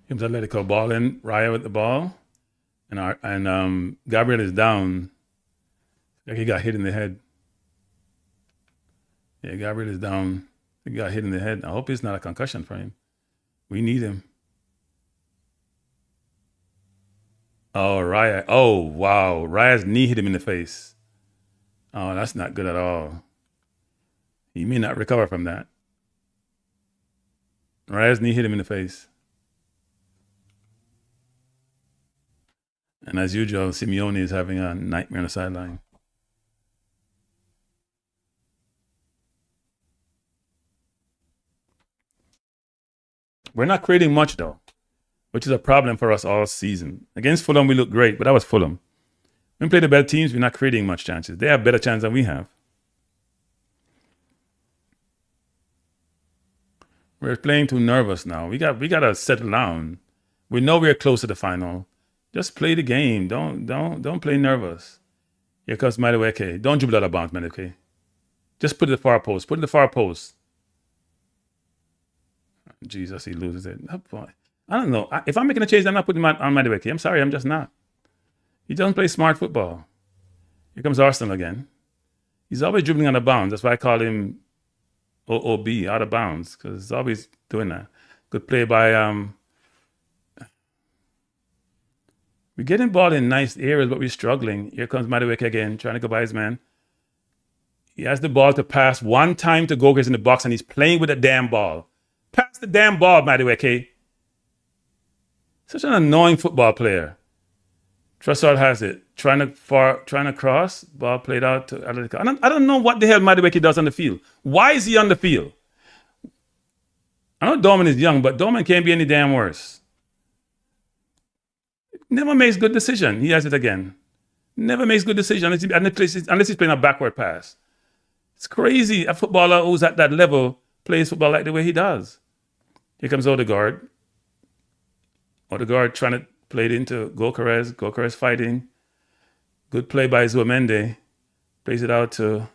Comes Atletico ball in. Raya with the ball. And Gabriel is down. Like he got hit in the head. Yeah, Gabriel is down. He got hit in the head. I hope it's not a concussion for him. We need him. Oh, Raya. Oh, wow. Raya's knee hit him in the face. Oh, that's not good at all. He may not recover from that. Raya's knee hit him in the face. And as usual, Simeone is having a nightmare on the sideline. We're not creating much though, which is a problem for us all season. Against Fulham, we look great, but that was Fulham. When we play the better teams, we're not creating much chances. They have better chance than we have. We're playing too nervous now. We got to settle down. We know we're close to the final. Just play the game. Don't play nervous. Here comes Madueke. Don't dribble out of bounds, Madueke. Just put it at the far post. Put it at the far post. Jesus, he loses it. Oh, boy. I don't know. If I'm making a change, I'm not putting him on Madueke. I'm sorry, I'm just not. He doesn't play smart football. Here comes Arsenal again. He's always dribbling out of bounds. That's why I call him OOB, out of bounds, because he's always doing that. Good play by we're getting ball in nice areas, but we're struggling. Here comes Madueke again, trying to go by his man. He has the ball to pass one time to Gokers in the box, and he's playing with the damn ball. Pass the damn ball, Madueke. Such an annoying football player. Trossard has it. Trying to cross. Ball played out to Atlético. I don't know what the hell Madueke does on the field. Why is he on the field? I know Dorman is young, but Dorman can't be any damn worse. Never makes good decision. He has it again. Never makes good decision unless he's playing a backward pass. It's crazy. A footballer who's at that level plays football like the way he does. Here comes Odegaard. Odegaard trying to play it into Gokeres. Gokeres fighting. Good play by Zuamende. Plays it out to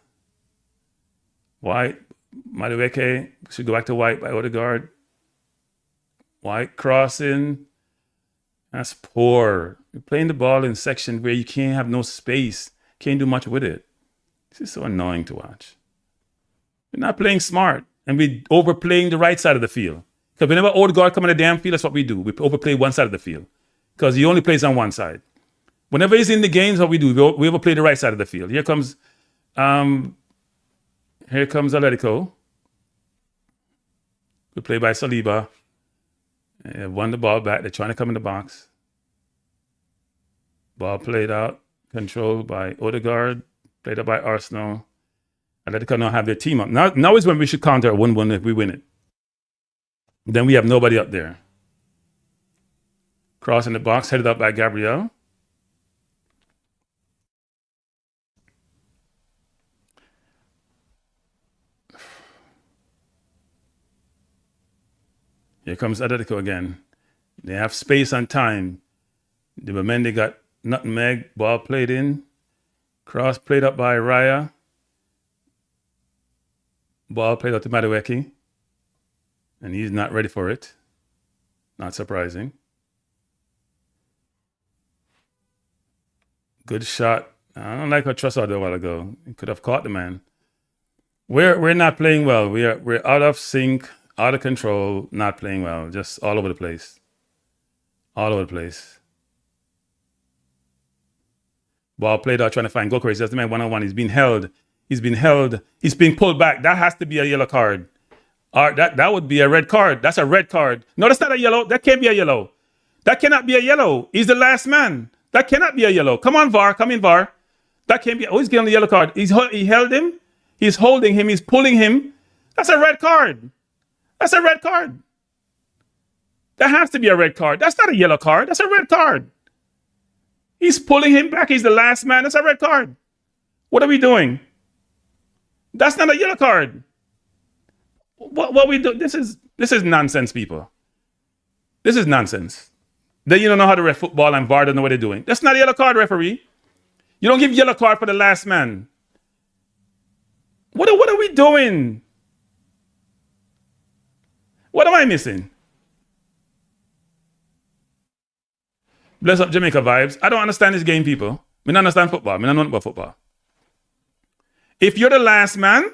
White. Madueke should go back to White by Odegaard. White crossing. That's poor. You're playing the ball in section where you can't have no space. Can't do much with it. This is so annoying to watch. We're not playing smart. And we're overplaying the right side of the field. Because whenever Odegaard come in the damn field, that's what we do. We overplay one side of the field. Because he only plays on one side. Whenever he's in the games, what we do, we overplay the right side of the field. Here comes Atletico. Good play by Saliba. Won the ball back. They're trying to come in the box. Ball played out. Controlled by Odegaard. Played out by Arsenal. Atletico now have their team up. Now is when we should counter a 1-1 if we win it. Then we have nobody up there. Cross in the box, headed up by Gabriel. Here comes Atletico again. They have space and time. The Zuamende got nutmeg, ball played in. Cross played up by Raya. Ball played out to Madueke. And he's not ready for it. Not surprising. Good shot. I don't like what Trossard did a while ago. He could have caught the man. We're not playing well. We're out of sync, out of control, not playing well. Just all over the place. All over the place. Ball played out trying to find Gokeres. That's the man one-on-one. He's being held. He's being pulled back. That has to be a yellow card. That would be a red card. That's a red card. No, that's not a yellow. That can't be a yellow. That cannot be a yellow. He's the last man. That cannot be a yellow. Come on, VAR. Come in, VAR. That can't be. Oh, he's getting the yellow card. He held him. He's holding him. He's pulling him. That's a red card. That's a red card. That has to be a red card. That's not a yellow card. That's a red card. He's pulling him back. He's the last man. That's a red card. What are we doing? That's not a yellow card. What we do? This is nonsense, people. This is nonsense. Then you don't know how to ref football and VAR don't know what they're doing. That's not a yellow card, referee. You don't give yellow card for the last man. What are we doing? What am I missing? Bless up Jamaica vibes. I don't understand this game, people. I don't understand football. I don't know about football. If you're the last man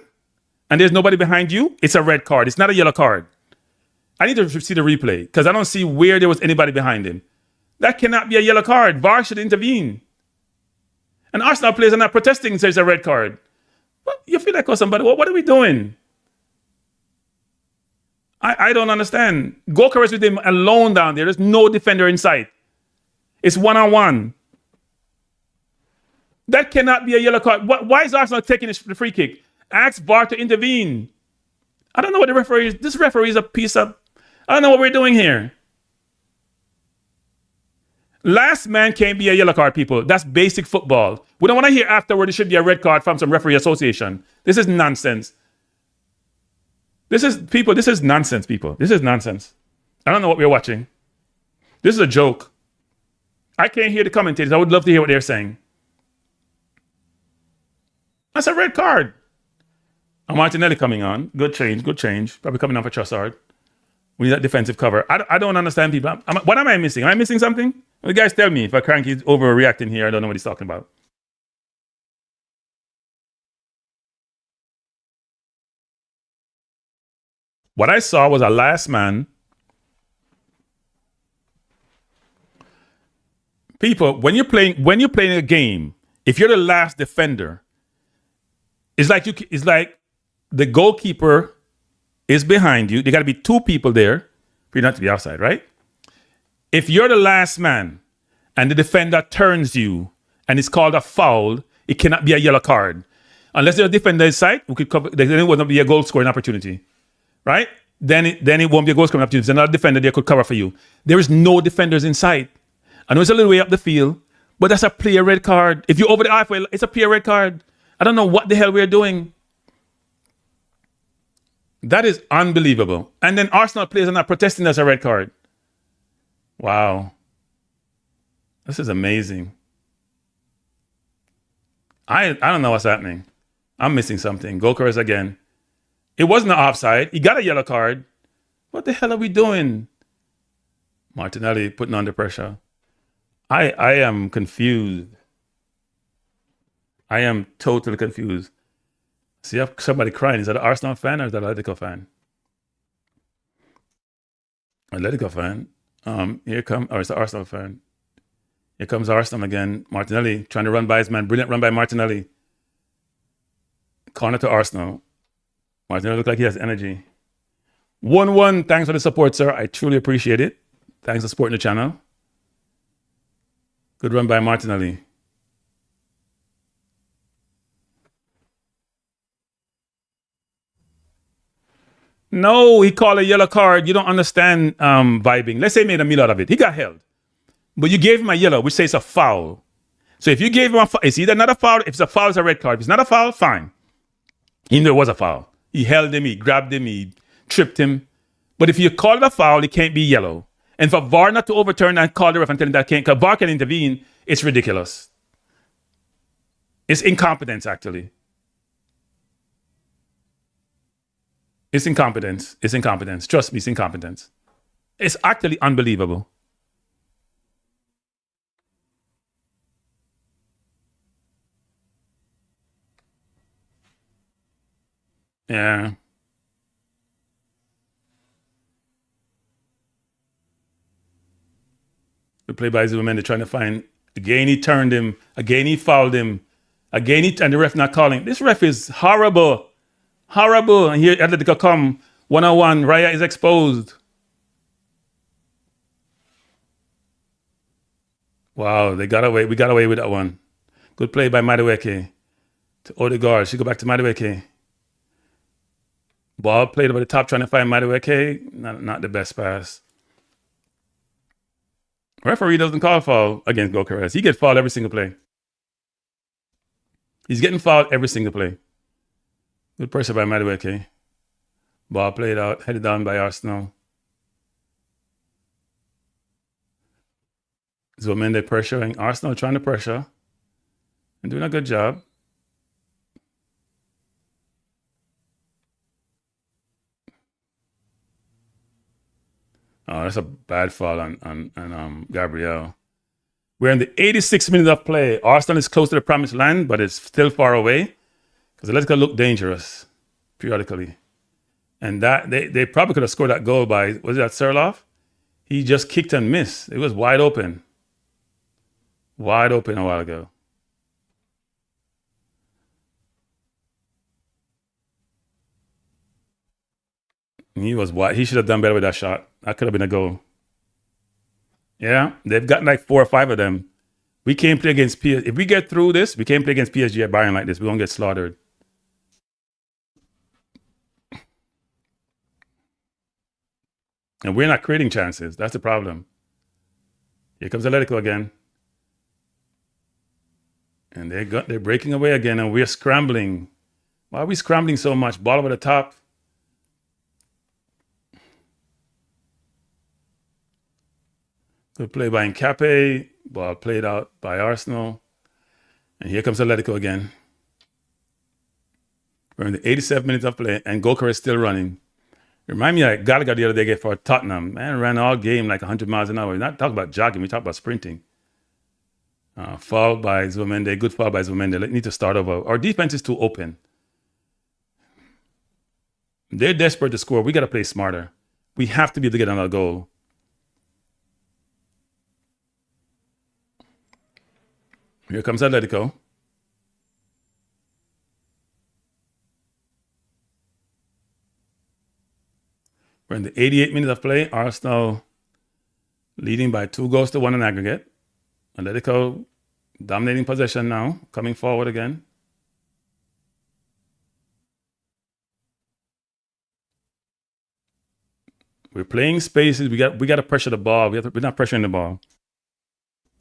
and there's nobody behind you, it's a red card. It's not a yellow card. I need to see the replay because I don't see where there was anybody behind him. That cannot be a yellow card. VAR should intervene. And Arsenal players are not protesting, so it's a red card. What? You feel like somebody, what are we doing? I don't understand. Gokeres with him alone down there. There's no defender in sight. It's one-on-one. That cannot be a yellow card. Why is Arsenal taking the free kick? Ask VAR to intervene. I don't know what the referee is. This referee is a piece of... I don't know what we're doing here. Last man can't be a yellow card, people. That's basic football. We don't want to hear afterward it should be a red card from some referee association. This is nonsense. This is nonsense, people. This is nonsense. I don't know what we're watching. This is a joke. I can't hear the commentators. I would love to hear what they're saying. That's a red card. And Martinelli coming on. Good change, good change. Probably coming on for Trossard. We need that defensive cover. I don't understand people. What am I missing? Am I missing something? Well, the guys tell me if Cranky's overreacting here. I don't know what he's talking about. What I saw was a last man. People, when you're playing a game, if you're the last defender, it's like the goalkeeper is behind you. There got to be two people there for you not to be outside, right? If you're the last man and the defender turns you and it's called a foul, it cannot be a yellow card. Unless the defender is side, we could cover, then it would not be a goal scoring opportunity, right? Then it won't be a goal scoring opportunity. There's another defender there could cover for you. There is no defenders in sight. I know it's a little way up the field, but that's a player red card. If you're over the halfway, it's a player red card. I don't know what the hell we're doing. That is unbelievable. And then Arsenal players are not protesting as a red card. Wow. This is amazing. I don't know what's happening. I'm missing something. Goalkeepers again. It wasn't an offside. He got a yellow card. What the hell are we doing? Martinelli putting under pressure. I am confused. I am totally confused. See, I have somebody crying. Is that an Arsenal fan or is that an Atletico fan? Atletico fan. It's an Arsenal fan. Here comes Arsenal again. Martinelli trying to run by his man. Brilliant run by Martinelli. Corner to Arsenal. Martinelli looks like he has energy. 1-1. Thanks for the support, sir. I truly appreciate it. Thanks for supporting the channel. Good run by Martinelli. No, he called a yellow card. You don't understand vibing. Let's say he made a meal out of it. He got held. But you gave him a yellow, which says a foul. So if you gave him a foul, it's either not a foul. If it's a foul, it's a red card. If it's not a foul, fine. He knew it was a foul. He held him, he grabbed him, he tripped him. But if you call it a foul, it can't be yellow. And for VAR not to overturn and call the ref and tell him that can't, because VAR can intervene, it's ridiculous. It's incompetence, actually. It's incompetence. It's incompetence. Trust me, it's incompetence. It's actually unbelievable. Yeah. The play by Zuma, they're trying to find. Again, he turned him. Again, he fouled him. Again, and the ref not calling. This ref is horrible. Horrible. And here, Atletico come 1-on-1. Raya is exposed. Wow, they got away. We got away with that one. Good play by Madueke to Odegaard. She go back to Madueke. Ball played over the top, trying to find Madueke. Not the best pass. Referee doesn't call foul against Gokares. He gets fouled every single play. He's getting fouled every single play. Good pressure by Madueke. Ball played out, headed down by Arsenal. Zomende pressuring. Arsenal trying to pressure and doing a good job. Oh, that's a bad foul on Gabriel. We're in the 86th minute of play. Arsenal is close to the promised land, but it's still far away because Atletico look dangerous periodically. And that they probably could have scored that goal by, was it at Serloff? He just kicked and missed. It was wide open. Wide open a while ago. He was wide. He should have done better with that shot. That could have been a goal. Yeah, they've got like 4 or 5 of them. We can't play against PSG. If we get through this, we can't play against PSG at Bayern like this. We won't get slaughtered. And we're not creating chances. That's the problem. Here comes Atletico again. And they're breaking away again, and we're scrambling. Why are we scrambling so much? Ball over the top. Good play by Nkape. Ball played out by Arsenal. And here comes Atletico again. We're in the 87th minute of play, and Goker is still running. Remind me of Gallagher the other day for Tottenham. Man, ran all game like 100 miles an hour. We're not talking about jogging, we talk about sprinting. Foul by Zubimendi. Good foul by Zubimendi. They need to start over. Our defense is too open. They're desperate to score. We got to play smarter. We have to be able to get another goal. Here comes Atletico. We're in the 88th minute of play. Arsenal leading by 2-1 in aggregate. Atletico dominating possession now, coming forward again. We're playing spaces. We got to pressure the ball. We're not pressuring the ball.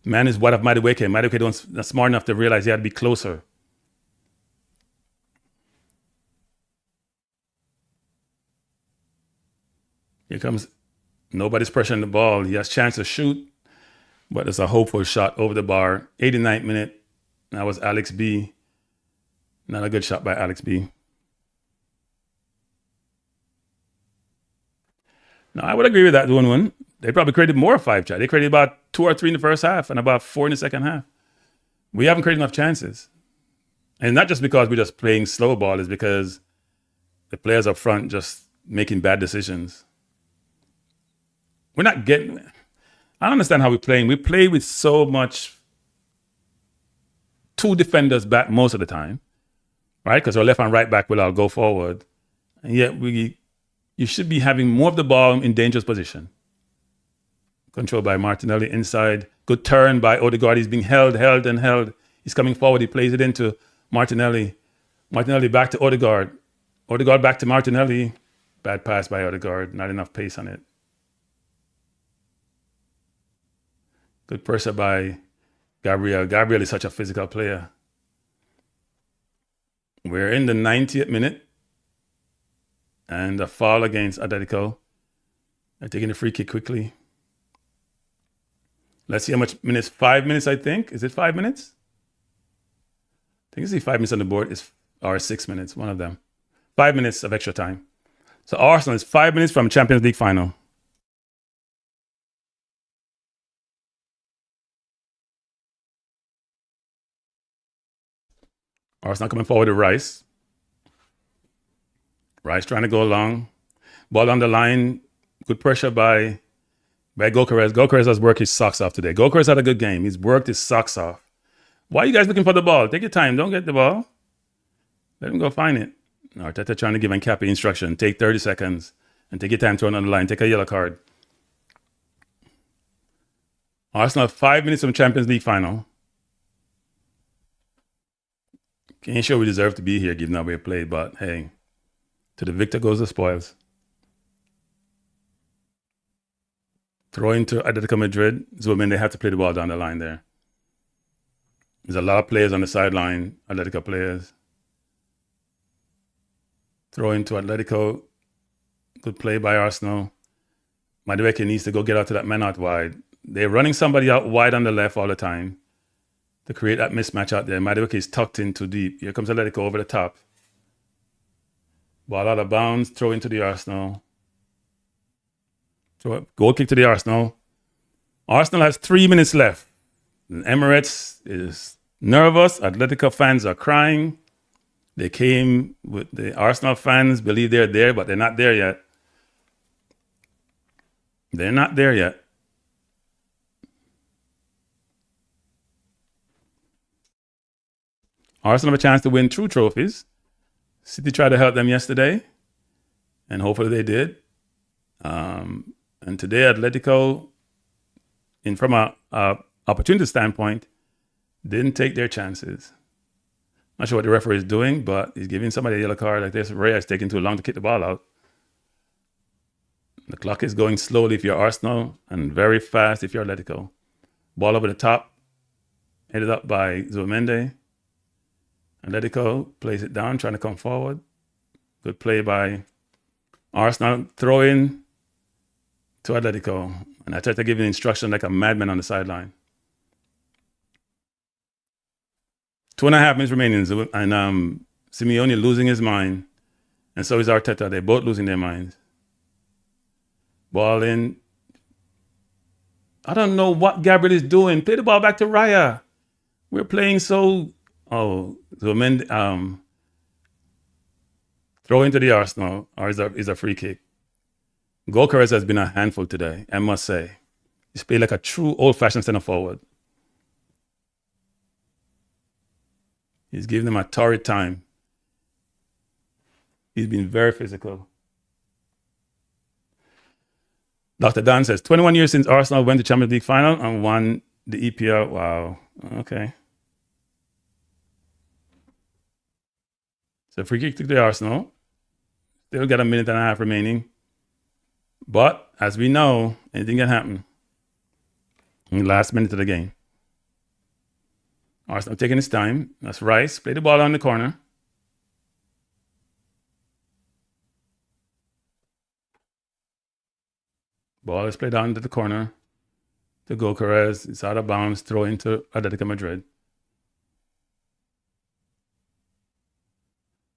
Man is what of Madueke. Madueke not smart enough to realize he had to be closer. Here comes, nobody's pressuring the ball. He has a chance to shoot, but it's a hopeful shot over the bar. 89th minute. That was Alex B. Not a good shot by Alex B. Now, I would agree with that 1-1. They probably created more 5 shots. They created about 2 or 3 in the first half and about 4 in the second half. We haven't created enough chances. And not just because we're just playing slow ball, it's because the players up front just making bad decisions. We're not getting... I don't understand how we're playing. We play with so much 2 defenders back most of the time, right? Because our left and right back will all go forward. And yet you should be having more of the ball in dangerous position. Controlled by Martinelli inside. Good turn by Odegaard. He's being held. He's coming forward. He plays it into Martinelli. Martinelli back to Odegaard. Odegaard back to Martinelli. Bad pass by Odegaard. Not enough pace on it. Good pressure by Gabriel. Gabriel is such a physical player. We're in the 90th minute. And a foul against Atletico. They're taking the free kick quickly. Let's see how much minutes. 5 minutes, I think. Is it 5 minutes? I think it's 5 minutes on the board. Or 6 minutes, one of them. 5 minutes of extra time. So Arsenal is 5 minutes from Champions League final. Arsenal coming forward to Rice. Rice trying to go long. Ball on the line. Good pressure by Gokeres. Gokeres has worked his socks off today. Gokeres had a good game. He's worked his socks off. Why are you guys looking for the ball? Take your time. Don't get the ball. Let him go find it. Arteta trying to give Nkape instruction. Take 30 seconds and take your time to run on the line. Take a yellow card. Arsenal 5 minutes from Champions League final. Ain't sure we deserve to be here given how we played, but hey, to the victor goes the spoils. Throw into Atletico Madrid. Zubimendi, they have to play the ball down the line there. There's a lot of players on the sideline, Atletico players. Throw into Atletico. Good play by Arsenal. Madueke needs to go get out to that man out wide. They're running somebody out wide on the left all the time to create that mismatch out there. Madueke is tucked in too deep. Here comes Atletico over the top. Ball out of bounds. Throw into the Arsenal. Goal kick to the Arsenal. Arsenal has 3 minutes left. And Emirates is nervous. Atletico fans are crying. They came with the Arsenal fans, believe they're there, but they're not there yet. They're not there yet. Arsenal have a chance to win 2 trophies. City tried to help them yesterday, and hopefully they did. And today, Atletico, from a opportunity standpoint, didn't take their chances. Not sure what the referee is doing, but he's giving somebody a yellow card like this. Reyes taking too long to kick the ball out. The clock is going slowly if you're Arsenal and very fast if you're Atletico. Ball over the top, headed up by Zubimendi. Atletico plays it down, trying to come forward. Good play by Arsenal, throw in to Atletico. And I tried to give an instruction like a madman on the sideline. 2.5 minutes remaining, and Simeone losing his mind. And so is Arteta. They're both losing their minds. Ball in. I don't know what Gabriel is doing. Play the ball back to Raya. We're playing so... Oh, Zubimendi, throw into the Arsenal, or is a free kick. Gokares has been a handful today, I must say. He's played like a true old-fashioned center forward. He's giving them a torrid time. He's been very physical. Dr. Dan says, 21 years since Arsenal went to Champions League final and won the EPL. Wow. Okay. So free kick to the Arsenal. Still got a minute and a half remaining. But as we know, anything can happen in the last minute of the game. Arsenal taking its time. That's Rice. Play the ball on the corner. Ball is played down to the corner to Gokares. It's out of bounds. Throw into Atlético Madrid.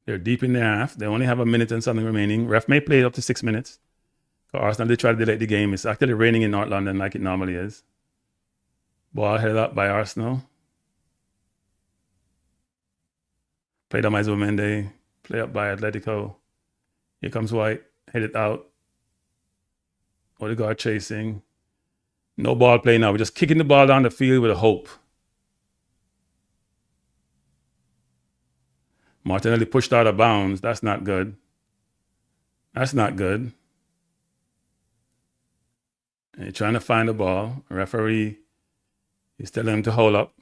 They're deep in their half. They only have a minute and something remaining. Ref may play up to 6 minutes. For Arsenal, they try to delay the game. It's actually raining in North London like it normally is. Ball headed up by Arsenal. Played on by Zubimendi. Play up by Atletico. Here comes White. Headed out. Odegaard chasing. No ball play now. We're just kicking the ball down the field with a hope. Martinelli pushed out of bounds. That's not good. That's not good. And you're trying to find the ball. A referee is telling him to hold up.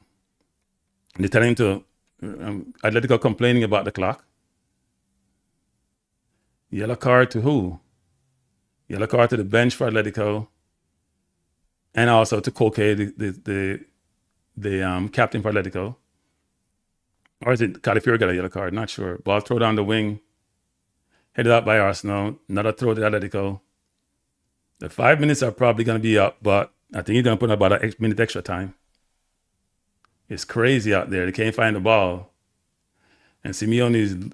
And they're telling him to, Atletico complaining about the clock. Yellow card to who? Yellow card to the bench for Atletico. And also to Koke, the captain for Atletico. Or is it Calafiori got a yellow card? Not sure. Ball throw down the wing. Headed up by Arsenal. Another throw to Atletico. The 5 minutes are probably going to be up, but I think he's going to put about a minute extra time. It's crazy out there. They can't find the ball. And Simeone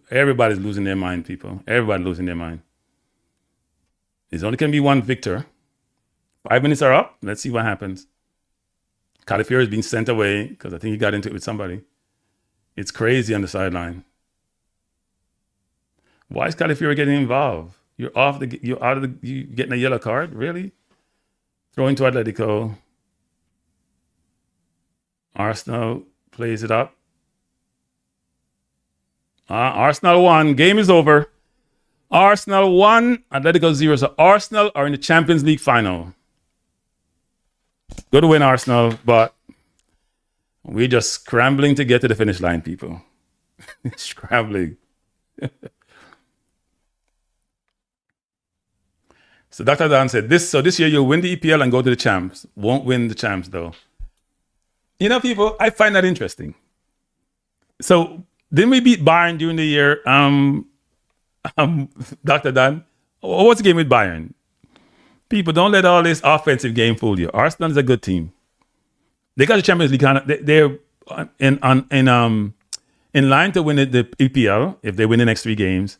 everybody's losing their mind, people. Everybody losing their mind. There's only going to be one victor. 5 minutes are up. Let's see what happens. Calafiori is being sent away because I think he got into it with somebody. It's crazy on the sideline. Why is Calafiori getting involved? You're getting a yellow card? Really? Throw into Atletico. Arsenal plays it up. Arsenal won. Game is over. Arsenal won. Atletico 0. So Arsenal are in the Champions League final. Good win, Arsenal, but we're just scrambling to get to the finish line, people. Scrambling. So Dr. Dan said, this year you'll win the EPL and go to the champs. Won't win the champs, though. You know, people, I find that interesting. So didn't we beat Bayern during the year? Dr. Dan, what's the game with Bayern? People, don't let all this offensive game fool you. Arsenal is a good team. They got the Champions League. They're in line to win the EPL if they win the next 3 games.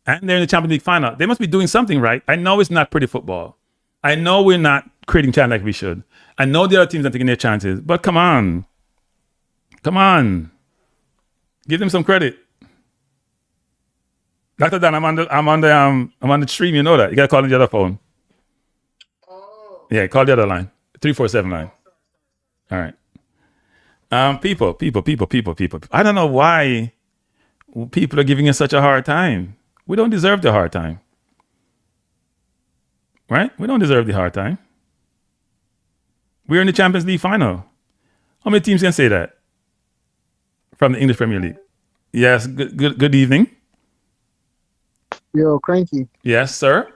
And they're in the Champions League final. They must be doing something right. I know it's not pretty football. I know we're not creating chance like we should. I know the other teams are taking their chances. But come on. Come on. Give them some credit. Dr. Dan, I'm on the stream. You know that. You got to call on the other phone. Yeah, call the other line. 3479. All right. People. I don't know why people are giving us such a hard time. We don't deserve the hard time. Right? We don't deserve the hard time. We're in the Champions League final. How many teams can say that? From the English Premier League. Yes, good evening. Yo, Cranky. Yes, sir.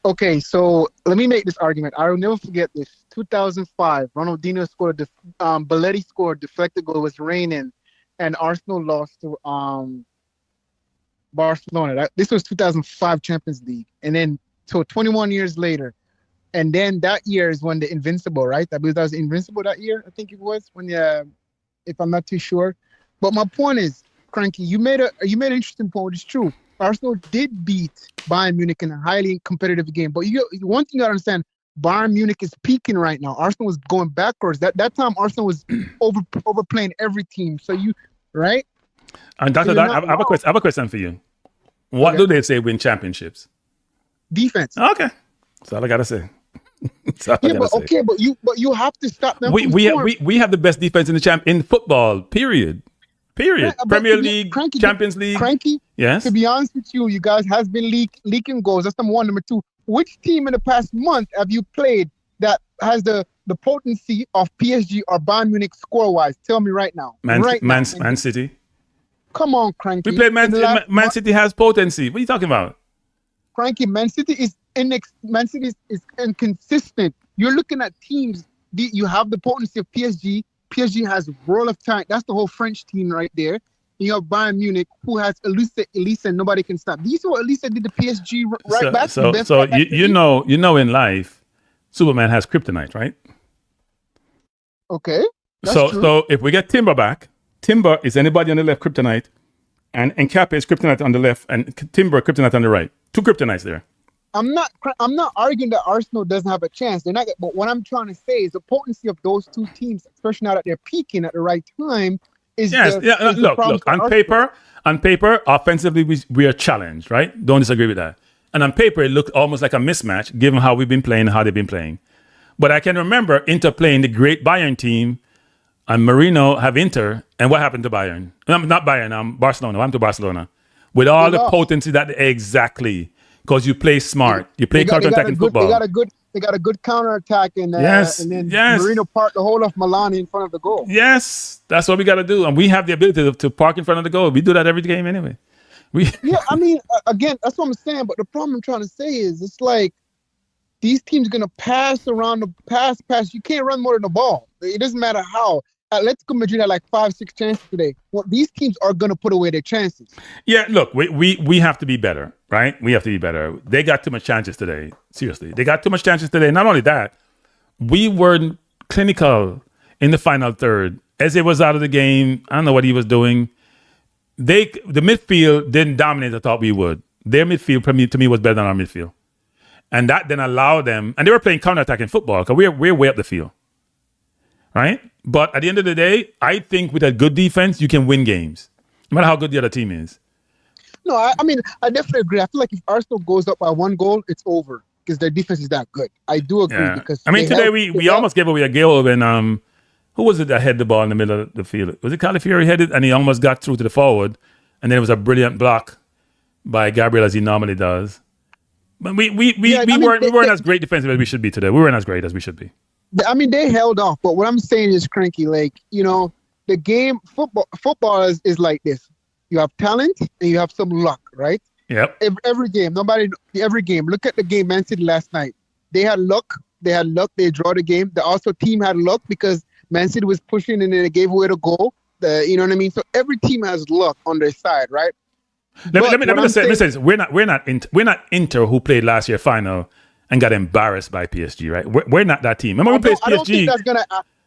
Okay, so let me make this argument. I will never forget this. 2005, Ronaldinho scored Belletti scored deflected goal, was raining, and Arsenal lost to Barcelona. This was 2005 Champions League, and then so 21 years later, and then that year is when the Invincible, right? I believe that was Invincible that year. I think it was when if I'm not too sure. But my point is, Cranky, you made an interesting point, which is true. Arsenal did beat Bayern Munich in a highly competitive game. But one thing you gotta understand, Bayern Munich is peaking right now. Arsenal was going backwards. That time Arsenal was overplaying every team. So right? And Dr. I have a question for you. What do they say win championships? Defense. Okay. That's all I gotta say. But you have to stop them. We have the best defense in football. Period. Yeah, Premier League, Champions League. Cranky. Yes. To be honest with you, you guys has been leaking goals. That's number one. Number two, which team in the past month have you played that has the potency of PSG or Bayern Munich score wise? Tell me right now. Man City. Come on, Cranky. We played Man City has potency. What are you talking about? Cranky, Man City is inconsistent. You're looking at teams. You have the potency of PSG. PSG has roll of time. That's the whole French team right there. And you have Bayern Munich, who has Elise, and nobody can stop. These are what Elise did the PSG back. So you know in life, Superman has kryptonite, right? Okay. So if we get Timber back, Timber is anybody on the left kryptonite, and Nkape is kryptonite on the left, and Timber kryptonite on the right. Two kryptonites there. I'm not arguing that Arsenal doesn't have a chance. They're not. But what I'm trying to say is the potency of those two teams, especially now that they're peaking at the right time, is look. On paper, offensively we are challenged, right? Don't disagree with that. And on paper, it looked almost like a mismatch, given how we've been playing and how they've been playing. But I can remember Inter playing the great Bayern team, and Marino have Inter, and what happened to Bayern? Not Bayern. Barcelona. What happened to Barcelona? With all the potency exactly. Because you play smart, you play counter-attacking football. They got a good counter-attack, and then Marino parked the whole of Milan in front of the goal. Yes, that's what we got to do, and we have the ability to park in front of the goal. We do that every game anyway. Again, that's what I'm saying. But the problem I'm trying to say is, it's like these teams are gonna pass around the pass. You can't run more than the ball. It doesn't matter how. Atletico Madrid had like 5-6 chances today. Well, these teams are going to put away their chances. Yeah, look, we have to be better, right? We have to be better. They got too much chances today. Seriously. They got too much chances today. Not only that, we weren't clinical in the final third. Eze was out of the game. I don't know what he was doing. The midfield didn't dominate. I thought we would. Their midfield, to me, was better than our midfield. And that then allowed them, and they were playing counterattacking football because we're way up the field. Right? But at the end of the day, I think with a good defense, you can win games, no matter how good the other team is. No, I definitely agree. I feel like if Arsenal goes up by one goal, it's over because their defense is that good. I do agree. Yeah. Because today we almost gave away a goal when who was it that had the ball in the middle of the field? Was it Calafiori headed and he almost got through to the forward, and then it was a brilliant block by Gabriel as he normally does. But we weren't as great defensive as we should be today. We weren't as great as we should be. They held off, but what I'm saying is, Cranky, like, the game, football is like this. You have talent and you have some luck, right? Yep. Every game, look at the game Man City last night. They had luck, they draw the game. The team had luck because Man City was pushing and then they gave away the goal. You know what I mean? So every team has luck on their side, right? Let me just say, we're not Inter who played last year final and got embarrassed by PSG, right? We're not that team. Remember, we played PSG.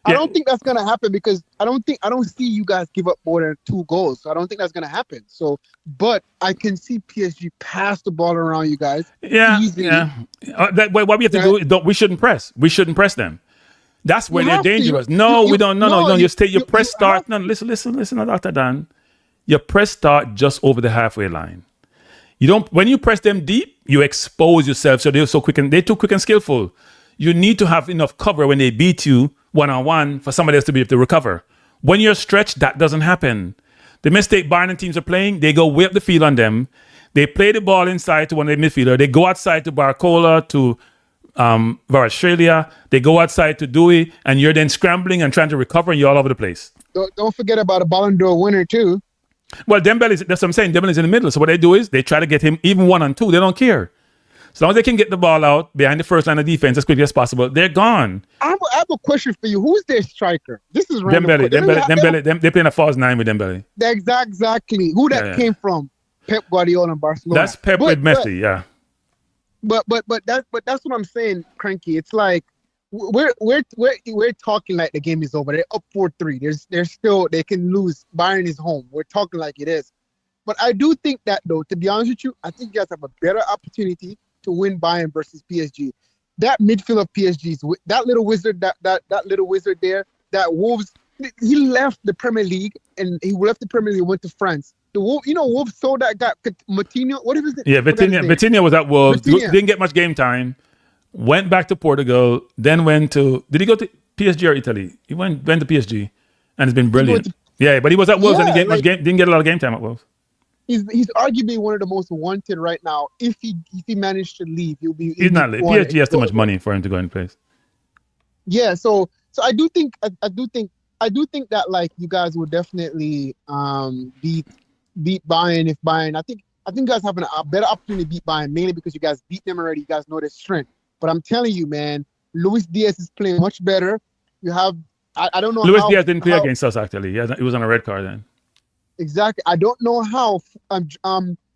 I don't think that's gonna happen because I don't see you guys give up more than 2 goals. So I don't think that's gonna happen. So, but I can see PSG pass the ball around you guys. Yeah, easily. Yeah. What we have to do, we shouldn't press. We shouldn't press them. That's where they're dangerous. No, we don't. No. You stay. Your press start. No, listen, Dr. Dan. Your press start just over the halfway line. You don't. When you press them deep, you expose yourself. So they're so quick and they're too quick and skillful. You need to have enough cover when they beat you one-on-one for somebody else to be able to recover. When you're stretched, that doesn't happen. The mistake Bayern and teams are playing, they go way up the field on them. They play the ball inside to one of the midfielder. They go outside to Barcola, to Varashelia. They go outside to Dewey, and you're then scrambling and trying to recover, and you're all over the place. Don't forget about a Ballon d'Or winner too. Well, that's what I'm saying. Dembele's in the middle. So what they do is they try to get him even 1-on-2. They don't care. As long as they can get the ball out behind the first line of defense as quickly as possible, they're gone. I have a question for you. Who's their striker? This is random. Dembele. They're playing a false nine with Dembele. Exactly. Who that came from? Pep Guardiola and Barcelona. That's Pep with Messi, yeah. But that's what I'm saying, Cranky. It's like we're talking like the game is over. They're up 4-3. There's still, they can lose. Bayern is home. We're talking like it is. But I do think that, though, to be honest with you, I think you guys have a better opportunity to win Bayern versus PSG. That midfield of PSG's, that little wizard, that little wizard there, that Wolves, he left the Premier League and went to France. The Wolves sold that guy Matinho. What is it? Yeah, Vitinha was at Wolves. Didn't get much game time. Went back to Portugal. Then went to. Did he go to PSG or Italy? He went to PSG, and it's been brilliant. But he was at Wolves and he didn't get a lot of game time at Wolves. He's arguably one of the most wanted right now. If he managed to leave, he'll be. He's not. PSG has too much money for him to go in place. Yeah, so I do think that like you guys will definitely beat Bayern if Bayern. I think you guys have a better opportunity to beat Bayern, mainly because you guys beat them already. You guys know their strength. But I'm telling you, man, Luis Diaz is playing much better. You have I don't know. Luis Diaz didn't play against us actually. He was on a red card then. Exactly. I don't know how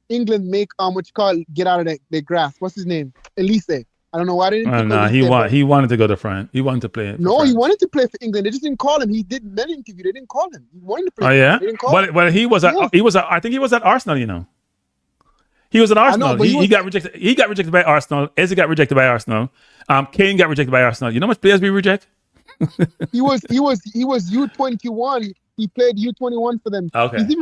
England make what you call get out of their grass. What's his name? Elise. I don't know why they didn't. He wanted to go to France. He wanted to play. France. He wanted to play for England. They just didn't call him. He did many interviews. They didn't call him. He wanted to play. Oh yeah. They didn't call him. Well, he was at. I think he was at Arsenal. You know. He was at Arsenal. He got rejected. He got rejected by Arsenal. Eze got rejected by Arsenal. Kane got rejected by Arsenal. You know how much players we reject? He was U21. He played U21 for them. Okay. He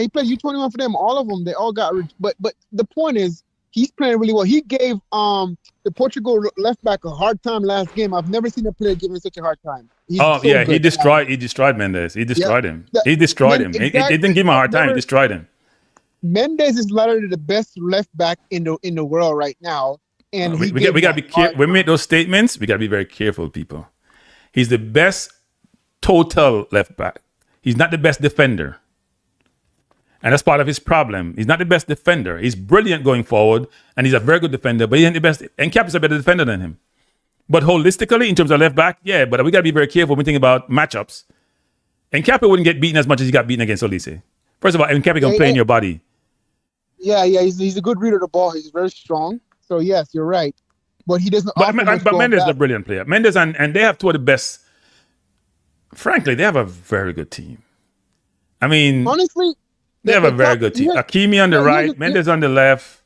played U21 for them. All of them. They all got. But the point is, he's playing really well. He gave the Portugal left back a hard time last game. I've never seen a player give him such a hard time. Good. He destroyed Mendes. He destroyed him. He destroyed him. Exactly. He didn't give him a hard time. He destroyed him. Mendes is literally the best left back in the world right now. And we got to be careful. When we make those statements, we got to be very careful, people. He's the best total left back. He's not the best defender. And that's part of his problem. He's not the best defender. He's brilliant going forward, and he's a very good defender, but he ain't the best. And Cap is a better defender than him. But holistically, in terms of left back, yeah, but we got to be very careful when we think about matchups. And Cap wouldn't get beaten as much as he got beaten against Olise. First of all, and Cap can play in your body. Yeah, he's a good reader of the ball. He's very strong. So, yes, you're right. But he doesn't. But Mendes is a brilliant player. Mendes and they have two of the best. Frankly, they have a very good team. I mean, honestly, they have a very good team. Hakimi on the right, Mendes on the left,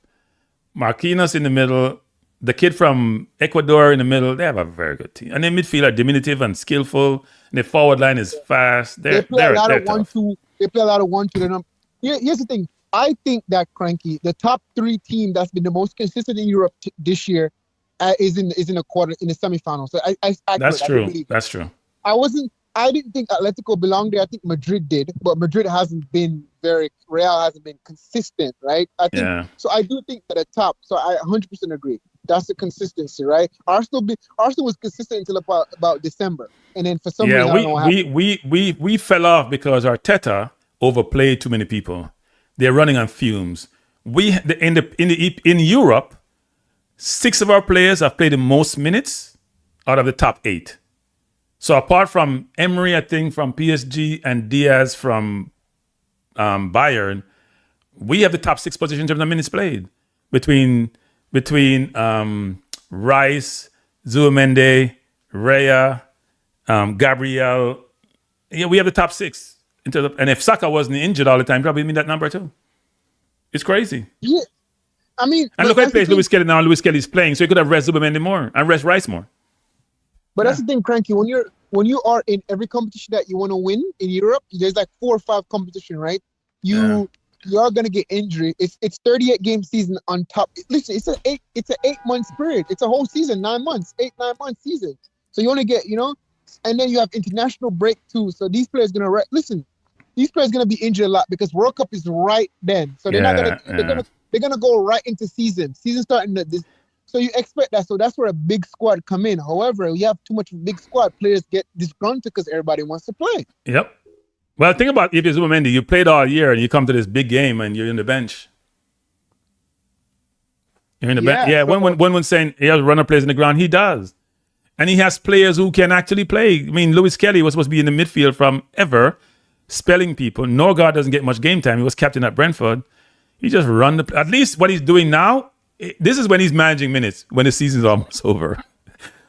Marquinhos in the middle, the kid from Ecuador in the middle. They have a very good team. And their midfield are diminutive and skillful. And their forward line is fast. They play a lot of 1-2. They play a lot of 1-2. Here's the thing. I think that, Cranky, the top three team that's been the most consistent in Europe this year is in the semifinals. So that's true. That's true. I didn't think Atletico belonged there. I think Madrid did, but Madrid hasn't been Real hasn't been consistent, right? So I do think at the top. So I 100% agree. That's the consistency, right? Arsenal was consistent until about December, and then for some reason, I don't know what happened. we fell off because Arteta overplayed too many people. They're running on fumes. In Europe, 6 of our players have played the most minutes out of the top 8. So apart from Emery, I think from PSG, and Diaz from Bayern, we have the top 6 positions in terms of minutes played between Rice, Zubimendi, Raya, Gabriel. Yeah, we have the top 6. And if Saka wasn't injured all the time, probably mean that number too. It's crazy. Yeah, I mean, and look how he plays Luis Kelly now. Luis Kelly's playing, so he could have rest Zubimendi more and rest Rice more. But that's the thing, Cranky. When you are in every competition that you want to win in Europe, there's like 4 or 5 competition, right? You are gonna get injury. It's 38 game season on top. Listen, it's an 8 month period. It's a whole season, 9 months, 9 month season. So you only get, and then you have international break too. So these players these players gonna be injured a lot because World Cup is right then. So they're they're gonna go right into season starting this. So you expect that. So that's where a big squad come in. However, you have too much of a big squad. Players get disgruntled because everybody wants to play. Yep. Well, think about if you're Zubimendi, you played all year and you come to this big game and you're in the bench. You're in the Yeah. yeah, So, one was saying he has runner players in the ground. He does. And he has players who can actually play. I mean, Lewis Kelly was supposed to be in the midfield from ever, spelling people. Norgard doesn't get much game time. He was captain at Brentford. He just run the. At least what he's doing now, this is when he's managing minutes, when the season's almost over.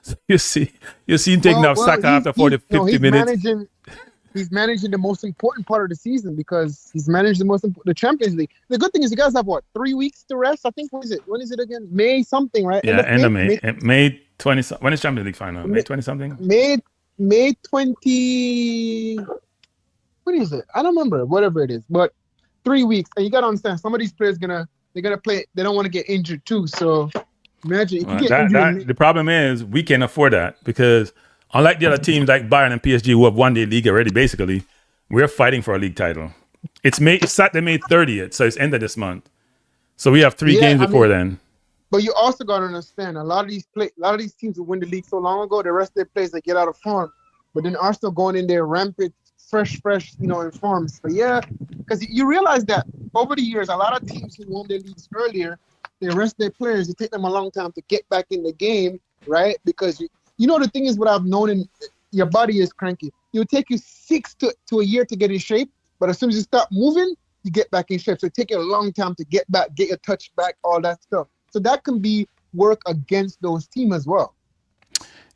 So you see him taking off Saka after 50 minutes. He's managing the most important part of the season because he's managed the Champions League. The good thing is you guys have 3 weeks to rest. I think when is it again? May something, right? Yeah, end of May. May 20. When is Champions League final? May 20 something. May 20. What is it? I don't remember. Whatever it is, but 3 weeks. And you gotta understand, some of these players they're gonna play. They don't want to get injured too. So imagine if you get injured. The problem is we can't afford that because unlike the other teams like Bayern and PSG who have won the league already, basically, we're fighting for a league title. It's Saturday, May 30th, so it's end of this month. So we have 3 games before then. But you also got to understand, a lot of these teams who win the league so long ago, the rest of their players they get out of form. But then Arsenal going in there rampant, fresh, in form. So yeah, because you realize that over the years, a lot of teams who won their leagues earlier, they rest their players. It take them a long time to get back in the game, right? Because you know the thing is, what I've known in your body is cranky. It will take you 6 to a year to get in shape, but as soon as you start moving, you get back in shape. So it takes you a long time to get back, get your touch back, all that stuff. So that can be work against those teams as well.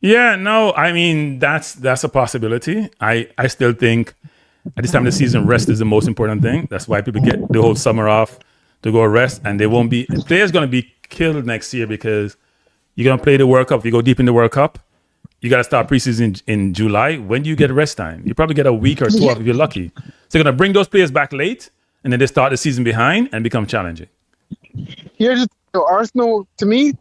Yeah, no, I mean that's a possibility. I still think at this time of the season, rest is the most important thing. That's why people get the whole summer off to go rest, and they won't be. Players going to be killed next year because you're going to play the World Cup. You go deep in the World Cup. You got to start preseason in July. When do you get rest time? You probably get a week or 2 off if you're lucky. So you're going to bring those players back late, and then they start the season behind and become challenging. Here's Arsenal. To me,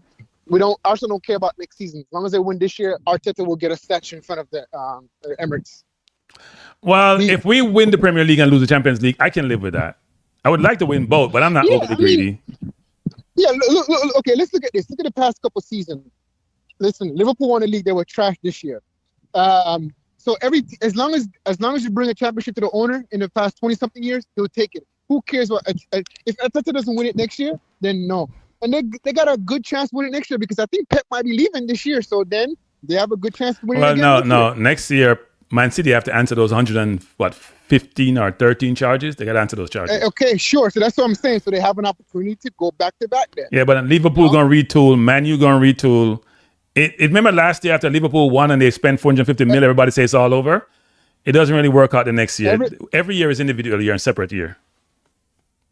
Arsenal don't care about next season. As long as they win this year, Arteta will get a statue in front of the Emirates. Well, if we win the Premier League and lose the Champions League, I can live with that. I would like to win both, but I'm not overly greedy. Yeah, look, okay, let's look at this. Look at the past couple seasons. Listen, Liverpool won the league. They were trash this year. So as long as you bring a championship to the owner in the past 20-something years, he'll take it. Who cares what if Atlético doesn't win it next year? Then no. And they got a good chance to win it next year because I think Pep might be leaving this year. So then they have a good chance to win it again. No. Next year, Man City have to answer those 15 or 13 charges. They got to answer those charges. Okay, sure. So that's what I'm saying. So they have an opportunity to go back to back there. Yeah, but Liverpool going to retool. Man U going to retool. Remember last year after Liverpool won and they spent 450 million, everybody says it's all over. It doesn't really work out the next year. Every year is individual year and separate year.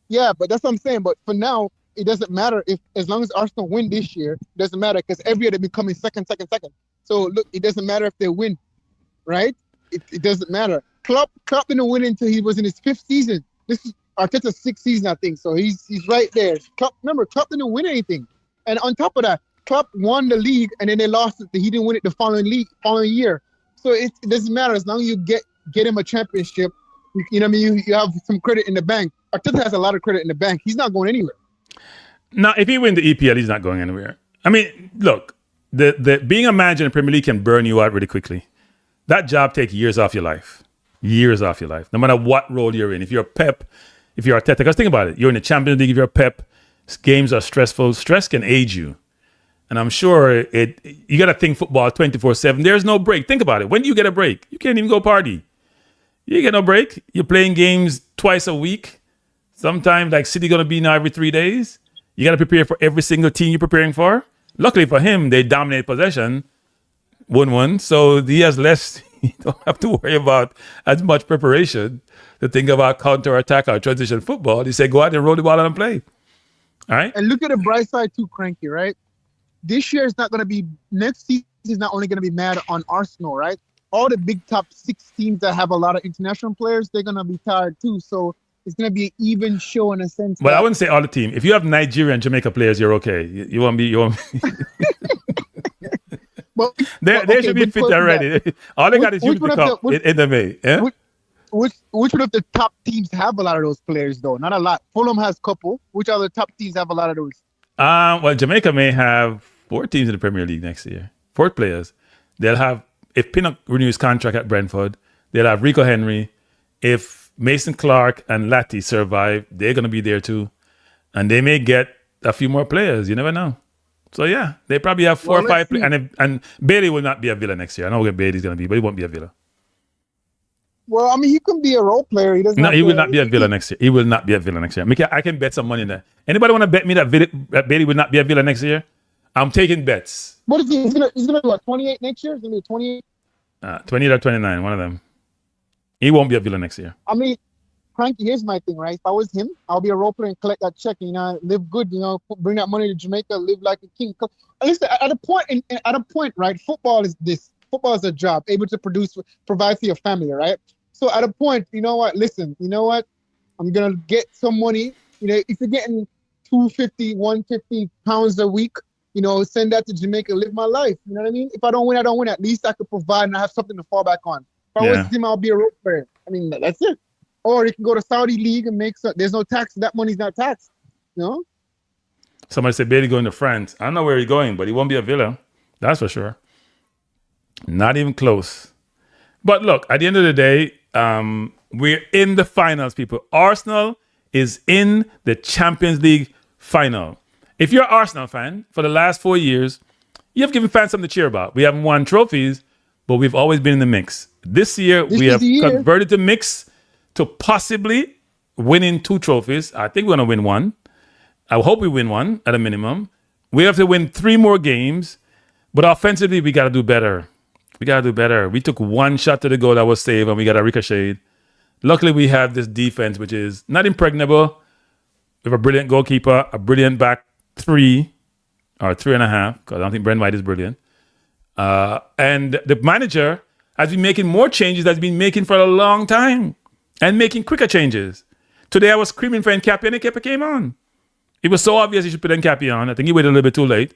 Yeah, but that's what I'm saying. But for now, it doesn't matter as long as Arsenal win this year, it doesn't matter because every year they're becoming second. So look, it doesn't matter if they win, right? It doesn't matter. Klopp didn't win until he was in his 5th season. This is Arteta's 6th season, I think. So he's right there. Klopp didn't win anything. And on top of that, Klopp won the league and then they lost it. He didn't win it the following year. So it doesn't matter as long as you get him a championship. You know what I mean? You have some credit in the bank. Arteta has a lot of credit in the bank. He's not going anywhere. Now, if he wins the EPL, he's not going anywhere. I mean, look, the being a manager in the Premier League can burn you out really quickly. That job takes years off your life. Years off your life. No matter what role you're in. If you're Pep, if you're Arteta, because think about it. You're in the Champions League, if you're Pep, games are stressful. Stress can age you. And I'm sure you got to think football 24/7. There's no break. Think about it. When do you get a break? You can't even go party. You get no break. You're playing games twice a week. Sometimes like City going to be now every 3 days. You got to prepare for every single team you're preparing for. Luckily for him, they dominate possession 1-1. So he has less. You don't have to worry about as much preparation to think about counter-attack or transition football. He said, go out and roll the ball and play. All right? And look at the bright side too, Cranky, right? This year is not going to be, next season is not only going to be mad on Arsenal, right? All the big top 6 teams that have a lot of international players, they're going to be tired too. So it's going to be an even show in a sense. But I wouldn't say all the team. If you have Nigeria and Jamaica players, you're okay. You won't be. Well, they should be fit already. All they got is Youth Cup in the May. Yeah? Which one of the top teams have a lot of those players though? Not a lot. Fulham has a couple. Which other top teams have a lot of those? Well, Jamaica may have 4 teams in the Premier League next year. 4 players. They'll have, if Pinnock renews contract at Brentford, they'll have Rico Henry. If Mason Clark and Latti survive, they're going to be there too. And they may get a few more players. You never know. So yeah, they probably have 4 or 5 players. And Bailey will not be a Villa next year. I know where Bailey's going to be, but he won't be a Villa. Well, I mean, he can be a role player. He doesn't. No, he will not be a Villa next year. He will not be a Villa next year. I can bet some money there. Anybody want to bet me that Bailey will not be a Villa next year? I'm taking bets. What is he? He's gonna be what, 28 next year? He's gonna be 28. 28 or 29, one of them. He won't be a Villa next year. I mean, Frankie, here's my thing, right? If I was him, I'll be a role player and collect that check. Live good. Bring that money to Jamaica. Live like a king. Listen, at a point, right? Football is this. Football is a job, able to provide for your family, right? So at a point, you know what? Listen, you know what? I'm gonna get some money. If you're getting 250, 150 pounds a week, send that to Jamaica, live my life. You know what I mean? If I don't win, I don't win. At least I could provide and I have something to fall back on. If I was him, I'll be a role player. I mean, that's it. Or he can go to Saudi League and there's no tax. That money's not taxed. Somebody said Bailey going to France. I don't know where he's going, but he won't be a Villa. That's for sure. Not even close. But look, at the end of the day, we're in the finals, people. Arsenal is in the Champions League final. If you're an Arsenal fan, for the last 4 years, you have given fans something to cheer about. We haven't won trophies, but we've always been in the mix. This year, we have converted the mix to possibly winning 2 trophies. I think we're going to win 1. I hope we win 1 at a minimum. We have to win 3 more games, but offensively, we got to do better. We got to do better. We took 1 shot to the goal that was saved, and we got a ricochet. Luckily, we have this defense, which is not impregnable. We have a brilliant goalkeeper, a brilliant back 3 or 3.5, because I don't think Brent White is brilliant. And the manager has been making more changes that he's been making for a long time and making quicker changes. Today, I was screaming for Nkapia, and Nkapia came on. It was so obvious he should put Nkapia on. I think he waited a little bit too late.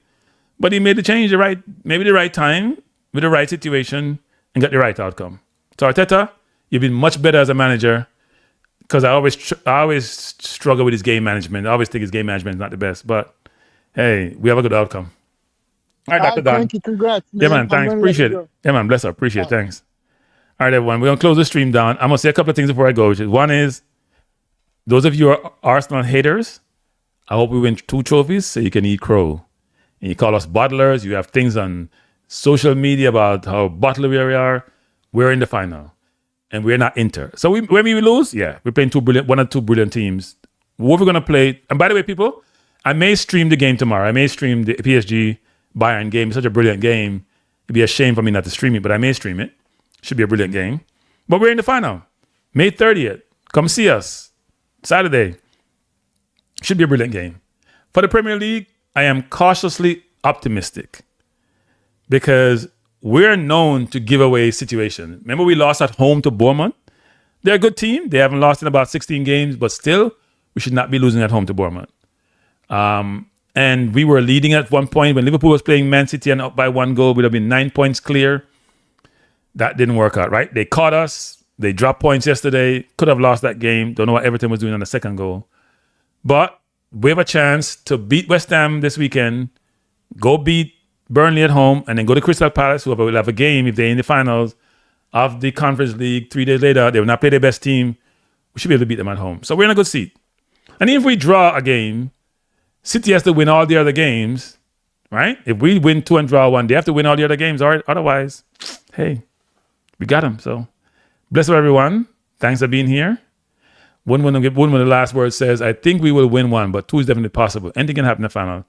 But he made the change maybe the right time, with the right situation, and got the right outcome. So Arteta, you've been much better as a manager, because I always struggle with his game management. I always think his game management is not the best. But hey, we have a good outcome. All right, Dr. Don. Thank you. Congrats, man. Yeah, man. Thanks. Appreciate it. Yeah, man. Bless up. Appreciate it. Thanks. All right, everyone. We're going to close the stream down. I'm going to say a couple of things before I go. One is, those of you who are Arsenal haters, I hope we win 2 trophies so you can eat crow. And you call us bottlers. You have things on social media about how bottled we are. We're in the final. And we're not Inter. So when we lose, we're playing 1 or 2 brilliant teams. What we're going to play, and by the way, people, I may stream the game tomorrow. I may stream the PSG Bayern game. It's such a brilliant game. It'd be a shame for me not to stream it, but I may stream it. Should be a brilliant game. But we're in the final. May 30th. Come see us. Saturday. Should be a brilliant game. For the Premier League, I am cautiously optimistic, because we're known to give away situations. Remember, we lost at home to Bournemouth? They're a good team. They haven't lost in about 16 games, but still, we should not be losing at home to Bournemouth. And we were leading at one point when Liverpool was playing Man City and up by 1 goal. We'd have been 9 points clear. That didn't work out, right? They caught us. They dropped points yesterday. Could have lost that game. Don't know what Everton was doing on the second goal. But we have a chance to beat West Ham this weekend, go beat Burnley at home, and then go to Crystal Palace, who will have a game if they're in the finals of the Conference League 3 days later. They will not play their best team. We should be able to beat them at home. So we're in a good seat. And if we draw a game, City has to win all the other games, right? If we win 2 and draw 1, they have to win all the other games. Otherwise, hey, we got them. So bless up, everyone. Thanks for being here. One when the last word says, I think we will win 1, but 2 is definitely possible. Anything can happen in the final.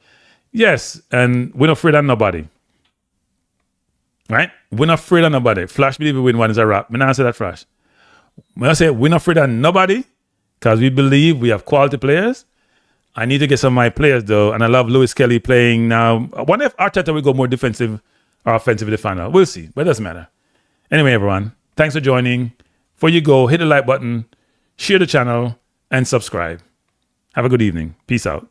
Yes, and we're not afraid of nobody. Right? We're not afraid of nobody. Flash believe we win 1 is a wrap. I'm not answer that, Flash. When I say we're not afraid of nobody, because we believe we have quality players, I need to get some of my players, though, and I love Lewis Kelly playing now. I wonder if Arteta will go more defensive or offensive in the final. We'll see, but it doesn't matter. Anyway, everyone, thanks for joining. Before you go, hit the like button, share the channel, and subscribe. Have a good evening. Peace out.